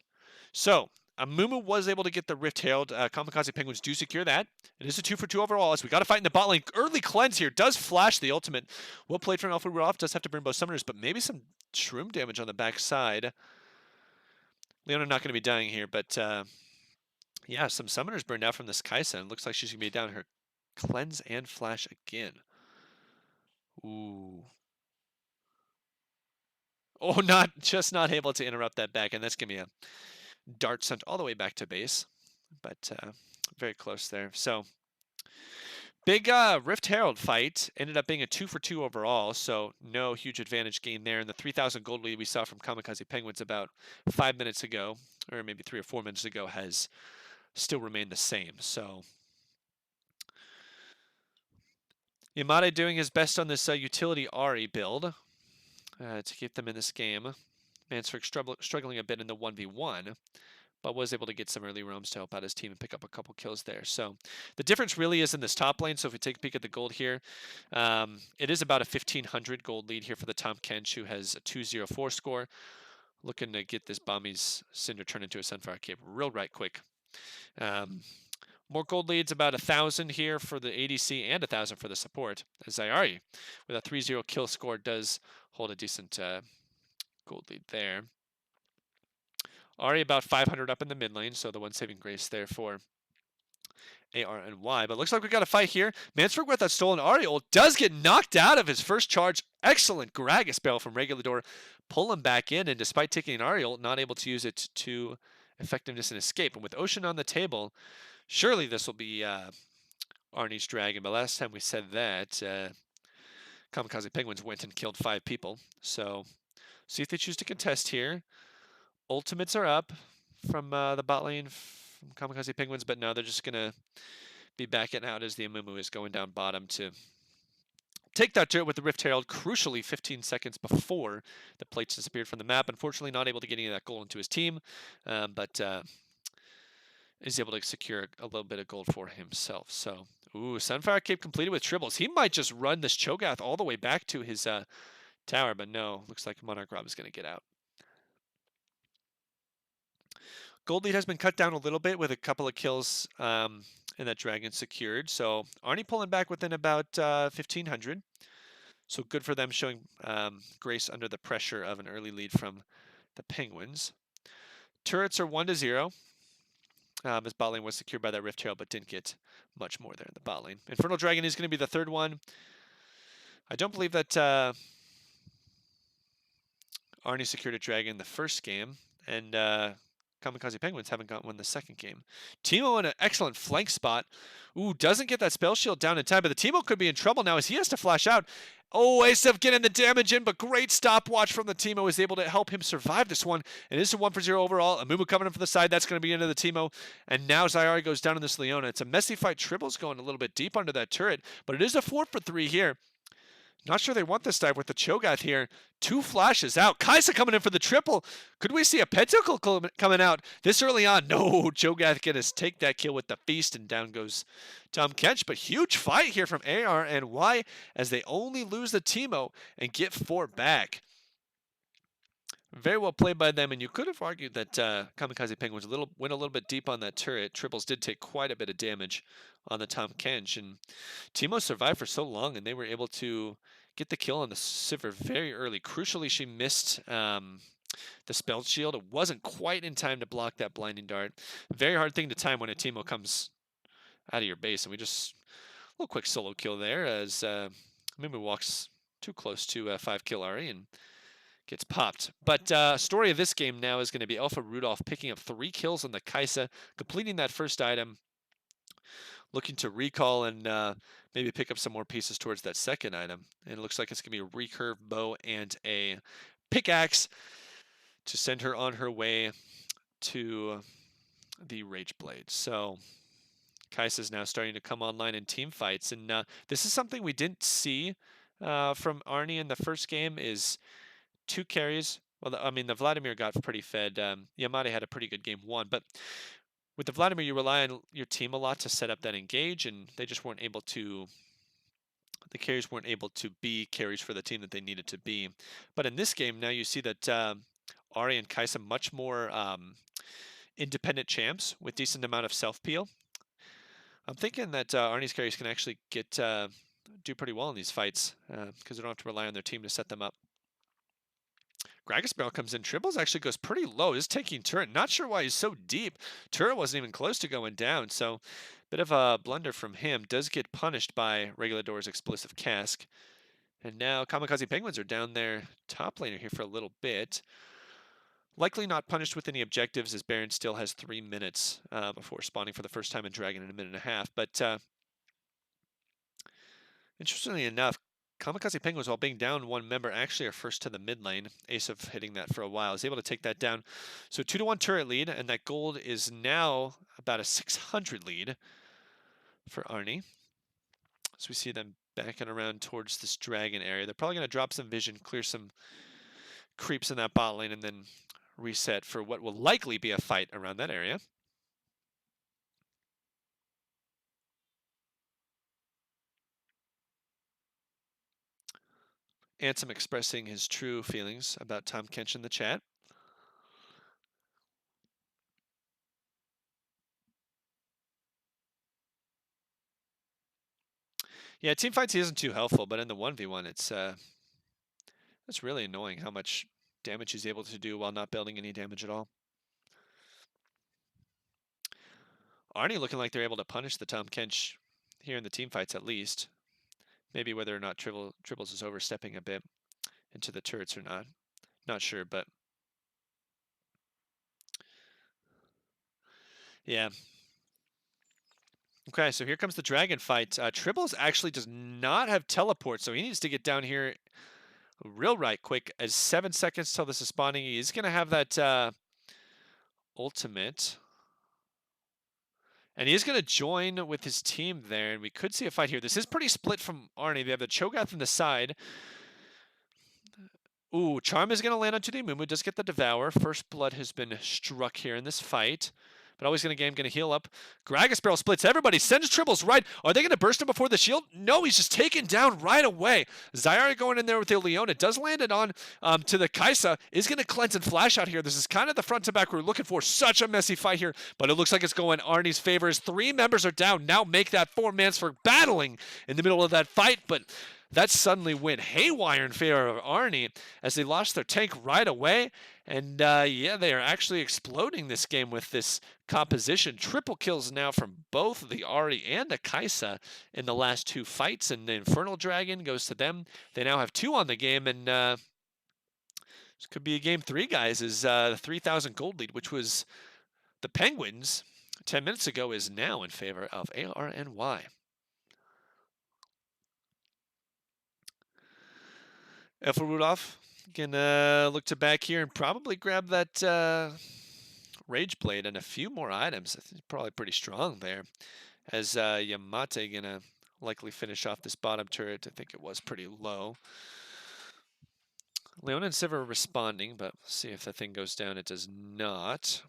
[SPEAKER 2] so Amumu was able to get the Rift Herald. Kamikaze Penguins do secure that. It is a 2-for-2 overall, as we got to fight in the bot lane. Early cleanse here does flash the ultimate. Well played from Alpha Rudolph. Does have to burn both summoners, but maybe some shroom damage on the backside. Leona not going to be dying here, but yeah, some summoners burned out from this Kaisa. Looks like she's going to be down her cleanse and flash again. Ooh. Oh, not able to interrupt that back, and that's going to be a dart sent all the way back to base, but very close there. So big Rift Herald fight ended up being a 2-for-2 overall, so no huge advantage gain there. And the 3,000 gold lead we saw from Kamikaze Penguins about 5 minutes ago, or maybe 3 or 4 minutes ago, has still remained the same. So Yamada doing his best on this utility Ari build to keep them in this game. Mansford struggling a bit in the 1v1, but was able to get some early roams to help out his team and pick up a couple kills there. So the difference really is in this top lane. So if we take a peek at the gold here, it is about a 1,500 gold lead here for the Tom Kench, who has a 204 score. Looking to get this Bami's Cinder turned into a Sunfire Cape real right quick. More gold leads, about 1,000 here for the ADC and 1,000 for the support. As Zayari, with a 3-0 kill score, does hold a decent gold lead there. Ari about 500 up in the mid lane, so the one saving grace there for ARNY. But looks like we got a fight here. Mansford with that stolen Ariel does get knocked out of his first charge. Excellent Gragas barrel from Regulador. Pull him back in, and despite taking an Ariel, not able to use it to effectiveness and escape. And with Ocean on the table, surely this will be Arnie's dragon. But last time we said that, Kamikaze Penguins went and killed 5 people. So see if they choose to contest here. Ultimates are up from the bot lane from Kamikaze Penguins, but now they're just going to be backing out as the Amumu is going down bottom to take that turret with the Rift Herald, crucially 15 seconds before the plates disappeared from the map. Unfortunately, not able to get any of that gold into his team, but is able to secure a little bit of gold for himself. So, ooh, Sunfire Cape completed with tribbles. He might just run this Cho'Gath all the way back to his tower, but no, looks like Monarch Rob is going to get out. Gold lead has been cut down a little bit with a couple of kills and that dragon secured. So Arnie pulling back within about 1,500. So good for them, showing grace under the pressure of an early lead from the Penguins. Turrets are 1-0. As bot lane was secured by that Rift Herald, but didn't get much more there in the bot lane. Infernal Dragon is going to be the third one. I don't believe that Arnie secured a dragon the first game, and Kamikaze Penguins haven't got one the second game. Teemo in an excellent flank spot. Ooh, doesn't get that spell shield down in time, but the Teemo could be in trouble now as he has to flash out. Oh, Asef getting the damage in, but great stopwatch from the Teemo is able to help him survive this one. It is a 1-for-0 overall. Amumu coming in from the side. That's going to be into the Teemo. And now Zayari goes down on this Leona. It's a messy fight. Tribbles going a little bit deep under that turret, but it is a 4-for-3 here. Not sure they want this dive with the Cho'Gath here. 2 flashes out. Kaisa coming in for the triple. Could we see a pentacle coming out this early on? No, Cho'Gath gonna take that kill with the feast, and down goes Tahm Kench. But huge fight here from ARNY as they only lose the Teemo and get 4 back. Very well played by them, and you could have argued that Kamikaze Penguins went a little bit deep on that turret. Triples did take quite a bit of damage on the Tahm Kench, and Teemo survived for so long, and they were able to get the kill on the Sivir very early. Crucially, she missed the spell shield. It wasn't quite in time to block that blinding dart. Very hard thing to time when a Teemo comes out of your base, and we just a little quick solo kill there as Mumu walks too close to 5-kill Ari and gets popped. But story of this game now is going to be Alpha Rudolph picking up 3 kills on the Kaisa, completing that first item, looking to recall and maybe pick up some more pieces towards that second item. And it looks like it's going to be a recurve bow and a pickaxe to send her on her way to the Rage Blade. So Kaisa is now starting to come online in team fights, and this is something we didn't see from ARNY in the first game. Is 2 carries. Well, I mean, the Vladimir got pretty fed. Yamate had a pretty good game 1, but with the Vladimir, you rely on your team a lot to set up that engage, and they just weren't able to. The carries weren't able to be carries for the team that they needed to be. But in this game, now you see that Ari and Kaisa much more independent champs with decent amount of self peel. I'm thinking that ARNY's carries can actually do pretty well in these fights because they don't have to rely on their team to set them up. Gragas Barrel comes in. Triples actually goes pretty low. Is taking turret. Not sure why he's so deep. Turret wasn't even close to going down. So bit of a blunder from him. Does get punished by Regular Door's Explosive Cask. And now Kamikaze Penguins are down there top laner here for a little bit. Likely not punished with any objectives as Baron still has 3 minutes before spawning for the first time in Dragon in a minute and a half. But interestingly enough, Kamikaze Penguins, while being down 1 member, actually are first to the mid lane. Asif hitting that for a while, is able to take that down. So 2-1 turret lead, and that gold is now about a 600 lead for ARNY. So we see them backing around towards this dragon area. They're probably going to drop some vision, clear some creeps in that bot lane, and then reset for what will likely be a fight around that area. Ansem expressing his true feelings about Tahm Kench in the chat. Yeah, team fights he isn't too helpful, but in the 1v1, it's really annoying how much damage he's able to do while not building any damage at all. ARNY looking like they're able to punish the Tahm Kench here in the team fights at least. Maybe whether or not Triples is overstepping a bit into the turrets or not. Not sure, but yeah. Okay, so here comes the dragon fight. Triples actually does not have teleport, so he needs to get down here real right quick. As 7 seconds till this is spawning, he's going to have that ultimate. And he's going to join with his team there, and we could see a fight here. This is pretty split from ARNY. They have the Cho'Gath on the side. Ooh, Charm is going to land onto the Mumu. Does get the Devour. First blood has been struck here in this fight. But always going to heal up. Gragas Barrel splits everybody. Sends Triples right. Are they going to burst him before the shield? No, he's just taken down right away. Zyara going in there with the Leona. Does land it on to the Kaisa. Is going to cleanse and flash out here. This is kind of the front to back we're looking for. Such a messy fight here. But it looks like it's going ARNY's favor as 3 members are down. Now make that 4 mans for battling in the middle of that fight. But that suddenly went haywire in favor of ARNY as they lost their tank right away. And yeah, they are actually exploding this game with this composition. Triple kills now from both the Ahri and the Kaisa in the last 2 fights. And the Infernal Dragon goes to them. They now have 2 on the game. And this could be a game 3, guys, is the 3,000 gold lead, which was the Penguins 10 minutes ago, is now in favor of ARNY. Alpha Rudolph gonna look to back here and probably grab that Rage Blade and a few more items. I think probably pretty strong there. As Yamate gonna likely finish off this bottom turret. I think it was pretty low. Leona and Sivir are responding, but we'll see if the thing goes down. It does not.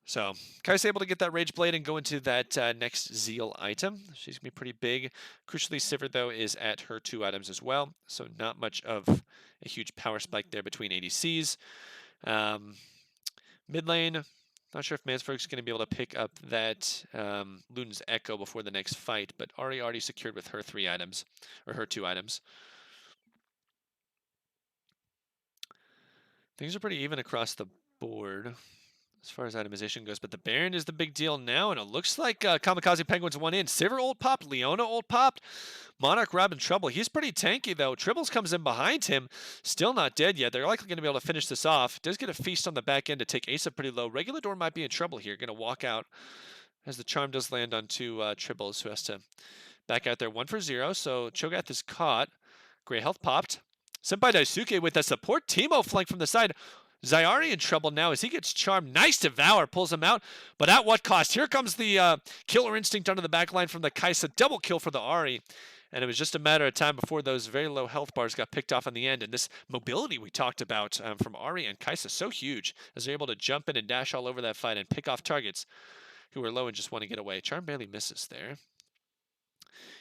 [SPEAKER 2] So, Kai's able to get that Rage Blade and go into that next Zeal item. She's going to be pretty big. Crucially, Sivir, though, is at her 2 items as well, so not much of a huge power spike there between ADCs. Mid lane, not sure if Mansford's going to be able to pick up that Luden's Echo before the next fight, but already secured with her 3 items, or her 2 items. Things are pretty even across the board as far as itemization goes, but the Baron is the big deal now, and it looks like Kamikaze Penguins won in. Sivir ult popped, Leona ult popped, Monarch Rob in trouble. He's pretty tanky, though. Tribbles comes in behind him, still not dead yet. They're likely going to be able to finish this off. Does get a feast on the back end to take Asa pretty low. Regulador might be in trouble here, going to walk out as the charm does land on 2 Tribbles, who has to back out there 1 for 0, so Cho'Gath is caught. Grey health popped. Senpai Daisuke with a support Teemo flank from the side. Zyari in trouble now as he gets charmed. Nice Devour pulls him out, but at what cost? Here comes the Killer Instinct under the back line from the Kai'Sa. Double kill for the Ahri. And it was just a matter of time before those very low health bars got picked off in the end. And this mobility we talked about from Ahri and Kai'Sa, so huge as they're able to jump in and dash all over that fight and pick off targets who are low and just want to get away. Charm barely misses there.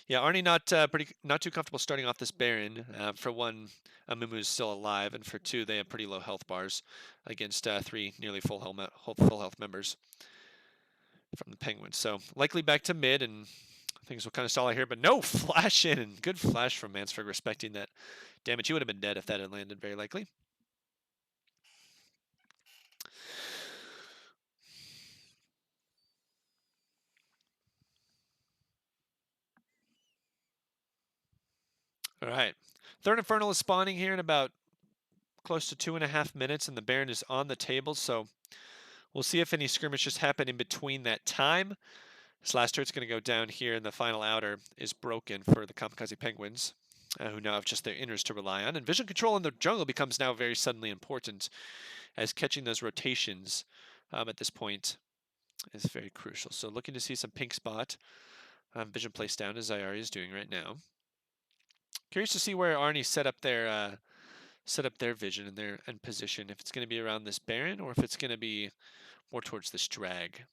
[SPEAKER 2] Yeah, ARNY not too comfortable starting off this Baron. For one, Amumu's still alive, and for 2, they have pretty low health bars against 3 nearly full health members from the Penguins. So likely back to mid, and things will kind of stall out here. But no flash in, and good flash from Mansford, respecting that damage. He would have been dead if that had landed, very likely. All right, 3rd Infernal is spawning here in about close to 2.5 minutes, and the Baron is on the table, so we'll see if any skirmishes happen in between that time. This last turret's going to go down here, and the final outer is broken for the Kamikaze Penguins, who now have just their inners to rely on. And vision control in the jungle becomes now very suddenly important, as catching those rotations at this point is very crucial. So looking to see some pink spot vision placed down, as Zyari is doing right now. Curious to see where ARNY set up their vision and their position. If it's going to be around this Baron or if it's going to be more towards this drag.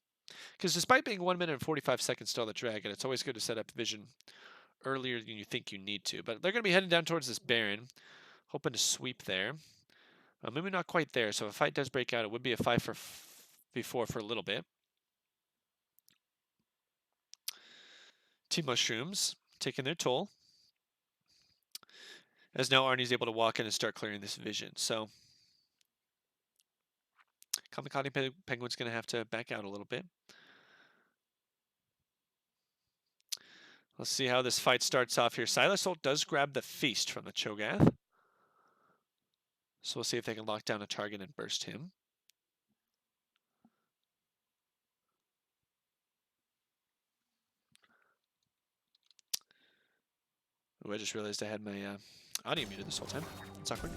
[SPEAKER 2] Because despite being 1 minute and 45 seconds still the drag, and it's always good to set up vision earlier than you think you need to. But they're going to be heading down towards this Baron, hoping to sweep there. Maybe not quite there. So if a fight does break out, it would be a 5 for 4 for a little bit. Team Mushrooms taking their toll, as now ARNY's able to walk in and start clearing this vision. So Kamikaze Penguin's going to have to back out a little bit. Let's see how this fight starts off here. Silas ult does grab the feast from the Cho'Gath, so we'll see if they can lock down a target and burst him. Oh, I just realized I had my audio muted this whole time. It's awkward.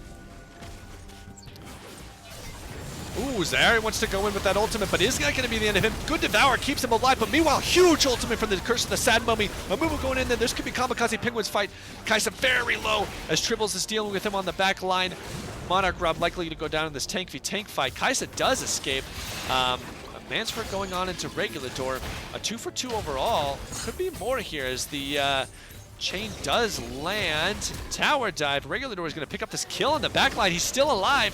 [SPEAKER 2] Ooh, Zyari wants to go in with that ultimate, but is not going to be the end of him. Good Devour keeps him alive, but meanwhile, huge ultimate from the Curse of the Sad Mummy. Amumu going in there. This could be Kamikaze Penguins fight. Kai'Sa very low as Tribbles is dealing with him on the back line. Monarch Rob likely to go down in this tank v tank fight. Kai'Sa does escape. Mansford going on into Regulador. A 2 for 2 overall. Could be more here as the chain does land. Tower dive. Regulador is going to pick up this kill in the back line. He's still alive.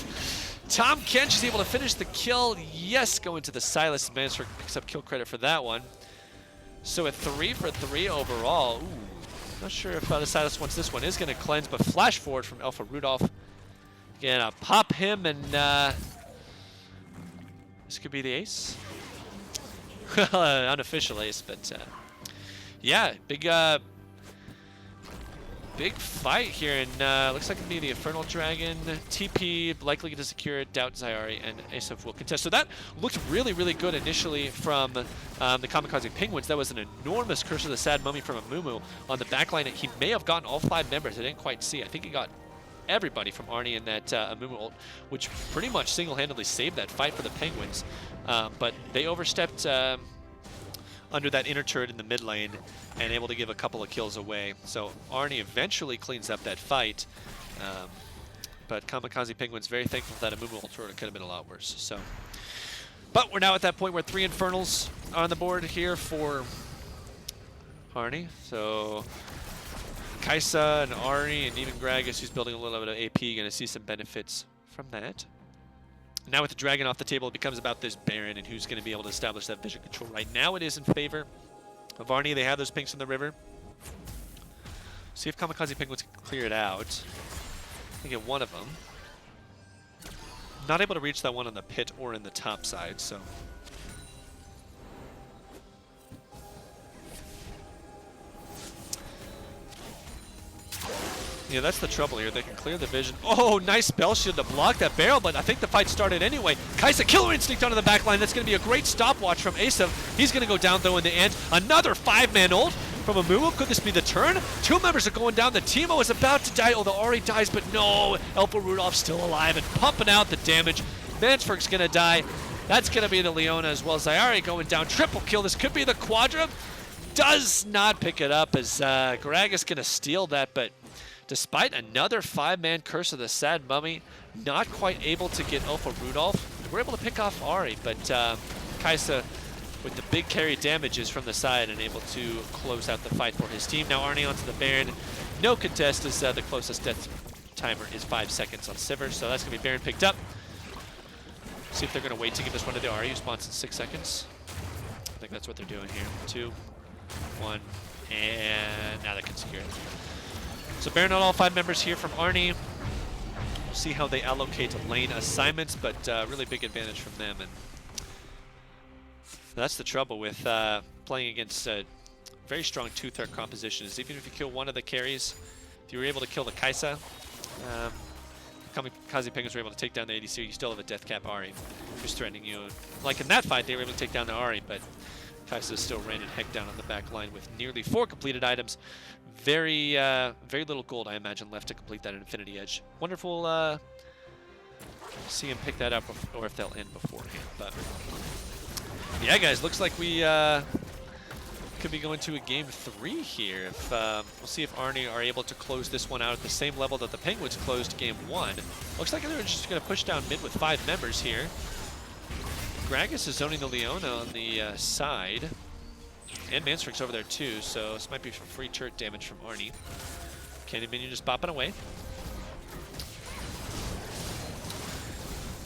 [SPEAKER 2] Tom Kench is able to finish the kill. Yes, going to the Silas. Mansford picks up kill credit for that one. So a 3 for 3 overall. Ooh, not sure if the Silas wants this one. Is going to cleanse, but flash forward from Alpha Rudolph. Gonna pop him, and this could be the ace. Unofficial ace, but yeah, big fight here, and looks like it'll be the Infernal Dragon. TP likely to secure it. Doubt Zyari and Asaf will contest. So that looked really, really good initially from the Kamikaze Penguins. That was an enormous Curse of the Sad Mummy from Amumu on the backline. He may have gotten all 5 members. I didn't quite see. I think he got everybody from ARNY in that Amumu ult, which pretty much single-handedly saved that fight for the Penguins. But they overstepped under that inner turret in the mid lane and able to give a couple of kills away. So ARNY eventually cleans up that fight. But Kamikaze Penguins very thankful for that Amumu ult turret. It could have been a lot worse. So, but we're now at that point where 3 Infernals on the board here for ARNY. So Kaisa and Ari and even Gragas, who's building a little bit of AP, going to see some benefits from that. Now with the Dragon off the table, it becomes about this Baron and who's going to be able to establish that vision control. Right now it is in favor of ARNY. They have those pinks in the river. See if Kamikaze Penguins can clear it out. They get one of them. Not able to reach that one on the pit or in the top side, so. Yeah, that's the trouble here. They can clear the vision. Oh, nice spell shield to block that barrel, but I think the fight started anyway. Kaisa, killer instinct onto the back line. That's going to be a great stopwatch from Asav. He's going to go down, though, in the end. Another 5-man ult from Amumu. Could this be the turn? 2 members are going down. The Teemo is about to die, although Ari dies, but no. Elfa Rudolph's still alive and pumping out the damage. Mansford's going to die. That's going to be the Leona as well. Zayari going down. Triple kill. This could be the Quadra. Does not pick it up as Gragas going to steal that, but despite another 5-man Curse of the Sad Mummy, not quite able to get Alpha Rudolph. We're able to pick off Ari, but Kaisa with the big carry damages from the side and able to close out the fight for his team. Now ARNY onto the Baron. No contest as the closest death timer is 5 seconds on Sivir, so that's going to be Baron picked up. See if they're going to wait to give this one to the Ari, who spawns in 6 seconds. I think that's what they're doing here. 2, 1, and now they can secure it. So Baron on all 5 members here from ARNY. We'll see how they allocate lane assignments, but really big advantage from them. And that's the trouble with playing against a very strong 2-threat composition, is even if you kill one of the carries, if you were able to kill the Kaisa, Kamikaze Penguins were able to take down the ADC, you still have a death cap Ari who's threatening you. Like in that fight, they were able to take down the Ari, but Kaisa still ran and heck down on the back line with nearly 4 completed items. Very little gold, I imagine, left to complete that Infinity Edge. Wonderful see him pick that up, or if they'll end beforehand. But yeah, guys, looks like we could be going to a game 3 here. If we'll see if ARNY are able to close this one out at the same level that the Penguins closed game 1. Looks like they're just going to push down mid with 5 members here. Gragas is zoning the Leona on the side. And Mansford's over there too, so this might be some free turret damage from ARNY. Candy Minion just bopping away.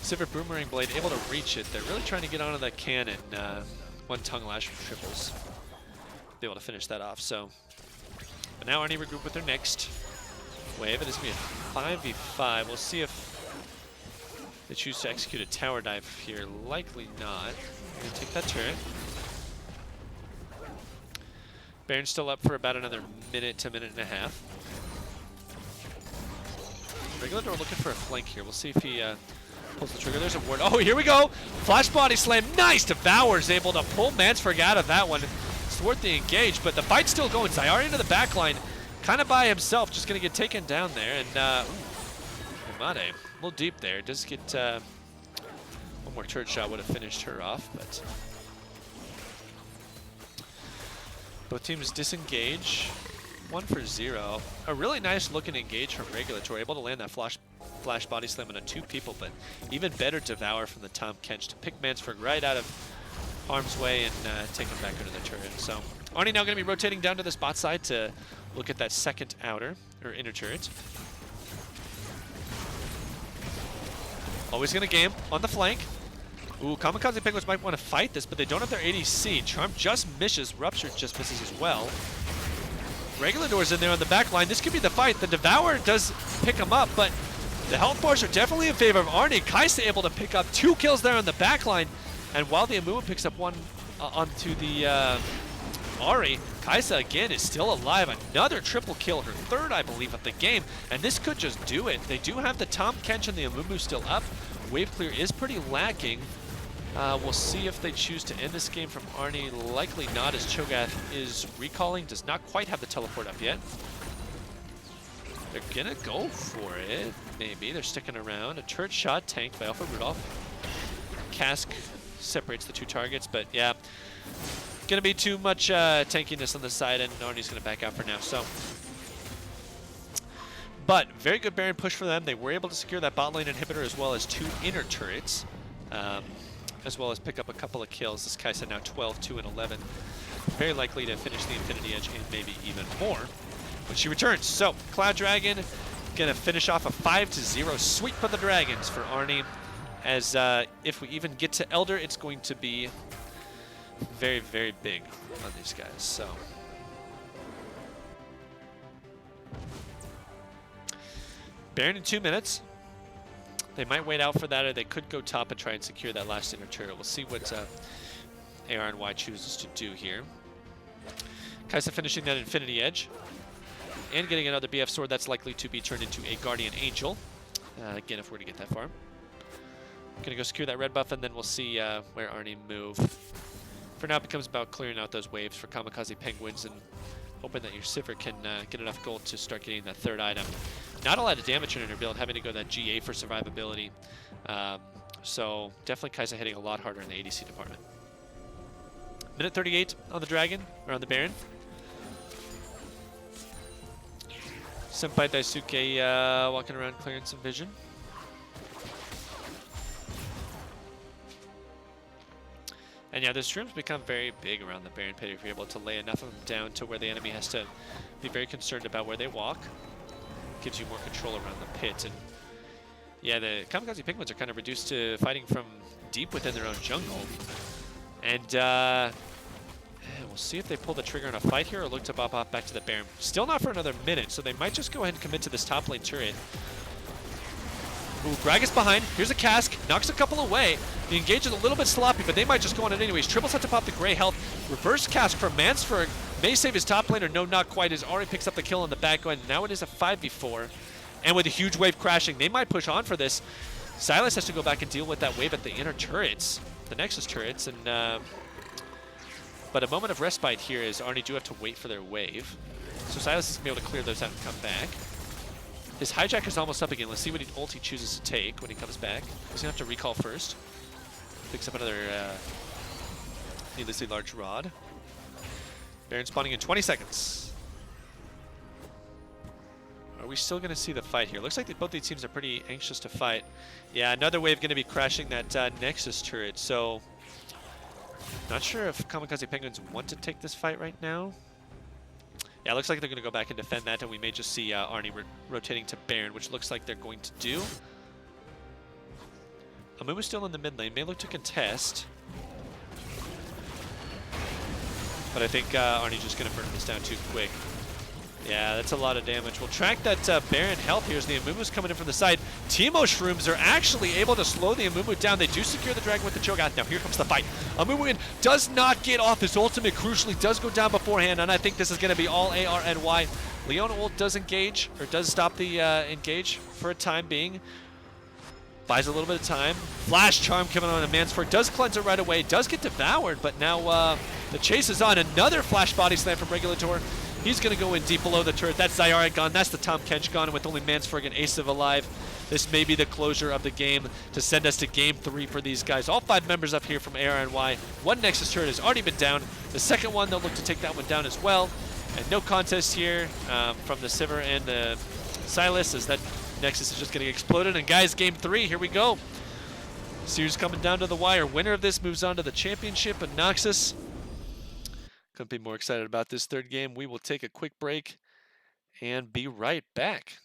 [SPEAKER 2] Sivir Boomerang Blade able to reach it. They're really trying to get onto that cannon. 1 Tongue Lash from triples. Be able to finish that off, so. But now ARNY regroup with their next wave. It is going to be a 5v5. We'll see if they choose to execute a tower dive here. Likely not. Going to take that turret. Baron's still up for about another minute to minute and a half. Regulator looking for a flank here. We'll see if he pulls the trigger. There's a ward. Oh, here we go. Flash body slam. Nice. Devour's able to pull Mansford out of that one. Thwart the engage, but the fight's still going. Zayari into the back line, kind of by himself, just going to get taken down there. And Made, a little deep there. Does get one more turret shot would have finished her off, but both teams disengage. 1 for 0. A really nice looking engage from Regulator, able to land that flash body slam on 2 people, but even better Devour from the Tom Kench to pick Mansford right out of harm's way and take him back under the turret. So ARNY now going to be rotating down to the spot side to look at that second outer, or inner turret. Always going to game on the flank. Ooh, Kamikaze Penguins might want to fight this, but they don't have their ADC. Charm just misses, Rupture just misses as well. Regulator's in there on the back line. This could be the fight. The Devour does pick him up, but the health bars are definitely in favor of ARNY. Kaisa able to pick up 2 kills there on the back line. And while the Amumu picks up 1 onto the Ari, Kaisa again is still alive. Another triple kill, her 3rd, I believe, of the game. And this could just do it. They do have the Tom Kench and the Amumu still up. Wave clear is pretty lacking. We'll see if they choose to end this game from ARNY. Likely not, as Cho'Gath is recalling. Does not quite have the teleport up yet. They're gonna go for it, maybe. They're sticking around. A turret shot tanked by Alpha Rudolph. Cask separates the 2 targets, but yeah. Gonna be too much tankiness on the side, and ARNY's gonna back out for now. So, but very good Baron push for them. They were able to secure that bot lane inhibitor as well as 2 inner turrets, as well as pick up a couple of kills. This Kaisa now 12, 2, and 11. Very likely to finish the Infinity Edge and maybe even more when she returns. So, Cloud Dragon gonna finish off a 5-0 sweep of the Dragons for ARNY. As if we even get to Elder, it's going to be very, very big on these guys. So, Baron in 2 minutes. They might wait out for that, or they could go top and try and secure that last inner turret. We'll see what ARNY chooses to do here. Kaisa finishing that Infinity Edge and getting another BF sword that's likely to be turned into a Guardian Angel. Again, if we're to get that far. Gonna go secure that red buff, and then we'll see where ARNY move. For now, it becomes about clearing out those waves for Kamikaze Penguins and hoping that your Sivir can get enough gold to start getting that 3rd item. Not a lot of damage in her build, having to go that GA for survivability. So definitely Kaisa hitting a lot harder in the ADC department. Minute 38 on the Dragon, or on the Baron. Senpai Daisuke walking around clearing some vision. And yeah, the shrooms become very big around the Baron pit if you're able to lay enough of them down to where the enemy has to be very concerned about where they walk. Gives you more control around the pit. And yeah, the Kamikaze Penguins are kind of reduced to fighting from deep within their own jungle. And we'll see if they pull the trigger on a fight here or look to bop off back to the Baron. Still not for another minute, so they might just go ahead and commit to this top lane turret. Ooh, Gragas behind. Here's a cask. Knocks a couple away. The engage is a little bit sloppy, but they might just go on it anyways. Triples have to pop the gray health. Reverse cask from Mansford. May save his top laner. No, not quite. As Ari picks up the kill on the back end. Now it is a 5v4. And with a huge wave crashing, they might push on for this. Silas has to go back and deal with that wave at the inner turrets. The Nexus turrets. And but a moment of respite here is ARNY do have to wait for their wave. So Silas is going to be able to clear those out and come back. His hijack is almost up again. Let's see what ult he chooses to take when he comes back. He's going to have to recall first. Picks up another needlessly large rod. Baron spawning in 20 seconds. Are we still going to see the fight here? Looks like both these teams are pretty anxious to fight. Yeah, another wave going to be crashing that Nexus turret. So, not sure if Kamikaze Penguins want to take this fight right now. Yeah, it looks like they're going to go back and defend that, and we may just see ARNY rotating to Baron, which looks like they're going to do. Amumu's still in the mid lane, may look to contest. But I think ARNY's just going to burn this down too quick. Yeah, that's a lot of damage. We'll track that Baron health here as the Amumu's coming in from the side. Teemo Shrooms are actually able to slow the Amumu down. They do secure the dragon with the cho'gath. Now here comes the fight. Amumu does not get off his ultimate, crucially does go down beforehand, and I think this is going to be all ARNY. Leona ult does engage, or does stop the engage for a time being. Buys a little bit of time. Flash Charm coming on, and Mansford does cleanse it right away. Does get devoured, but now the chase is on. Another flash body slam from Regulator. He's going to go in deep below the turret. That's Zyara gone. That's the Tahm Kench gone. And with only Mansford and Asav alive, this may be the closure of the game to send us to game 3 for these guys. All 5 members up here from ARNY. One Nexus turret has already been down. The second one, they'll look to take that one down as well. And no contest here from the Sivir and the Silas, as that Nexus is just getting exploded. And guys, game 3, here we go. Series coming down to the wire. Winner of this moves on to the championship, and Noxus. Couldn't be more excited about this third game. We will take a quick break and be right back.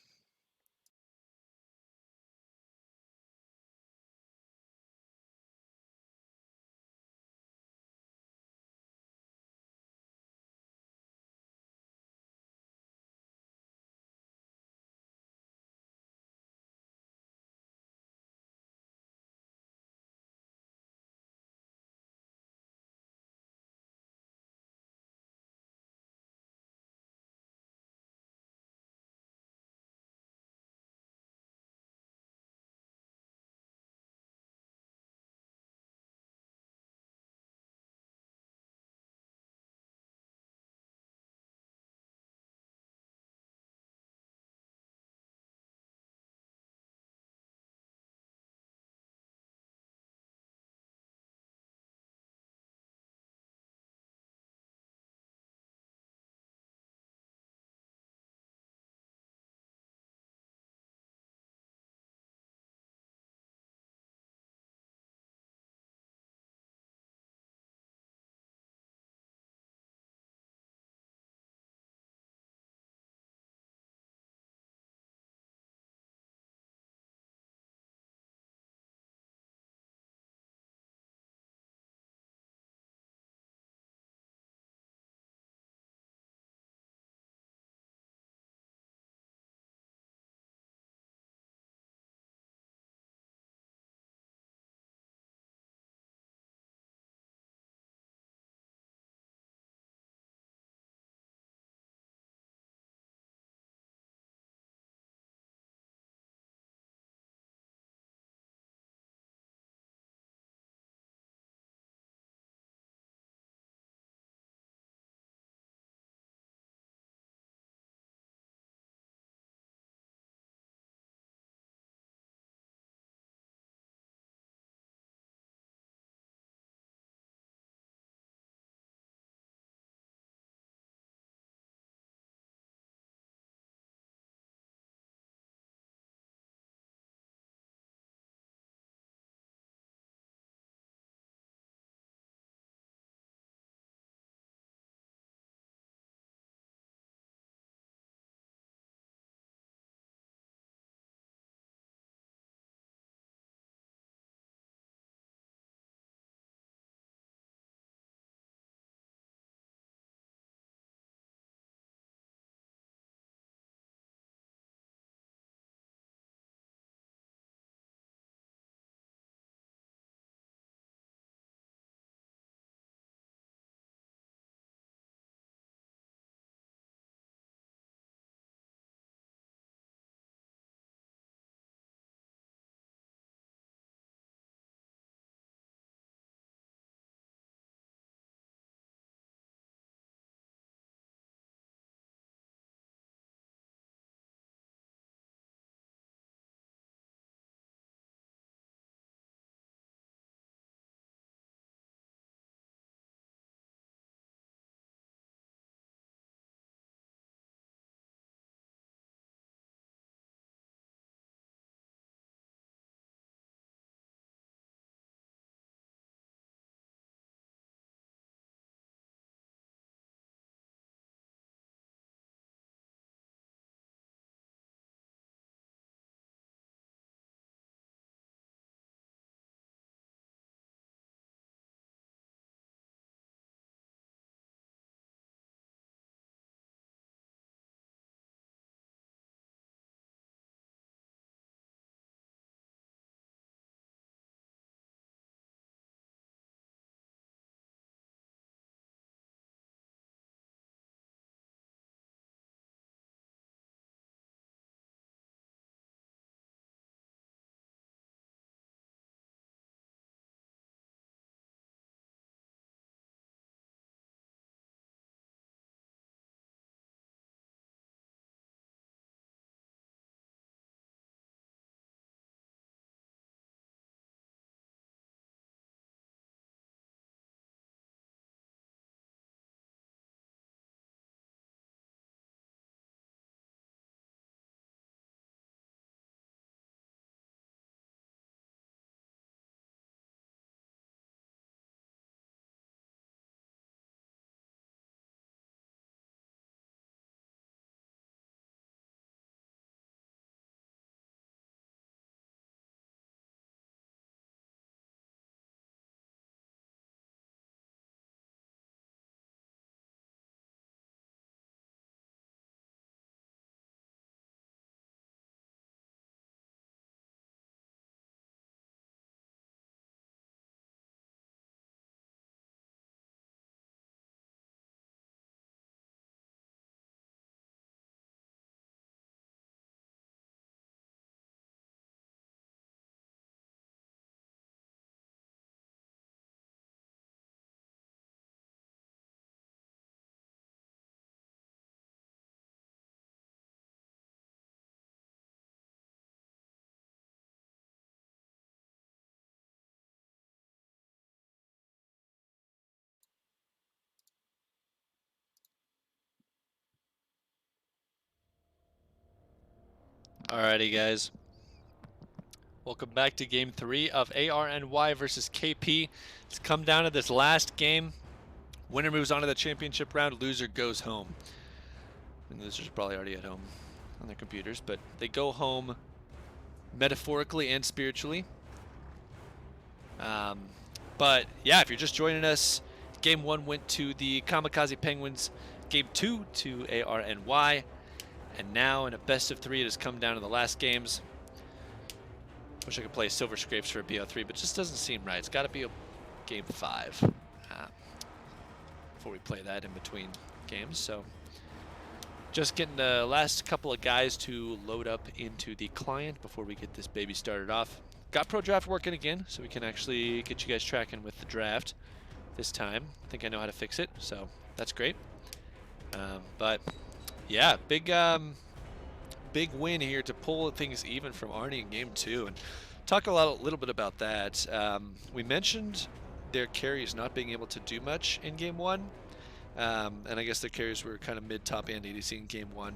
[SPEAKER 2] Alrighty, guys. Welcome back to Game 3 of ARNY versus KP. It's come down to this last game. Winner moves on to the championship round. Loser goes home. And losers are probably already at home on their computers, but they go home metaphorically and spiritually. But yeah, if you're just joining us, Game 1 went to the Kamikaze Penguins. Game 2 to ARNY. And now in a best of 3, it has come down to the last games. Wish I could play Silver Scrapes for a BO3, but it just doesn't seem right. It's got to be a Game 5 before we play that in between games. So just getting the last couple of guys to load up into the client before we get this baby started off. Got Pro Draft working again, so we can actually get you guys tracking with the draft this time. I think I know how to fix it, so that's great. But yeah, big win here to pull things even from ARNY in Game 2, and talk a little bit about that. We mentioned their carries not being able to do much in Game 1, and I guess their carries were kind of mid-top and ADC in Game 1.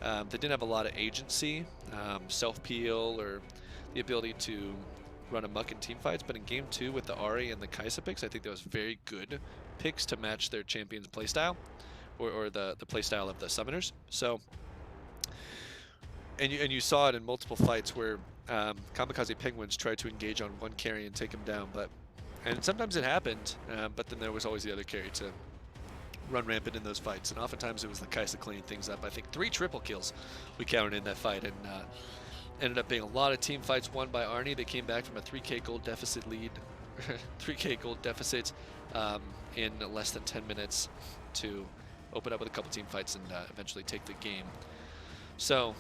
[SPEAKER 2] They didn't have a lot of agency, self-peel, or the ability to run amok in team fights, but in Game 2 with the Ahri and the Kaisa picks, I think that was very good picks to match their champion's playstyle, or the playstyle of the summoners. So, and you saw it in multiple fights where Kamikaze Penguins tried to engage on one carry and take him down, and sometimes it happened, but then there was always the other carry to run rampant in those fights, and oftentimes it was the Kaisa cleaning things up. I think 3 triple kills we counted in that fight, and ended up being a lot of team fights won by ARNY. They came back from a 3k gold deficit lead, 3k gold deficit in less than 10 minutes to open up with a couple team fights and eventually take the game. So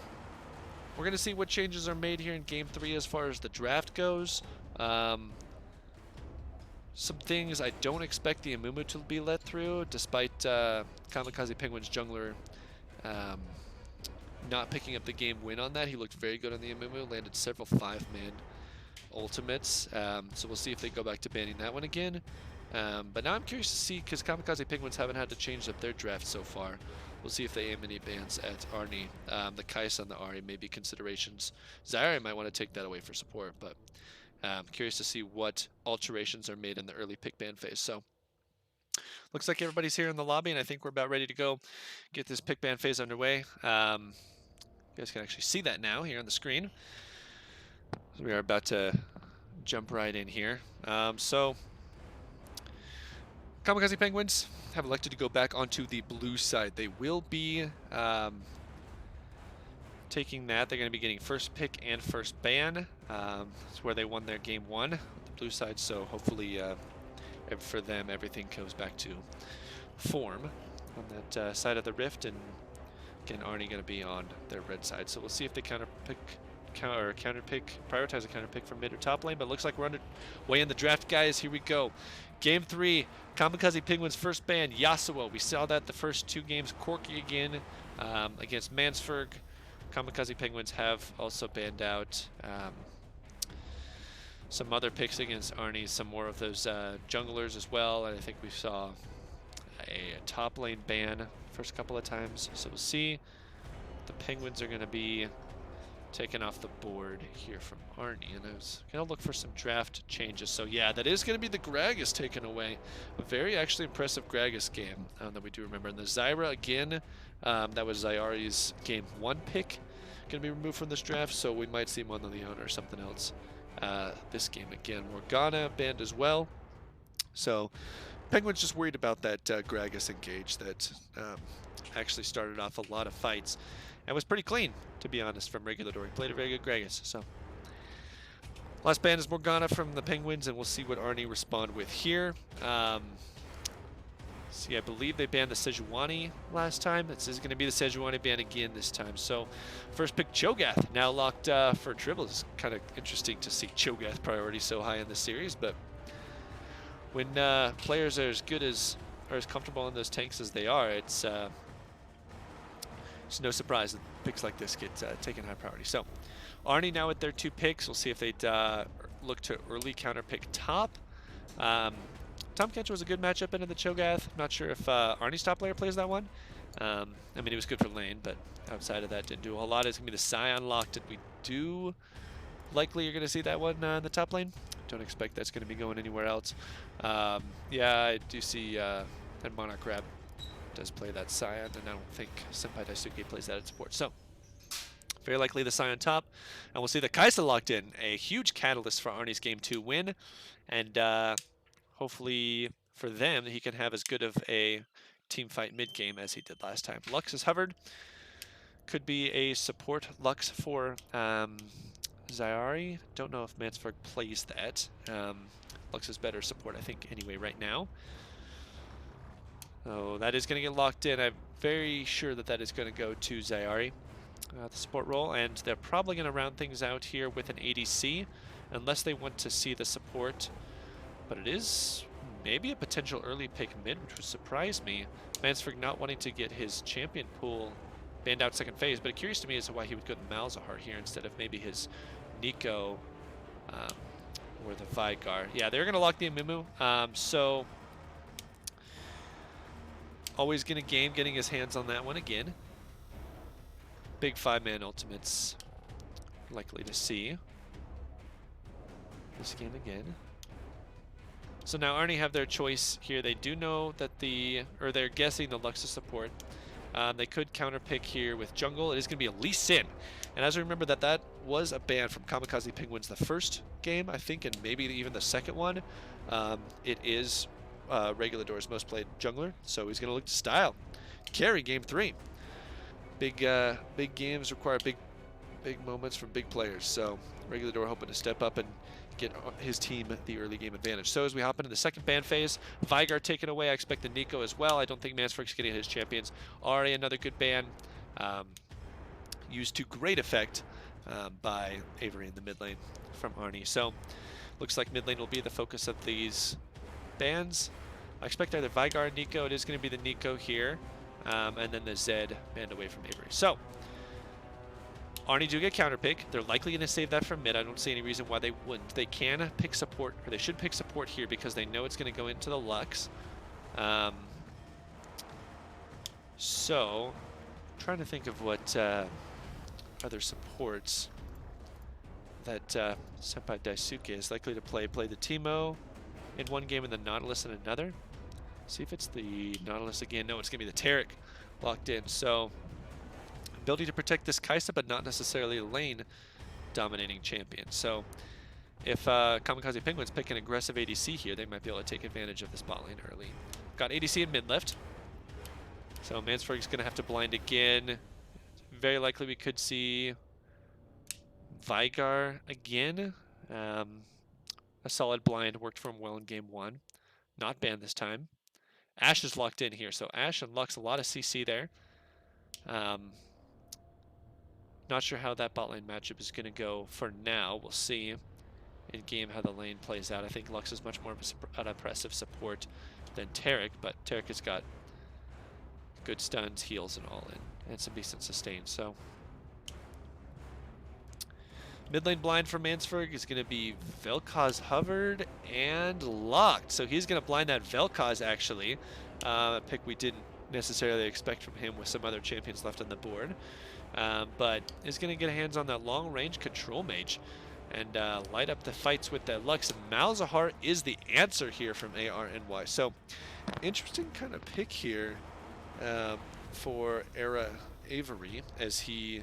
[SPEAKER 2] we're going to see what changes are made here in Game 3 as far as the draft goes. Some things I don't expect the Amumu to be let through, despite Kamikaze Penguins jungler not picking up the game win on that. He looked very good on the Amumu, landed several 5-man ultimates. So we'll see if they go back to banning that one again. But now I'm curious to see, because Kamikaze Penguins haven't had to change up their draft so far. We'll see if they aim any bans at ARNY. The Kaisa and the Ahri may be considerations. Zyra might want to take that away for support, but curious to see what alterations are made in the early pick ban phase. So looks like everybody's here in the lobby, and I think we're about ready to go get this pick ban phase underway. You guys can actually see that now here on the screen. So we are about to jump right in here. So Kamikaze Penguins have elected to go back onto the blue side. They will be taking that. They're going to be getting first pick and first ban. That's where they won their Game 1, the blue side. So hopefully for them, everything goes back to form on that side of the rift. And again, ARNY going to be on their red side. So we'll see if they prioritize a counter pick from mid or top lane. But it looks like we're underway in the draft, guys. Here we go. Game 3, Kamikaze Penguins first ban, Yasuo. We saw that the first 2 games. Corki again against Mansford. Kamikaze Penguins have also banned out some other picks against ARNY, some more of those junglers as well. And I think we saw a top lane ban first couple of times. So we'll see. The Penguins are going to be taken off the board here from ARNY, and I was going to look for some draft changes. So yeah, that is going to be the Gragas taken away. A very actually impressive Gragas game that we do remember. And the Zyra again, that was Zyari's Game 1 pick, going to be removed from this draft, so we might see him on the Leon or something else this game again. Morgana banned as well. So Penguins just worried about that Gragas engage that actually started off a lot of fights and was pretty clean, to be honest, from Regulatory. Played a very good Gragas. So last ban is Morgana from the Penguins, and we'll see what ARNY respond with here. See, I believe they banned the Sejuani last time. This is going to be the Sejuani ban again this time. So first pick Cho'Gath, now locked for Tribble. It's kind of interesting to see Cho'Gath priority so high in this series, but when players are as good as, or as comfortable in those tanks as they are, it's no surprise that picks like this get taken high priority. So ARNY now with their 2 picks. We'll see if they'd look to early counter pick top. Tom Catcher was a good matchup into the Cho'Gath. I'm not sure if ARNY's top player plays that one. I mean, it was good for lane, but outside of that, didn't do a whole lot. It's going to be the Scion locked, and we do likely you're going to see that one in the top lane. Don't expect that's going to be going anywhere else. Yeah, I do see that Monarch Grab does play that Scion, and I don't think Senpai Daisuke plays that at support. So, very likely the Scion top. And we'll see the Kaisa locked in. A huge catalyst for ARNY's Game 2 win. And hopefully for them, he can have as good of a team fight mid-game as he did last time. Lux is hovered. Could be a support Lux for Zyari. Don't know if Mansberg plays that. Lux is better support, I think, anyway, right now. Oh, that is going to get locked in. I'm very sure that that is going to go to Zyari, the support role, and they're probably going to round things out here with an ADC, unless they want to see the support. But it is maybe a potential early pick mid, which would surprise me. Mansberg not wanting to get his champion pool banned out second phase, but curious to me as to why he would go to Malzahar here instead of maybe his Nico or the Vigar. Yeah, they're going to lock the Amumu. So always going to game getting his hands on that one again. Big 5-man ultimates likely to see this game again. So now ARNY have their choice here. They do know that they're guessing the Luxus support. They could counter pick here with jungle. It is going to be a Lee Sin. And as I remember that was a ban from Kamikaze Penguins the first game, I think, and maybe even the second one. It is Regulador's most played jungler, so he's going to look to style. Carry game 3. Big games require big moments from big players, so Regulador hoping to step up and get his team the early game advantage. So as we hop into the second ban phase, Vigar taken away. I expect the Nico as well. I don't think Mansberg's getting his champions. Already another good ban, used to great effect by Avery in the mid lane from ARNY. So looks like mid lane will be the focus of these bans. I expect either Vigar or Nico. It is going to be the Nico here, and then the Zed banned away from Avery. So ARNY do get counter pick. They're likely going to save that for mid. I don't see any reason why they wouldn't. They can pick support, or they should pick support here because they know it's going to go into the Lux. So, I'm trying to think of what other supports that Senpai Daisuke is likely to play. Play the Teemo in one game and the Nautilus in another. See if it's the Nautilus again. No, it's going to be the Taric locked in. So, ability to protect this Kaisa, but not necessarily a lane dominating champion. So if Kamikaze Penguins pick an aggressive ADC here, they might be able to take advantage of this bot lane early. Got ADC in mid left. So Mansberg's going to have to blind again. Very likely we could see Vigar again. A solid blind worked for him well in game 1. Not banned this time. Ashe is locked in here. So Ashe and Lux, a lot of CC there. Not sure how that bot lane matchup is going to go for now. We'll see in game how the lane plays out. I think Lux is much more of an oppressive support than Taric, but Taric has got good stuns, heals, and all in, and some decent sustain. So mid lane blind for Mansberg is going to be Vel'Koz hovered and locked. So he's going to blind that Vel'Koz actually. A pick we didn't necessarily expect from him with some other champions left on the board. But is going to get hands on that long-range control mage and light up the fights with that Lux. And Malzahar is the answer here from ARNY. So interesting kind of pick here for Avery as he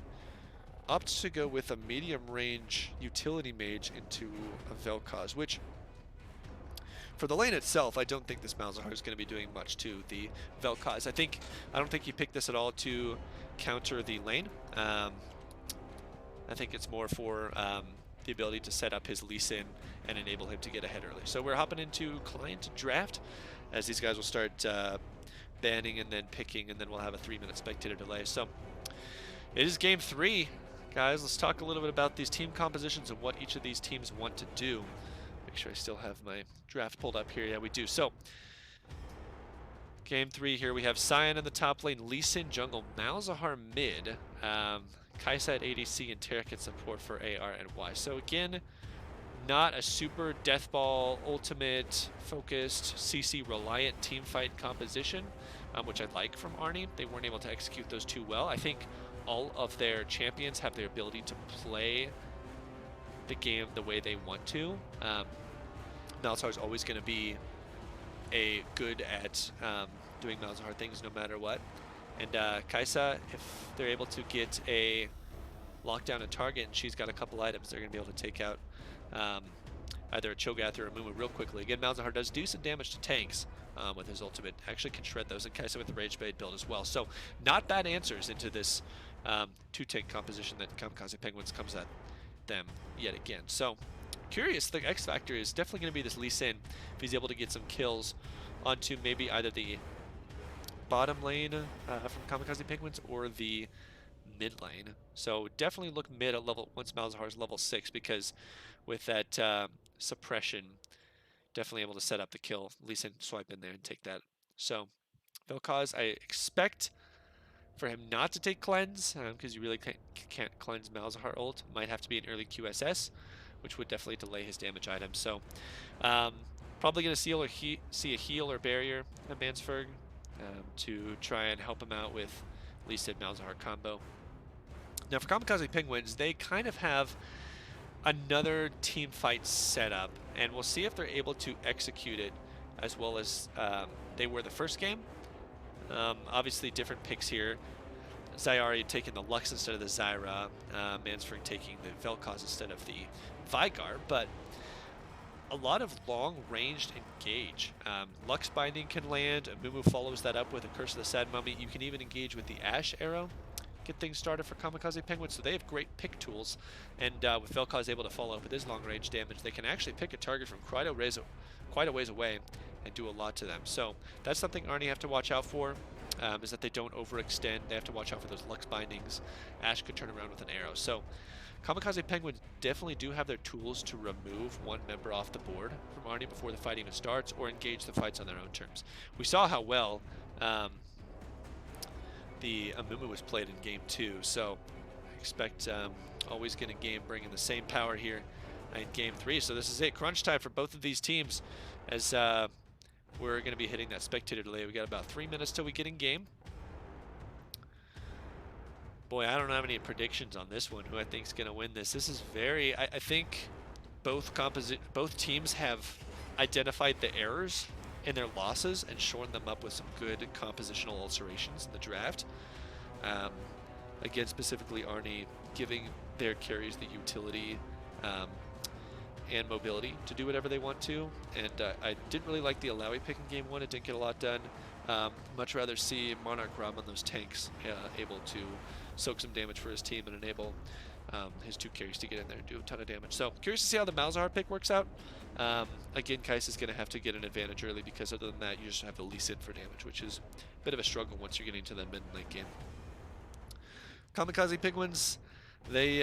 [SPEAKER 2] opts to go with a medium-range utility mage into a Vel'Koz, which for the lane itself, I don't think this Malzahar is going to be doing much to the Vel'Koz. I don't think he picked this at all to counter the lane. I think it's more for the ability to set up his Lee Sin and enable him to get ahead early. So we're hopping into client draft as these guys will start banning and then picking, and then we'll have a 3-minute spectator delay. So it is game 3, guys. Let's talk a little bit about these team compositions and what each of these teams want to do. Make sure I still have my draft pulled up here. Yeah, we do. So game 3 here, we have Scion in the top lane, Lee Sin jungle, Malzahar mid, Kaisa at ADC, and Taric at support for ARNY. So again, not a super deathball ultimate focused CC reliant team fight composition, which I like from ARNY. They weren't able to execute those too well. I think all of their champions have the ability to play the game the way they want to. Malzahar is always going to be good at doing Malzahar things no matter what. And Kaisa, if they're able to get a lockdown and target, and she's got a couple items, they're going to be able to take out either a Cho'Gath or a Mumu real quickly. Again, Malzahar does do some damage to tanks with his ultimate. Actually can shred those, and Kaisa with the Rage Blade build as well. So not bad answers into this 2-tank composition that Kamikaze Penguins comes at them yet again. So curious, the X factor is definitely going to be this Lee Sin if he's able to get some kills onto maybe either the bottom lane from Kamikaze Penguins or the mid lane. So definitely look mid at level once Malzahar is level 6, because with that suppression, definitely able to set up the kill. Lee Sin swipe in there and take that. So Vel'Koz, I expect for him not to take cleanse, because you really can't cleanse Malzahar ult. Might have to be an early QSS, which would definitely delay his damage items. So probably going to see a heal or barrier at Mansferg to try and help him out with Lee Sin Malzahar combo. Now for Kamikaze Penguins, they kind of have another team fight set up, and we'll see if they're able to execute it as well as they were the first game. Obviously different picks here. Zyari taking the Lux instead of the Zyra, Mansferg taking the Vel'Koz instead of the Vigar, but a lot of long-ranged engage. Lux Binding can land, Mumu follows that up with a Curse of the Sad Mummy. You can even engage with the Ash Arrow, get things started for Kamikaze Penguins, so they have great pick tools, and with Vel'Koz able to follow up with his long-range damage, they can actually pick a target from quite a ways away and do a lot to them. So that's something ARNY have to watch out for, is that they don't overextend. They have to watch out for those Lux Bindings. Ash could turn around with an arrow. So Kamikaze Penguins definitely do have their tools to remove one member off the board from ARNY before the fight even starts, or engage the fights on their own terms. We saw how well the Amumu was played in Game 2, so I expect always going to game bringing the same power here in Game 3. So this is it, crunch time for both of these teams, as we're going to be hitting that spectator delay. We got about 3 minutes till we get in game. Boy, I don't have any predictions on this one, who I think is going to win this. This is very, I think both teams have identified the errors in their losses and shorn them up with some good compositional alterations in the draft. Again, specifically ARNY giving their carries the utility and mobility to do whatever they want to. And I didn't really like the Alawi pick in Game 1. It didn't get a lot done. Much rather see Monarch Ram on those tanks able to soak some damage for his team and enable his 2 carries to get in there and do a ton of damage. So curious to see how the Malzahar pick works out. Again, Kais is going to have to get an advantage early, because other than that, you just have to Lee Sin for damage, which is a bit of a struggle once you're getting to the mid and late game. Kamikaze Penguins, they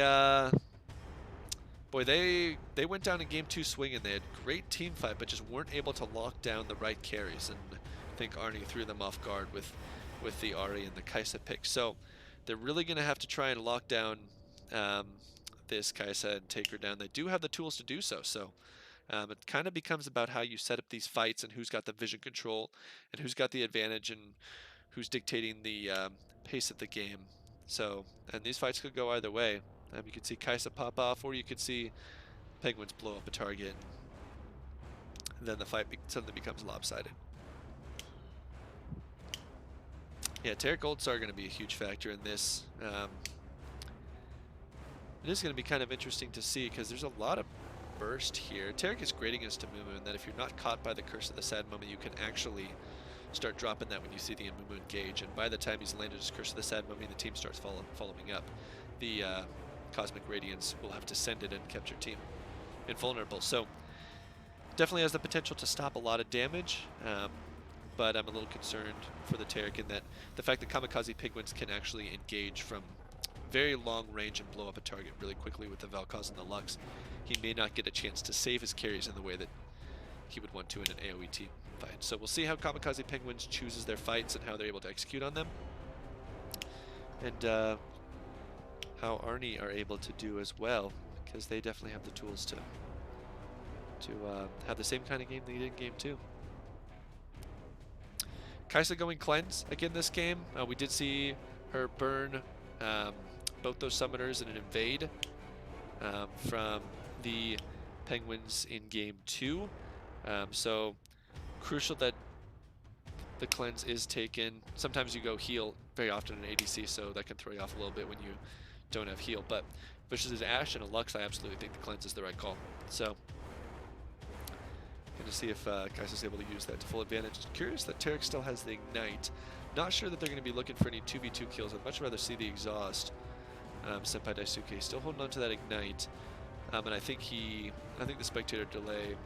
[SPEAKER 2] went down in Game 2 swinging. They had great team fight, but just weren't able to lock down the right carries, and I think ARNY threw them off guard with the Ahri and the Kaisa pick. So they're really going to have to try and lock down this Kaisa and take her down. They do have the tools to do so, so it kind of becomes about how you set up these fights and who's got the vision control and who's got the advantage and who's dictating the pace of the game. So, and these fights could go either way. You could see Kaisa pop off, or you could see Penguins blow up a target, and then the fight suddenly becomes lopsided. Yeah, Taric ults are going to be a huge factor in this. It is going to be kind of interesting to see, because there's a lot of burst here. Taric is great against Amumu in that if you're not caught by the Curse of the Sad Mummy, you can actually start dropping that when you see the Amumu engage, and by the time he's landed his Curse of the Sad Mummy, the team starts following up. The Cosmic Radiance will have to send it and kept your team invulnerable. So definitely has the potential to stop a lot of damage, but I'm a little concerned for the Taric in that the fact that Kamikaze Penguins can actually engage from very long range and blow up a target really quickly with the Vel'Koz and the Lux, he may not get a chance to save his carries in the way that he would want to in an AoE team fight. So we'll see how Kamikaze Penguins chooses their fights and how they're able to execute on them, and how ARNY are able to do as well, because they definitely have the tools to have the same kind of game they did in Game 2. Kaisa going cleanse again this game. We did see her burn both those summoners in an invade from the Penguins in game 2. So crucial that the cleanse is taken. Sometimes you go heal very often in ADC, so that can throw you off a little bit when you don't have heal. But versus Ashe and a Lux, I absolutely think the cleanse is the right call. So going to see if Kaisa's able to use that to full advantage. Curious that Taric still has the Ignite. Not sure that they're going to be looking for any 2v2 kills. I'd much rather see the exhaust. Senpai Daisuke still holding on to that Ignite. And I think the spectator delay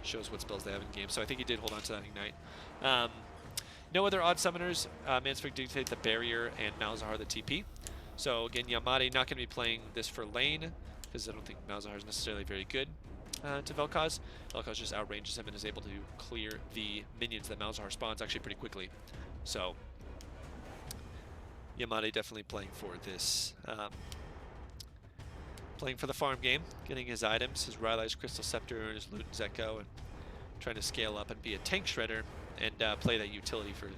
[SPEAKER 2] shows what spells they have in game. So I think he did hold on to that Ignite. No other odd summoners. Mansford dictate the barrier and Malzahar the TP. So again, Yamade not going to be playing this for lane because I don't think Malzahar is necessarily very good to Vel'Koz. Vel'Koz just outranges him and is able to clear the minions that Malzahar spawns actually pretty quickly. So Yamade definitely playing for this, playing for the farm game, getting his items, his Rylai's Crystal Scepter and his Luden's Echo, and trying to scale up and be a tank shredder and play that utility for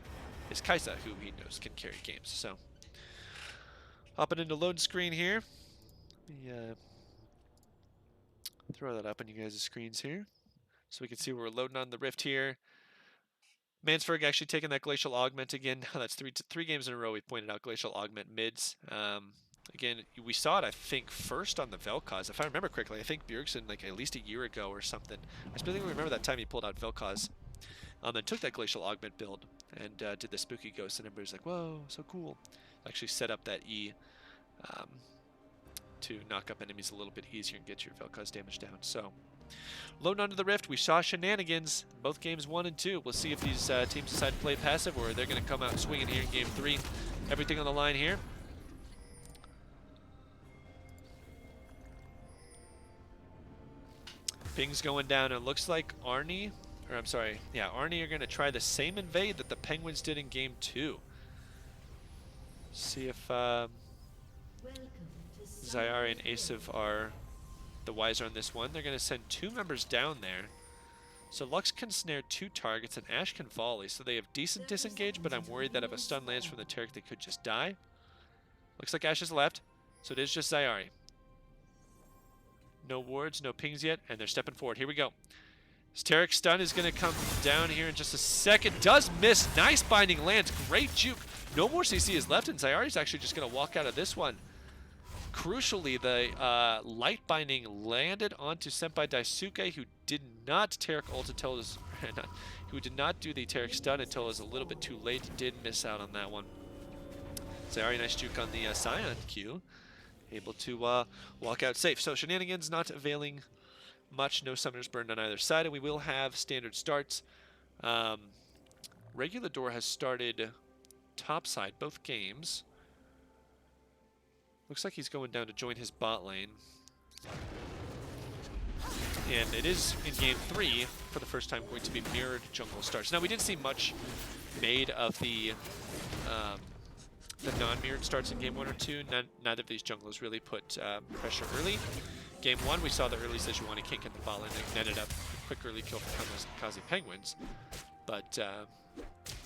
[SPEAKER 2] his Kaisa, who he knows can carry games. So hopping into load screen here. Throw that up on you guys' screens here so we can see we're loading on the Rift here. Mansford actually taking that Glacial Augment again. That's three games in a row we've pointed out Glacial Augment mids. Again, we saw it, I think, first on the Vel'Koz. If I remember correctly, I think Bjergsen, like at least a year ago or something. I specifically remember that time he pulled out Vel'Koz and took that Glacial Augment build and did the Spooky Ghost, and everybody's like, whoa, so cool. Actually set up that E to knock up enemies a little bit easier and get your Vel'Koz damage down. So loading onto the Rift, we saw shenanigans in both games 1 and 2. We'll see if these teams decide to play passive or they're going to come out swinging here in game 3. Everything on the line here. Ping's going down. It looks like ARNY are going to try the same invade that the Penguins did in game 2. See if Zayari and Asav are the wiser on this one. They're going to send 2 members down there. So Lux can snare 2 targets and Ashe can volley. So they have decent disengage, but I'm worried that if a stun lands from the Taric, they could just die. Looks like Ashe is left, so it is just Zayari. No wards, no pings yet, and they're stepping forward. Here we go. This Taric stun is going to come down here in just a second. Does miss. Nice binding lands. Great juke. No more CC is left, and Zayari's actually just going to walk out of this one. Crucially, the light binding landed onto Senpai Daisuke, who did not Taric ult until his, who did not do the Taric stun until it was a little bit too late. Did miss out on that one. Zayari, nice juke on the Scion Q. Able to walk out safe. So shenanigans not availing much. No summoners burned on either side, and we will have standard starts. Regular Door has started topside both games. Looks like he's going down to join his bot lane. And it is in game 3 for the first time going to be mirrored jungle starts. Now we didn't see much made of the non-mirrored starts in game 1 or 2. Neither of these junglers really put pressure early. Game 1, we saw the early Sejuani can't get the ball in and ended up a quick early kill from Kamikaze Penguins. But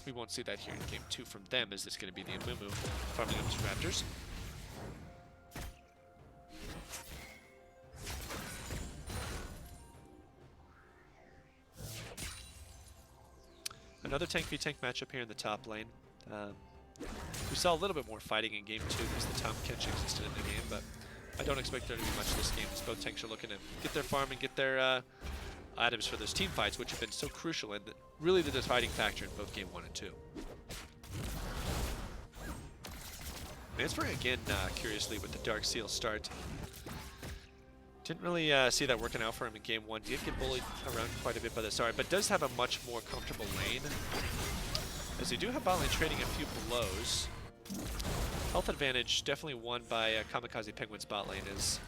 [SPEAKER 2] we won't see that here in game 2 from them, as it's going to be the Amumu farming up to Raptors. Another tank v tank matchup here in the top lane. We saw a little bit more fighting in game 2 because the Tom Kench existed in the game, but I don't expect there to be much this game, as both tanks are looking to get their farm and get their items for those team fights, which have been so crucial and really the deciding factor in both game 1 and 2. Mansford again, curiously, with the Dark Seal start. Didn't really see that working out for him in game 1. Did get bullied around quite a bit by the Zayari, but does have a much more comfortable lane, as they do have bot lane trading a few blows. Health advantage definitely won by Kamikaze Penguins bot lane, as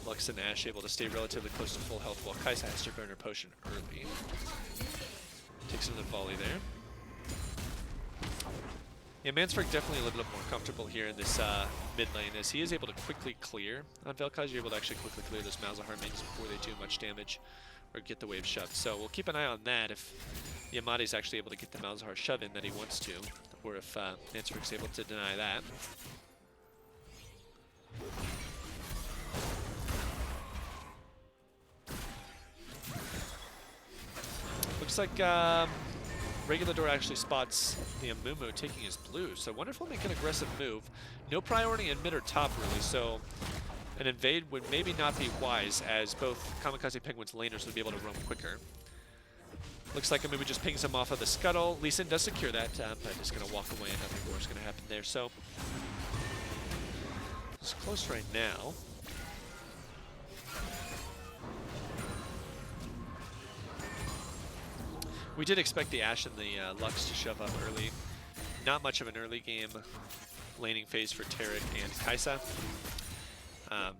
[SPEAKER 2] Lux and Ashe able to stay relatively close to full health while Kaisa has to burn her potion early. Takes another volley there. Yeah, Mansford definitely a little bit more comfortable here in this mid lane, as he is able to quickly clear. On Vel'Koz, you're able to actually quickly clear those Malzahar minions before they do much damage or get the wave shoved. So we'll keep an eye on that if Yamate is actually able to get the Malzahar shove in that he wants to, or if Mansford is able to deny that. Looks like Regulador actually spots the Amumu taking his blue, so wonder if he'll make an aggressive move. No priority in mid or top, really, so an invade would maybe not be wise, as both Kamikaze Penguins laners would be able to roam quicker. Looks like Amumu just pings him off of the scuttle. Lee Sin does secure that, but is going to walk away and nothing more is going to happen there. So it's close right now. We did expect the Ashe and the Lux to shove up early. Not much of an early game laning phase for Taric and Kai'Sa.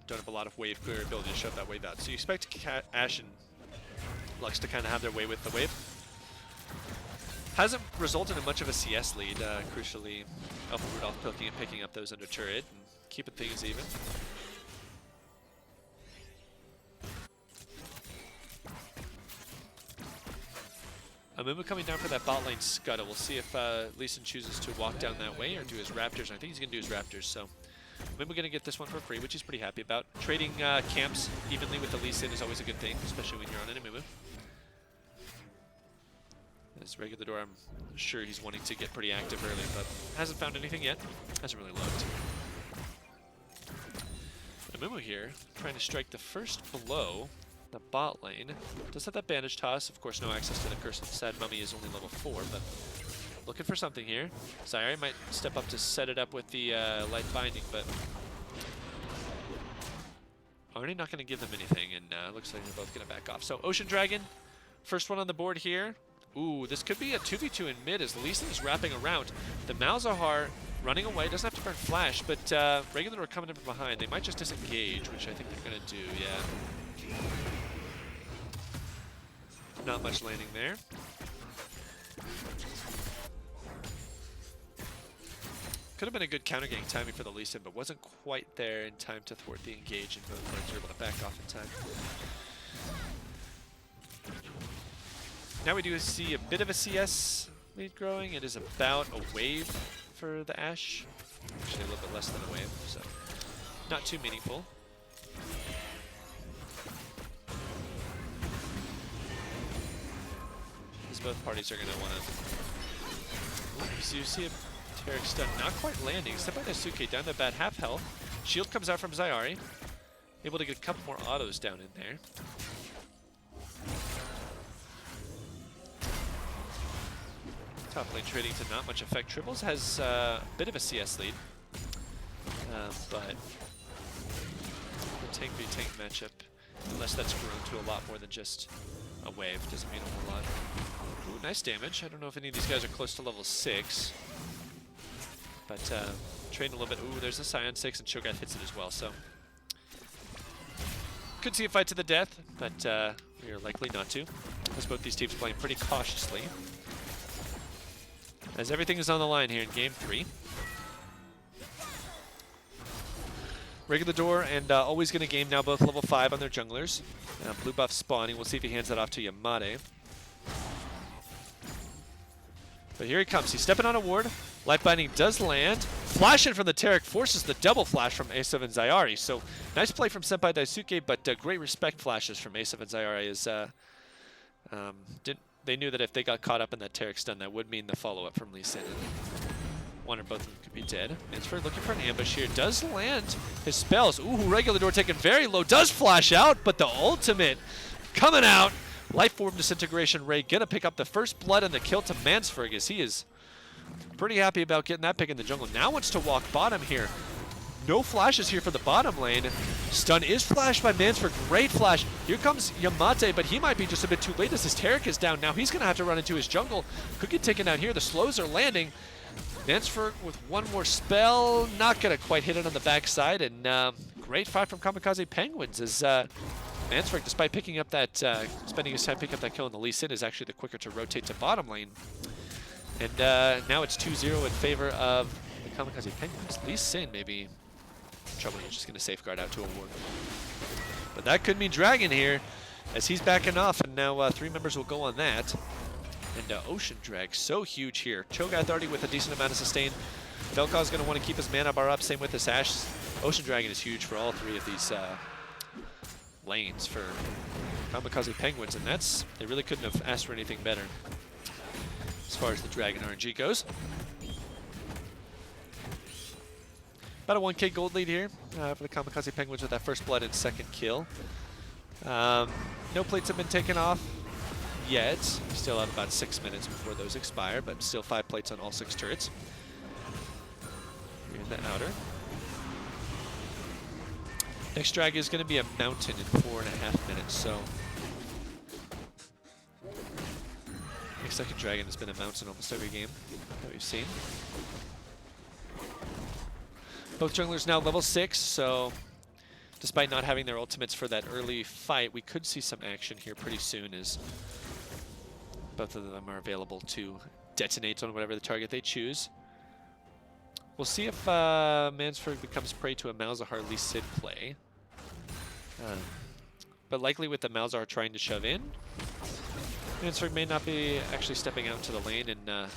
[SPEAKER 2] Don't have a lot of wave clear ability to shove that wave out. So you expect Ashe and Lux to kind of have their way with the wave. Hasn't resulted in much of a CS lead, crucially. Alpha Rudolph picking up those under turret and keeping things even. Amumu coming down for that bot lane scuttle. We'll see if Lee Sin chooses to walk down that way or do his Raptors. I think he's going to do his Raptors, so Amumu going to get this one for free, which he's pretty happy about. Trading camps evenly with the Lee Sin is always a good thing, especially when you're on an Amumu. As Regulador, I'm sure he's wanting to get pretty active early, but hasn't found anything yet. Hasn't really looked. But Amumu here, trying to strike the first blow. The bot lane does have that bandage toss. Of course, no access to the Curse of the Sad Mummy is only level 4, but looking for something here. Zyari might step up to set it up with the light binding, but ARNY not going to give them anything, and looks like they're both going to back off. So Ocean Dragon, first one on the board here. Ooh, this could be a 2v2 in mid as Lee Sin is wrapping around. The Malzahar running away, doesn't have to burn flash, but Regulador coming in from behind. They might just disengage, which I think they're going to do, yeah. Not much landing there. Could have been a good counter gang timing for the Lee Sin, but wasn't quite there in time to thwart the engage, and both players were able to back off in time. Now we do see a bit of a CS lead growing. It is about a wave for the Ashe. Actually a little bit less than a wave, so not too meaningful. Both parties are going to want to... So you see a Taric stun not quite landing. Step by Daisuke down to about half health. Shield comes out from Zyari. Able to get a couple more autos down in there. Top lane trading to not much effect. Tribbles has a bit of a CS lead. But the tank v tank matchup, unless that's grown to a lot more than just a wave, doesn't mean a whole lot. Ooh, nice damage. I don't know if any of these guys are close to level 6. But trading a little bit. Ooh, there's a Scion 6, and Cho'Gath hits it as well, so could see a fight to the death, but we are likely not to, as both these teams playing pretty cautiously. As everything is on the line here in Game 3. Regulador and always going to game now, both level 5 on their junglers. Blue buff spawning. We'll see if he hands that off to Yamate. But here he comes. He's stepping on a ward. Light binding does land. Flash in from the Taric forces the double flash from Asav and Zyari. So nice play from Senpai Daisuke, but great respect flashes from Asav and Zyari. Is they knew that if they got caught up in that Taric stun, that would mean the follow-up from Lee Sin. One or both of them could be dead. Mansford looking for an ambush here. Does land his spells. Ooh, Regulador taken very low. Does flash out, but the ultimate coming out. Life Form Disintegration Ray gonna pick up the first blood and the kill to Mansford, as he is pretty happy about getting that pick in the jungle. Now wants to walk bottom here. No flashes here for the bottom lane. Stun is flashed by Mansford. Great flash. Here comes Yamate, but he might be just a bit too late as his Taric is down. Now he's gonna have to run into his jungle. Could get taken out here. The slows are landing. Mansford with one more spell, not gonna quite hit it on the backside, and great fight from Kamikaze Penguins as Mansford, despite picking up that, spending his time picking up that kill in the Lee Sin, is actually the quicker to rotate to bottom lane. And now it's 2-0 in favor of the Kamikaze Penguins. Lee Sin maybe in trouble. He's just going to safeguard out to a ward. But that could mean Dragon here as he's backing off, and now 3 members will go on that. And Ocean Drag, so huge here. Cho'Gath already with a decent amount of sustain. Vel'Koz going to want to keep his mana bar up, same with this Ashe. Ocean Dragon is huge for all 3 of these lanes for Kamikaze Penguins, and they really couldn't have asked for anything better as far as the Dragon RNG goes. About a 1k gold lead here for the Kamikaze Penguins with that first blood and second kill. No plates have been taken off yet. We still have about 6 minutes before those expire, but still 5 plates on all 6 turrets. We're in the outer. Next drag is going to be a mountain in 4.5 minutes, so next second dragon has been a mountain almost every game that we've seen. Both junglers now level 6, so despite not having their ultimates for that early fight, we could see some action here pretty soon as both of them are available to detonate on whatever the target they choose. We'll see if Mansford becomes prey to a Malzahar Lee Sin play. But likely with the Malzahar trying to shove in, Mansford may not be actually stepping out to the lane and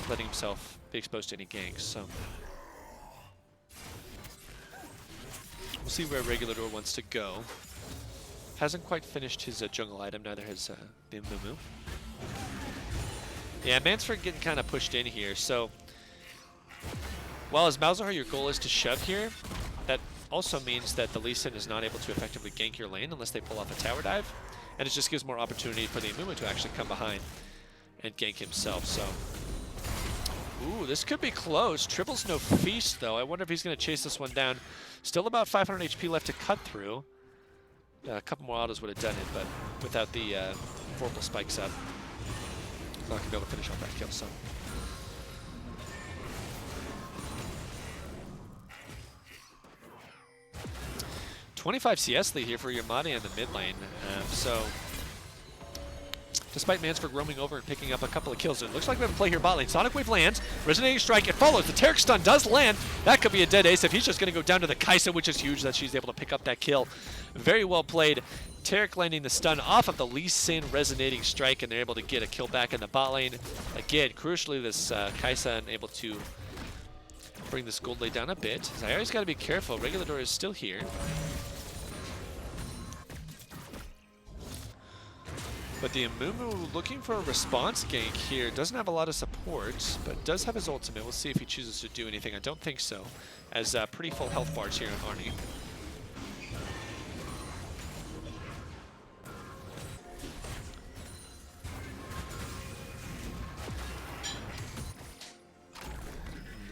[SPEAKER 2] letting himself be exposed to any ganks. So we'll see where Regulador wants to go. Hasn't quite finished his jungle item, neither has the Mumu. Yeah, Mansford getting kind of pushed in here, so while as Malzahar your goal is to shove here, that also means that the Lee Sin is not able to effectively gank your lane unless they pull off a tower dive, and it just gives more opportunity for the Mumu to actually come behind and gank himself, so. Ooh, this could be close. Tripple's no feast, though. I wonder if he's going to chase this one down. Still about 500 HP left to cut through. A couple more autos would have done it, but without the Vorpal spikes up, not going to be able to finish off that kill, so. .25 CS lead here for Yamate in the mid lane, so despite Mansford roaming over and picking up a couple of kills, it looks like we have a play here bot lane. Sonic Wave lands, Resonating Strike, it follows, the Taric stun does land. That could be a dead ace if he's just going to go down to the Kaisa, which is huge that she's able to pick up that kill. Very well played. Taric landing the stun off of the Lee Sin Resonating Strike, and they're able to get a kill back in the bot lane. Again, crucially, this Kaisa able to bring this gold lane down a bit. Zayari's got to be careful. Regulador is still here. But the Amumu looking for a response gank here. Doesn't have a lot of support, but does have his ultimate. We'll see if he chooses to do anything. I don't think so, as pretty full health bars here on ARNY.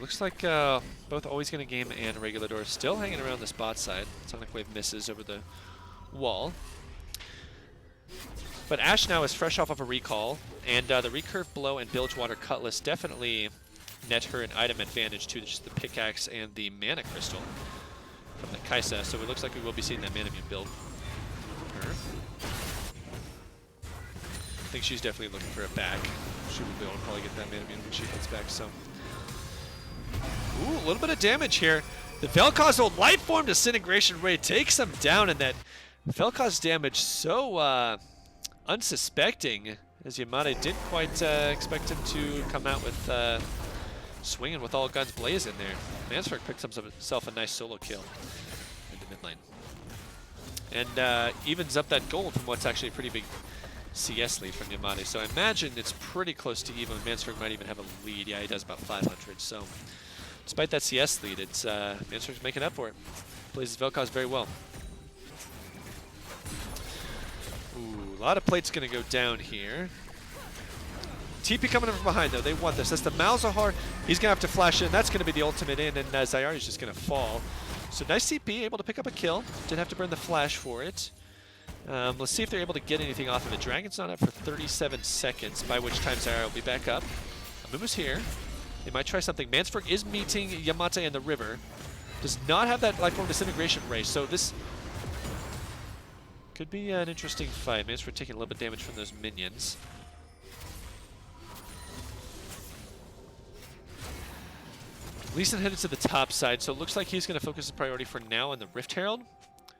[SPEAKER 2] Looks like both Always Gonna Game and Regulador still hanging around this bot side. Sonic Wave misses over the wall. But Ashe now is fresh off of a recall, and the Recurve Blow and Bilgewater Cutlass definitely net her an item advantage to just the pickaxe and the Mana Crystal from the Kaisa, so it looks like we will be seeing that Mana Immune build from her. I think she's definitely looking for it back. She will be able to probably get that Mana Immune when she heads back, so. Ooh, a little bit of damage here. The Vel'Koz old Life Form Disintegration Ray takes him down, and that Vel'Koz damage so unsuspecting, as Yamate didn't quite expect him to come out with swinging with all guns blazing there. Mansford picks himself a nice solo kill in the mid lane. And evens up that gold from what's actually a pretty big CS lead from Yamate. So I imagine it's pretty close to even. Mansford might even have a lead. Yeah, he does about 500. So despite that CS lead, it's Mansford's making up for it. Plays his Vel'Koz very well. Ooh, a lot of plates going to go down here. TP coming in from behind, though. They want this. That's the Malzahar. He's going to have to flash in. That's going to be the ultimate in, and Zayari's just going to fall. So nice CP, able to pick up a kill. Didn't have to burn the flash for it. Let's see if they're able to get anything off of it. Dragon's not up for 37 seconds, by which time Zayari will be back up. Amumu's here. They might try something. Mansford is meeting Yamate in the river. Does not have that Lifeform Disintegration Ray, so this Could be an interesting fight. Mansford taking a little bit of damage from those minions. Leeson headed to the top side, so it looks like he's going to focus his priority for now on the Rift Herald.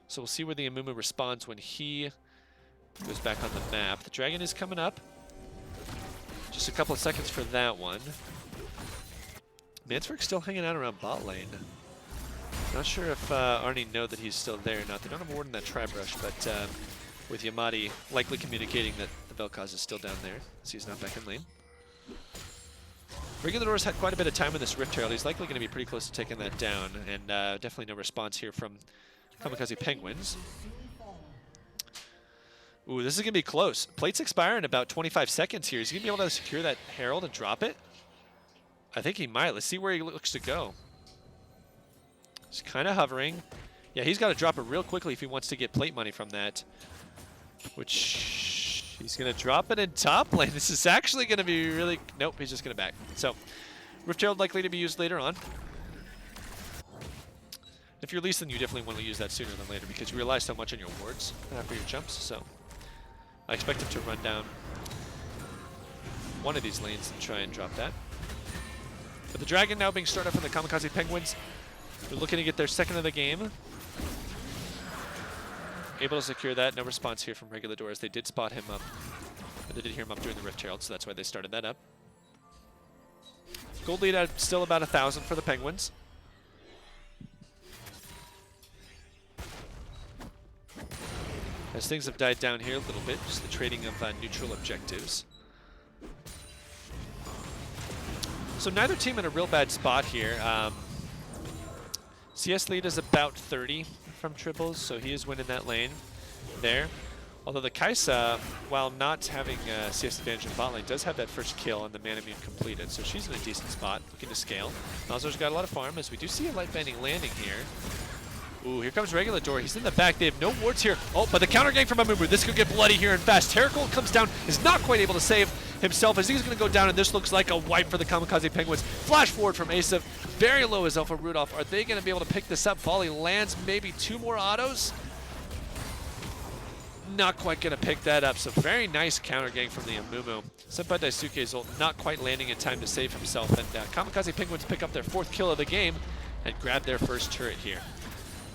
[SPEAKER 2] So we'll see where the Amumu responds when he goes back on the map. The dragon is coming up. Just a couple of seconds for that one. Mansford's still hanging out around bot lane. Not sure if ARNY know that he's still there or not. They don't have a ward in that tri-brush, but with Yamati likely communicating that the Vel'Koz is still down there, so he's not back in lane. Regulador's had quite a bit of time in this Rift Herald. He's likely going to be pretty close to taking that down, and definitely no response here from Kamikaze Penguins. Ooh, this is going to be close. Plates expire in about 25 seconds here. Is he going to be able to secure that Herald and drop it? I think he might. Let's see where he looks to go. He's kind of hovering. Yeah, he's got to drop it real quickly if he wants to get plate money from that. Which he's going to drop it in top lane. This is actually going to be really... Nope, he's just going to back. So, Rift Herald likely to be used later on. If you're Leeson, you definitely want to use that sooner than later because you rely so much on your wards for your jumps. So, I expect him to run down one of these lanes and try and drop that. But the Dragon now being started up from the Kamikaze Penguins. They're looking to get their second of the game. Able to secure that. No response here from Regulador as they did spot him up. But they did hear him up during the Rift Herald, so that's why they started that up. Gold lead at still about 1,000 for the Penguins. As things have died down here a little bit, just the trading of neutral objectives. So neither team in a real bad spot here. CS lead is about 30 from triples, so he is winning that lane there. Although the Kaisa, while not having CS advantage in bot lane, does have that first kill on the Man Immune completed, so she's in a decent spot, looking to scale. Malzar's got a lot of farm, as we do see a light banding landing here. Ooh, here comes Regulador. He's in the back. They have no wards here. Oh, but the counter gang from Amumu. This could get bloody here and fast. Terracold comes down, is not quite able to save himself as he's going to go down, and this looks like a wipe for the Kamikaze Penguins. Flash forward from Asif. Very low is Alpha Rudolph. Are they going to be able to pick this up? Volley lands maybe 2 more autos. Not quite going to pick that up. So very nice counter gang from the Amumu. Senpai Daisuke's ult not quite landing in time to save himself. And Kamikaze Penguins pick up their 4th kill of the game and grab their first turret here.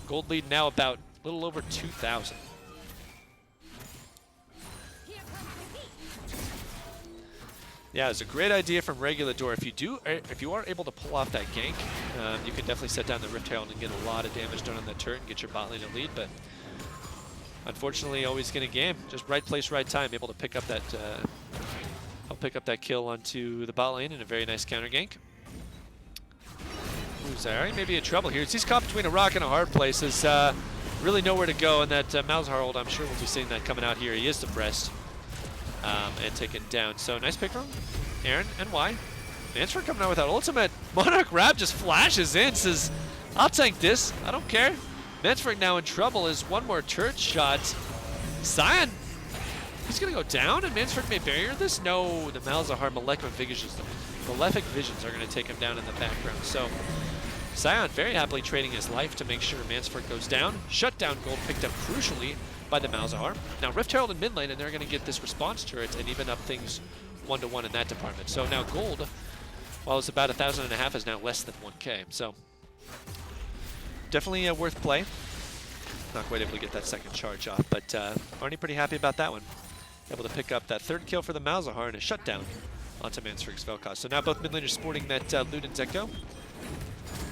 [SPEAKER 2] Gold lead now about a little over 2,000. Yeah, it's a great idea from Regulador. If you are able to pull off that gank, you can definitely set down the Rift Herald and get a lot of damage done on that turret and get your bot lane to lead. But unfortunately, always going to game. Just right place, right time, able to pick up that kill onto the bot lane in a very nice counter gank. Ooh, Zari may be in trouble here. He's caught between a rock and a hard place. Is really nowhere to go, and that Malzahar ult, I'm sure we'll be seeing that coming out here. He is suppressed and taken down. So nice pick from Aaron and Y. Mansford coming out with that ultimate. Monarch Rap just flashes in, says, I'll tank this. I don't care. Mansford now in trouble as one more turret shot. Sion, he's going to go down, and Mansford may barrier this? No, the Malzahar Malefic Visions are going to take him down in the background. So Sion very happily trading his life to make sure Mansford goes down. Shutdown gold picked up crucially by the Malzahar. Now Rift Herald in mid lane, and they're going to get this response turret and even up things 1-to-1 in that department. So now gold, while it's about 1,500, is now less than 1K. So definitely a worth play. Not quite able to get that second charge off, but ARNY pretty happy about that one. Able to pick up that 3rd kill for the Malzahar and a shutdown onto Mansford's Vel'Koz. So now both mid laners sporting that Loot and Zekko.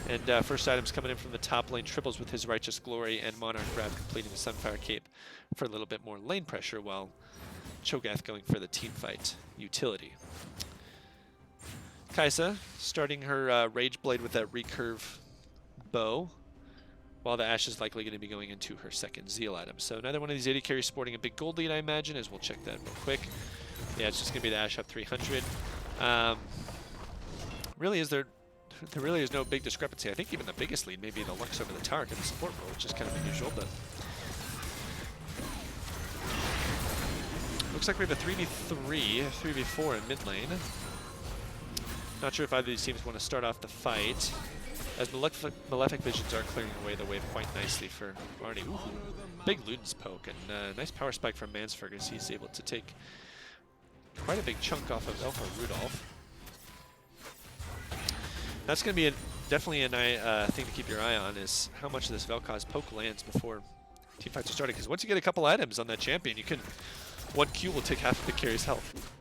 [SPEAKER 2] And first items coming in from the top lane, triples with his Righteous Glory and Monarch Grab completing the Sunfire Cape for a little bit more lane pressure, while Cho'Gath going for the team fight utility. Kaisa starting her Rage Blade with that recurve bow, while the Ashe is likely going to be going into her 2nd Zeal item. So neither one of these AD carries sporting a big gold lead, I imagine, as we'll check that real quick. Yeah, it's just going to be the Ashe up 300. Really, there really is no big discrepancy. I think even the biggest lead may be the Lux over the Tark in the support role, which is kind of unusual, but looks like we have a 3v3, 3v4 in mid lane. Not sure if either of these teams want to start off the fight. as Malefic Visions are clearing away the wave quite nicely for ARNY. Ooh, big Luden's poke, and nice power spike from Mansford as he's able to take quite a big chunk off of Alpha Rudolph. That's going to be definitely a thing to keep your eye on, is how much of this Vel'Koz poke lands before teamfights are starting. Because once you get a couple items on that champion, you can, one Q will take half of the carry's health.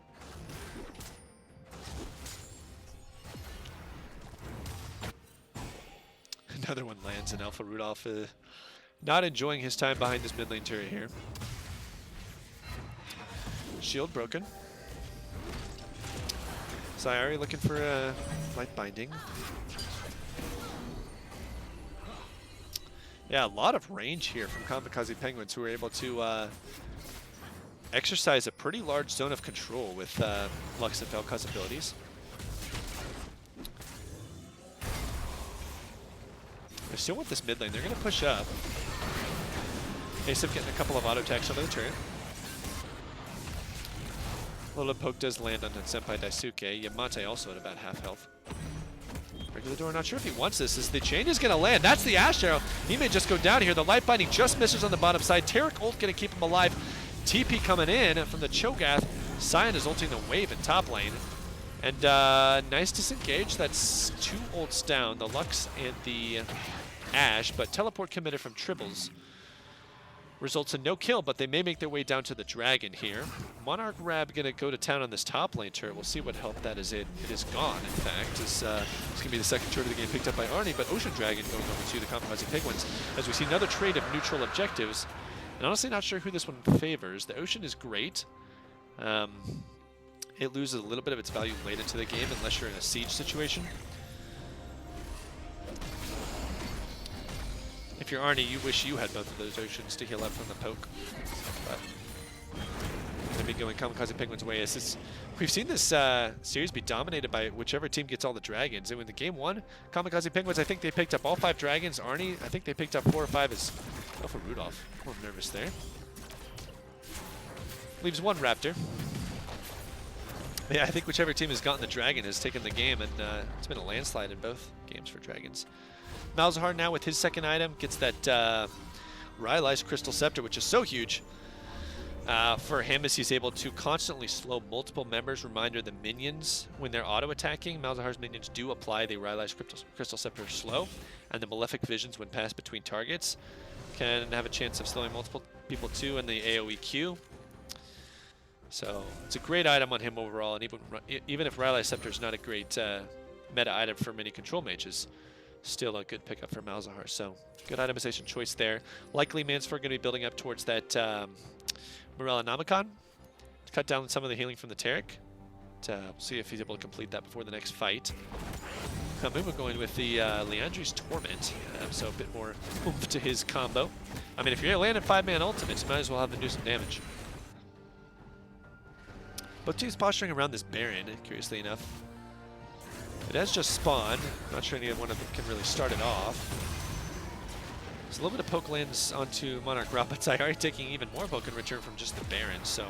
[SPEAKER 2] Another one lands, and Alpha Rudolph not enjoying his time behind this mid lane turret here. Shield broken. Sayari looking for a light binding. Yeah, a lot of range here from Kamikaze Penguins, who were able to exercise a pretty large zone of control with Lux and Vel'Koz abilities. They're still with this mid lane. They're going to push up. Asif getting a couple of auto attacks onto the turret. A little poke does land on Senpai Daisuke. Yamate also at about half health. Regular door, not sure if he wants this, as the chain is going to land. That's the Ash Arrow. He may just go down here. The light binding just misses on the bottom side. Taric ult going to keep him alive. TP coming in from the Cho'Gath. Sion is ulting the wave in top lane. And nice disengage. That's 2 ults down, the Lux and the Ash, but teleport committed from Tribbles results in no kill, but they may make their way down to the Dragon here. Monarch Rab gonna go to town on this top lane turret. We'll see what help that is. It is gone, in fact. It's gonna be the second turret of the game picked up by ARNY, but Ocean Dragon going over to the Kamikaze Penguins as we see another trade of neutral objectives. And honestly not sure who this one favors. The Ocean is great. It loses a little bit of its value late into the game unless you're in a siege situation. If you're ARNY, you wish you had both of those Oceans to heal up from the poke. But they've been going Kamikaze Penguins' way. We've seen this series be dominated by whichever team gets all the dragons. And in the game 1, Kamikaze Penguins, I think they picked up all 5 dragons. ARNY, I think they picked up 4 or 5 as Alpha Rudolph. A little nervous there. Leaves 1 Raptor. Yeah, I think whichever team has gotten the dragon has taken the game, and it's been a landslide in both games for dragons. Malzahar now with his second item gets that Rylai's Crystal Scepter, which is so huge for him, as he's able to constantly slow multiple members. Reminder, the minions, when they're auto-attacking, Malzahar's minions do apply the Rylai's Crystal Scepter slow, and the Malefic Visions, when passed between targets, can have a chance of slowing multiple people too in the AoE Q. So it's a great item on him overall, and even if Rylai's Scepter is not a great meta item for many control mages, still a good pickup for Malzahar. So good itemization choice there. Likely Mansford going to be building up towards that Morella Namicon to cut down some of the healing from the Taric. We'll see if he's able to complete that before the next fight. Kamuma going with the Leandri's Torment, so a bit more oomph to his combo. I mean, if you're landing 5-man ultimates, you might as well have them do some damage. Both teams posturing around this Baron, curiously enough. It has just spawned. Not sure any one of them can really start it off. There's a little bit of poke lands onto Monarch Ra, but Sayari taking even more poke in return from just the Baron, so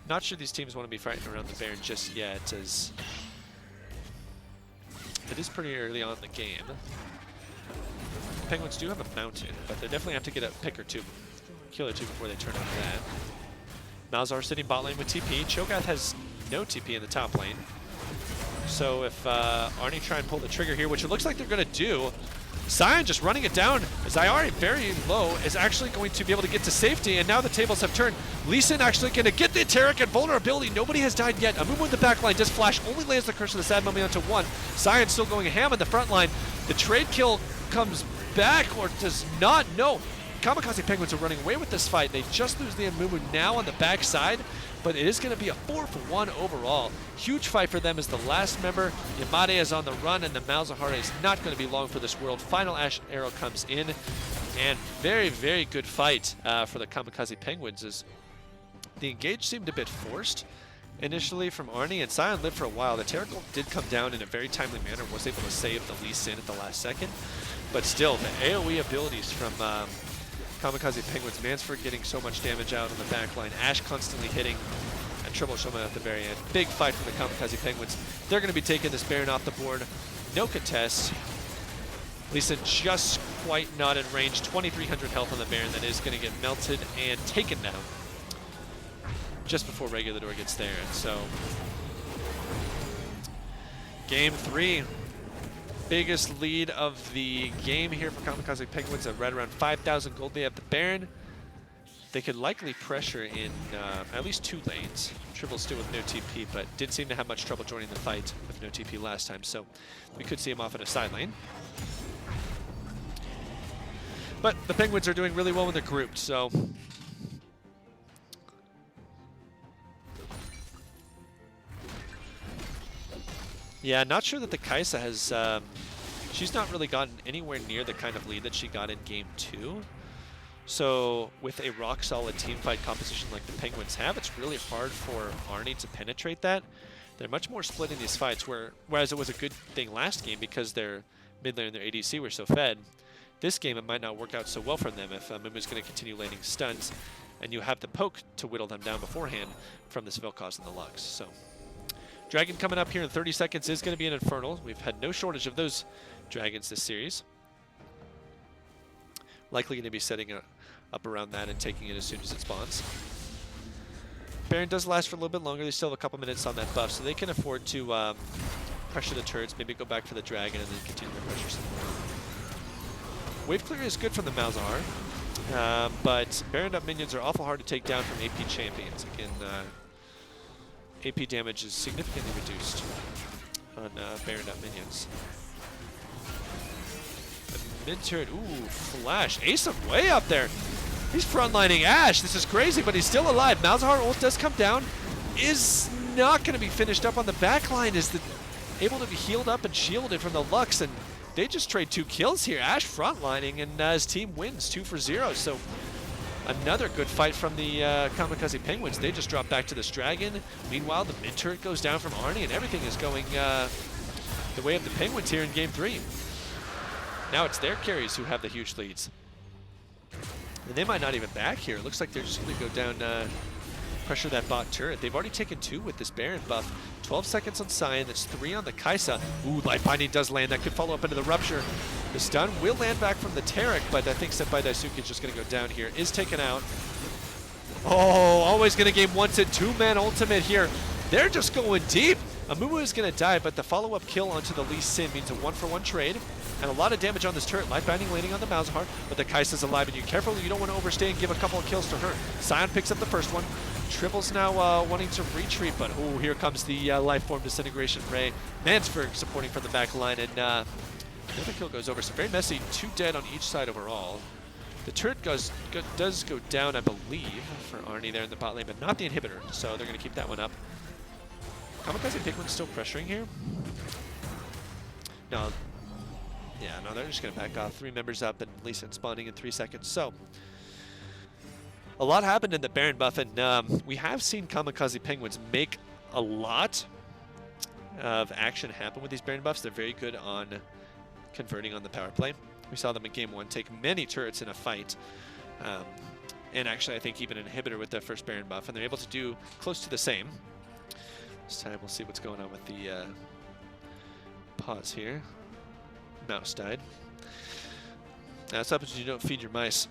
[SPEAKER 2] not sure these teams want to be fighting around the Baron just yet, as it is pretty early on in the game. Penguins do have a mountain, but they definitely have to get a pick or two, kill or two before they turn on that. Malzahar sitting bot lane with TP. Cho'Gath has no TP in the top lane. So if ARNY try and pull the trigger here, which it looks like they're going to do, Sion just running it down. Sayari very low is actually going to be able to get to safety, and now the tables have turned. Lee Sin actually going to get the Taric and vulnerability. Nobody has died yet. Amumu in the back line does flash, only lands the Curse of the Sad Mummy onto 1. Sion still going ham in the front line. The trade kill comes back, or does not. No. Kamikaze Penguins are running away with this fight. They just lose the Amumu now on the backside, but it is going to be a 4-for-1 overall. Huge fight for them as the last member. Yamade is on the run, and the Malzahar is not going to be long for this world. Final Ash Arrow comes in, and very, very good fight for the Kamikaze Penguins, as the engage seemed a bit forced initially from ARNY, and Sion lived for a while. The Taric did come down in a very timely manner, was able to save the Lee Sin at the last second, but still, the AoE abilities from Kamikaze Penguins, Mansford getting so much damage out on the back line, Ash constantly hitting, and Triple Showman at the very end. Big fight from the Kamikaze Penguins. They're going to be taking this Baron off the board. No contest. Lisa just quite not in range. 2,300 health on the Baron. That is going to get melted and taken down just before Regulador gets there. And so, game 3. Biggest lead of the game here for Kamikaze Penguins at right around 5,000 gold. They have the Baron. They could likely pressure in at least 2 lanes. Triple still with no TP, but didn't seem to have much trouble joining the fight with no TP last time, so we could see him off in a side lane. But the Penguins are doing really well when they're grouped, so. Yeah, not sure that the Kaisa has, she's not really gotten anywhere near the kind of lead that she got in game 2. So with a rock-solid team fight composition like the Penguins have, it's really hard for ARNY to penetrate that. They're much more split in these fights, whereas it was a good thing last game because their mid lane and their ADC were so fed. This game, it might not work out so well for them if Mumu's going to continue landing stuns, and you have the poke to whittle them down beforehand from this Vel'Koz and the Lux. So Dragon coming up here in 30 seconds is going to be an Infernal. We've had no shortage of those Dragons this series. Likely going to be setting up around that and taking it as soon as it spawns. Baron does last for a little bit longer. They still have a couple minutes on that buff, so they can afford to pressure the turrets, maybe go back for the Dragon, and then continue to pressure some more. Wave clear is good from the Malzahar, but Baroned up minions are awful hard to take down from AP champions. Again, AP damage is significantly reduced on Baroned up minions. Mid turret, ooh, flash. Asim way up there. He's frontlining Ashe. This is crazy, but he's still alive. Malzahar ult does come down. Is not going to be finished up on the back line. Is able to be healed up and shielded from the Lux, and they just trade 2 kills here. Ashe frontlining, and his team wins 2 for 0. So another good fight from the Kamikaze Penguins. They just drop back to this Dragon. Meanwhile, the mid turret goes down from ARNY, and everything is going the way of the Penguins here in game 3. Now it's their carries who have the huge leads. And they might not even back here. It looks like they're just going to go down, pressure that bot turret. They've already taken 2 with this Baron buff. 12 seconds on Sion, that's 3 on the Kaisa. Ooh, Light Binding does land. That could follow up into the Rupture. The stun will land back from the Taric, but I think Senpai Daisuke is just going to go down here. Is taken out. Oh, always going to game 1 to 2-man ultimate here. They're just going deep. Amumu is going to die, but the follow-up kill onto the Lee Sin means a 1-for-1 trade. And a lot of damage on this turret. Light Binding landing on the Malzahar, but the Kai'Sa's alive, and you careful, you don't want to overstay and give a couple of kills to her. Sion picks up the first one. Tripple's now wanting to retreat, but oh, here comes the Lifeform Disintegration Ray. Mansberg supporting from the back line, and another kill goes over. So very messy, 2 dead on each side overall. The turret does go down, I believe, for ARNY there in the bot lane, but not the inhibitor, so they're going to keep that one up. Kamikaze Penguins still pressuring here? No. Yeah, no, they're just going to back off. 3 members up and Lee Sin spawning in 3 seconds. So, a lot happened in the Baron buff, and we have seen Kamikaze Penguins make a lot of action happen with these Baron buffs. They're very good on converting on the power play. We saw them in game 1 take many turrets in a fight. And actually, I think even an inhibitor with their first Baron buff, and they're able to do close to the same. This time we'll see what's going on with the pause here. Mouse died. That's up as you don't feed your mice.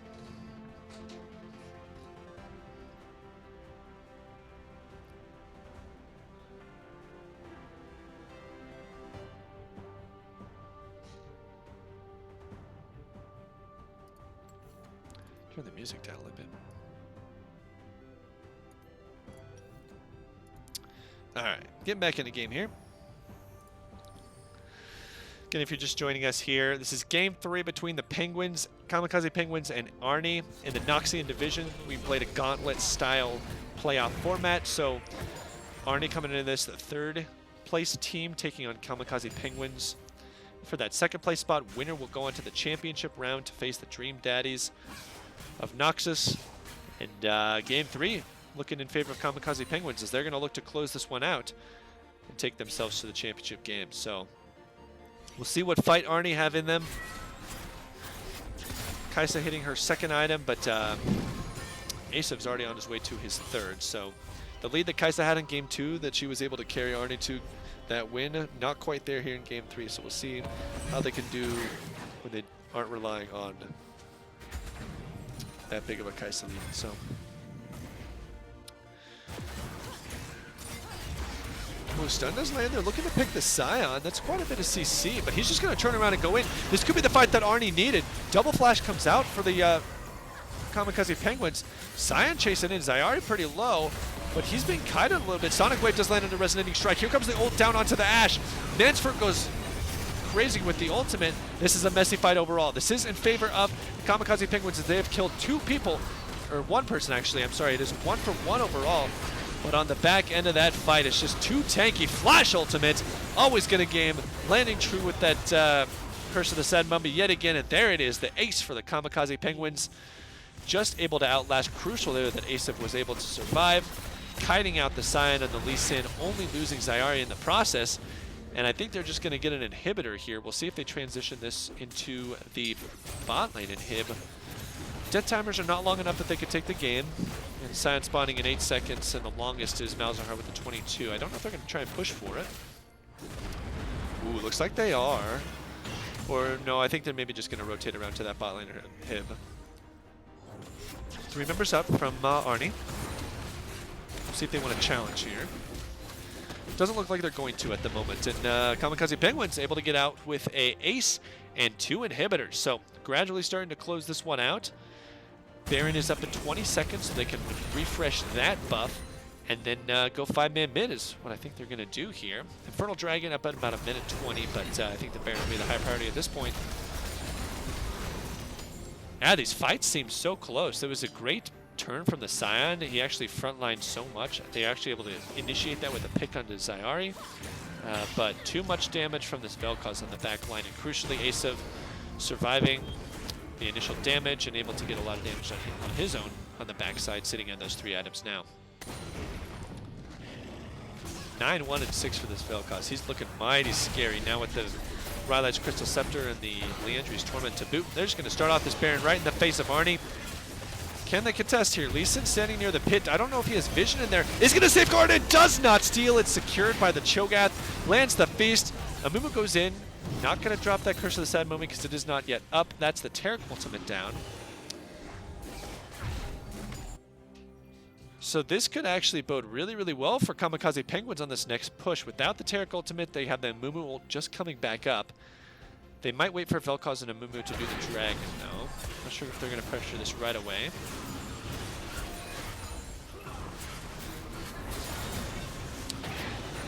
[SPEAKER 2] Turn the music down a little bit. Alright, getting back in the game here. Again, if you're just joining us here, this is game 3 between the Penguins, Kamikaze Penguins, and ARNY in the NOXIAN division. We played a gauntlet-style playoff format, so ARNY coming into this, the 3rd place team taking on Kamikaze Penguins. For that 2nd place spot, winner will go on to the championship round to face the Dream Daddies of Noxus. And game 3, looking in favor of Kamikaze Penguins, as they're going to look to close this one out and take themselves to the championship game. So we'll see what fight ARNY have in them. Kaisa hitting her 2nd item, but Asav's already on his way to his 3rd. So the lead that Kaisa had in game 2 that she was able to carry ARNY to that win, not quite there here in game 3. So we'll see how they can do when they aren't relying on that big of a Kaisa lead. So. Oh, stun does land. They're looking to pick the Scion. That's quite a bit of CC, but he's just going to turn around and go in. This could be the fight that ARNY needed. Double flash comes out for the Kamikaze Penguins. Scion chasing in. Zyari pretty low, but he's being kited a little bit. Sonic Wave does land into Resonating Strike. Here comes the ult down onto the Ashe. Mansford goes crazy with the ultimate. This is a messy fight overall. This is in favor of the Kamikaze Penguins as they have killed 2 people, or 1 person actually, I'm sorry. It is 1 for 1 overall. But on the back end of that fight, it's just 2 tanky flash ultimates. Always going to game. Landing true with that Curse of the Sad Mummy yet again. And there it is, the ace for the Kamikaze Penguins. Just able to outlast. Crucial there that Asif was able to survive. Kiting out the Scion and the Lee Sin, only losing Zyari in the process. And I think they're just going to get an inhibitor here. We'll see if they transition this into the bot lane inhib. Death timers are not long enough that they could take the game. And Scion spawning in 8 seconds, and the longest is Malzahar with the 22. I don't know if they're going to try and push for it. Ooh, looks like they are. Or no, I think they're maybe just going to rotate around to that bot lane inhib. 3 members up from ARNY. See if they want to challenge here. Doesn't look like they're going to at the moment. And Kamikaze Penguins able to get out with a ace and 2 inhibitors. So gradually starting to close this one out. Baron is up to 20 seconds, so they can refresh that buff. And then go 5-man mid is what I think they're going to do here. Infernal Dragon up at about 1:20, but I think the Baron will be the high priority at this point. Yeah, these fights seem so close. It was a great turn from the Scion. He actually frontlined so much. They actually able to initiate that with a pick onto Zyari. But too much damage from this Vel'Koz on the back line. And crucially, Asif surviving the initial damage and able to get a lot of damage on his own on the backside, sitting on those 3 items now. 9-1 and 6 for this Vel'Koz. He's looking mighty scary now with the Rylai's Crystal Scepter and the Leandri's Torment to boot. They're just going to start off this Baron right in the face of ARNY. Can they contest here? Lee Sin standing near the pit. I don't know if he has vision in there. Is going to safeguard it. Does not steal. It's secured by the Cho'Gath. Lands the feast. Amumu goes in. Not going to drop that Curse of the Sad Moment because it is not yet up. That's the Taric ultimate down. So this could actually bode really, really well for Kamikaze Penguins on this next push. Without the Taric ultimate, they have the Amumu ult just coming back up. They might wait for Vel'Koz and Amumu to do the Dragon, though. Not sure if they're going to pressure this right away.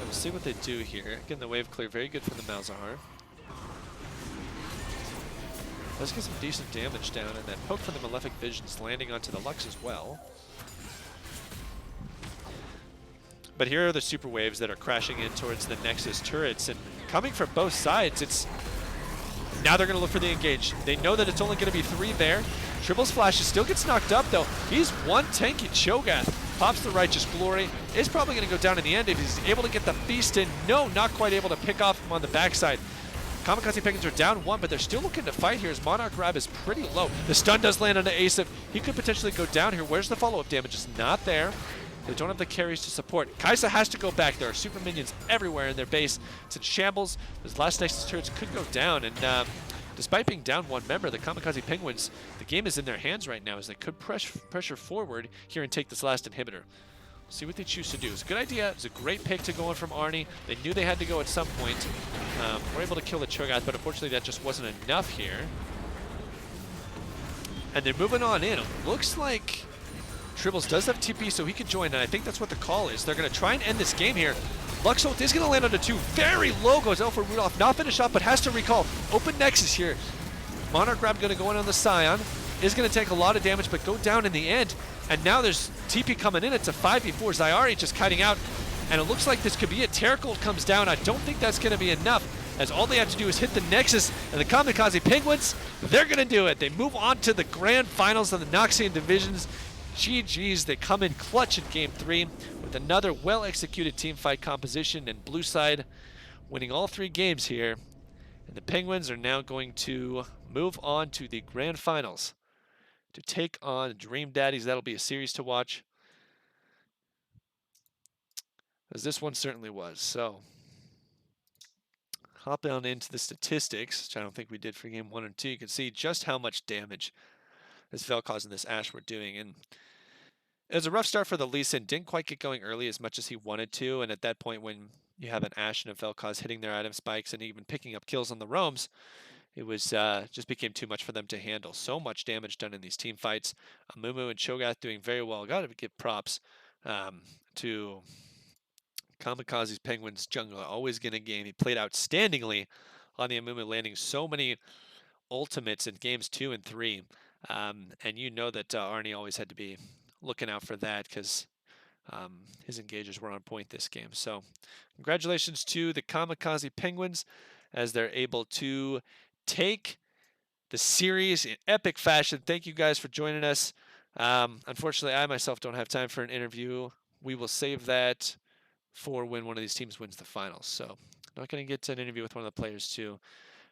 [SPEAKER 2] We'll see what they do here. Again, the wave clear, very good for the Malzahar. Let's get some decent damage down, and that poke from the Malefic Visions landing onto the Lux as well. But here are the super waves that are crashing in towards the Nexus turrets, and coming from both sides, it's now they're going to look for the engage. They know that it's only going to be 3 there. Tribble's flash still gets knocked up though. He's one tanky. Cho'Gath pops the Righteous Glory. Is probably going to go down in the end if he's able to get the feast in. No, not quite able to pick off him on the backside. Kamikaze Penguins are down 1, but they're still looking to fight here as Monarch Grab is pretty low. The stun does land on the Asif. He could potentially go down here. Where's the follow-up damage? It's not there. They don't have the carries to support. Kaisa has to go back. There are super minions everywhere in their base. It's in shambles. Those last Nexus turrets could go down. And despite being down 1 member, the Kamikaze Penguins, the game is in their hands right now as they could pressure forward here and take this last inhibitor. See what they choose to do. It's a good idea. It's a great pick to go in from ARNY. They knew they had to go at some point. We're able to kill the Cho'Gath, but unfortunately that just wasn't enough here. And they're moving on in. It looks like Tribbles does have TP, so he could join, and I think that's what the call is. They're going to try and end this game here. Lux ult is going to land on the 2. Very low goes Elfur Rudolph. Not finish off, but has to recall. Open Nexus here. Monarch Grab going to go in on the Scion. Is going to take a lot of damage, but go down in the end. And now there's TP coming in. It's a 5v4. Zyari just kiting out. And it looks like this could be it. Taric ult comes down. I don't think that's going to be enough, as all they have to do is hit the Nexus. And the Kamikaze Penguins, they're going to do it. They move on to the grand finals of the NOXIAN divisions. GG's, they come in clutch in Game 3 with another well-executed teamfight composition, and blue side winning all 3 games here. And the Penguins are now going to move on to the grand finals to take on Dream Daddies. That'll be a series to watch, as this one certainly was. So hop on into the statistics, which I don't think we did for game 1 and 2, you can see just how much damage this Vel'Koz and this Ashe were doing. And it was a rough start for the Lee Sin. Didn't quite get going early as much as he wanted to. And at that point, when you have an Ashe and a Vel'Koz hitting their item spikes and even picking up kills on the roams, it was just became too much for them to handle. So much damage done in these team fights. Amumu and Cho'Gath doing very well. Got to give props to Kamikaze's Penguins jungler. Always getting a game. He played outstandingly on the Amumu, landing so many ultimates in games 2 and 3. And you know that ARNY always had to be looking out for that because his engagers were on point this game. So congratulations to the Kamikaze Penguins as they're able to take the series in epic fashion. Thank you guys for joining us. Unfortunately, I myself don't have time for an interview. We will save that for when one of these teams wins the finals. So not going to get to an interview with one of the players too.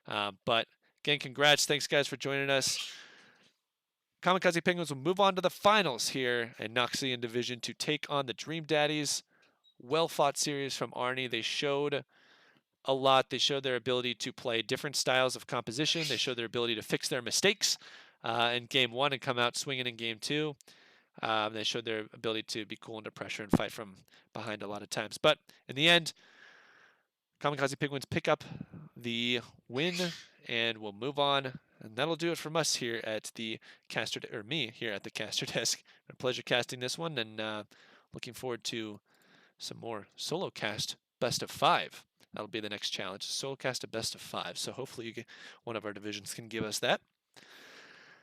[SPEAKER 2] But again, congrats. Thanks guys for joining us. Kamikaze Penguins will move on to the finals here in NOXIAN Division to take on the Dream Daddies. Well-fought series from ARNY. They showed a lot. They showed their ability to play different styles of composition. They showed their ability to fix their mistakes in game 1 and come out swinging in game 2. They showed their ability to be cool under pressure and fight from behind a lot of times. But in the end, Kamikaze Penguins pick up the win and we'll move on. And that'll do it from us here at the caster, or me here at the caster desk. A pleasure casting this one, and looking forward to some more solo cast best of 5. That'll be the next challenge. Solo cast a best of 5. So hopefully one of our divisions can give us that,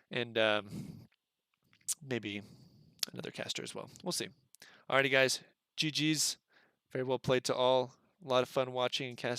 [SPEAKER 2] and maybe another caster as well. We'll see. Alrighty, guys. GG's. Very well played to all. A lot of fun watching and casting.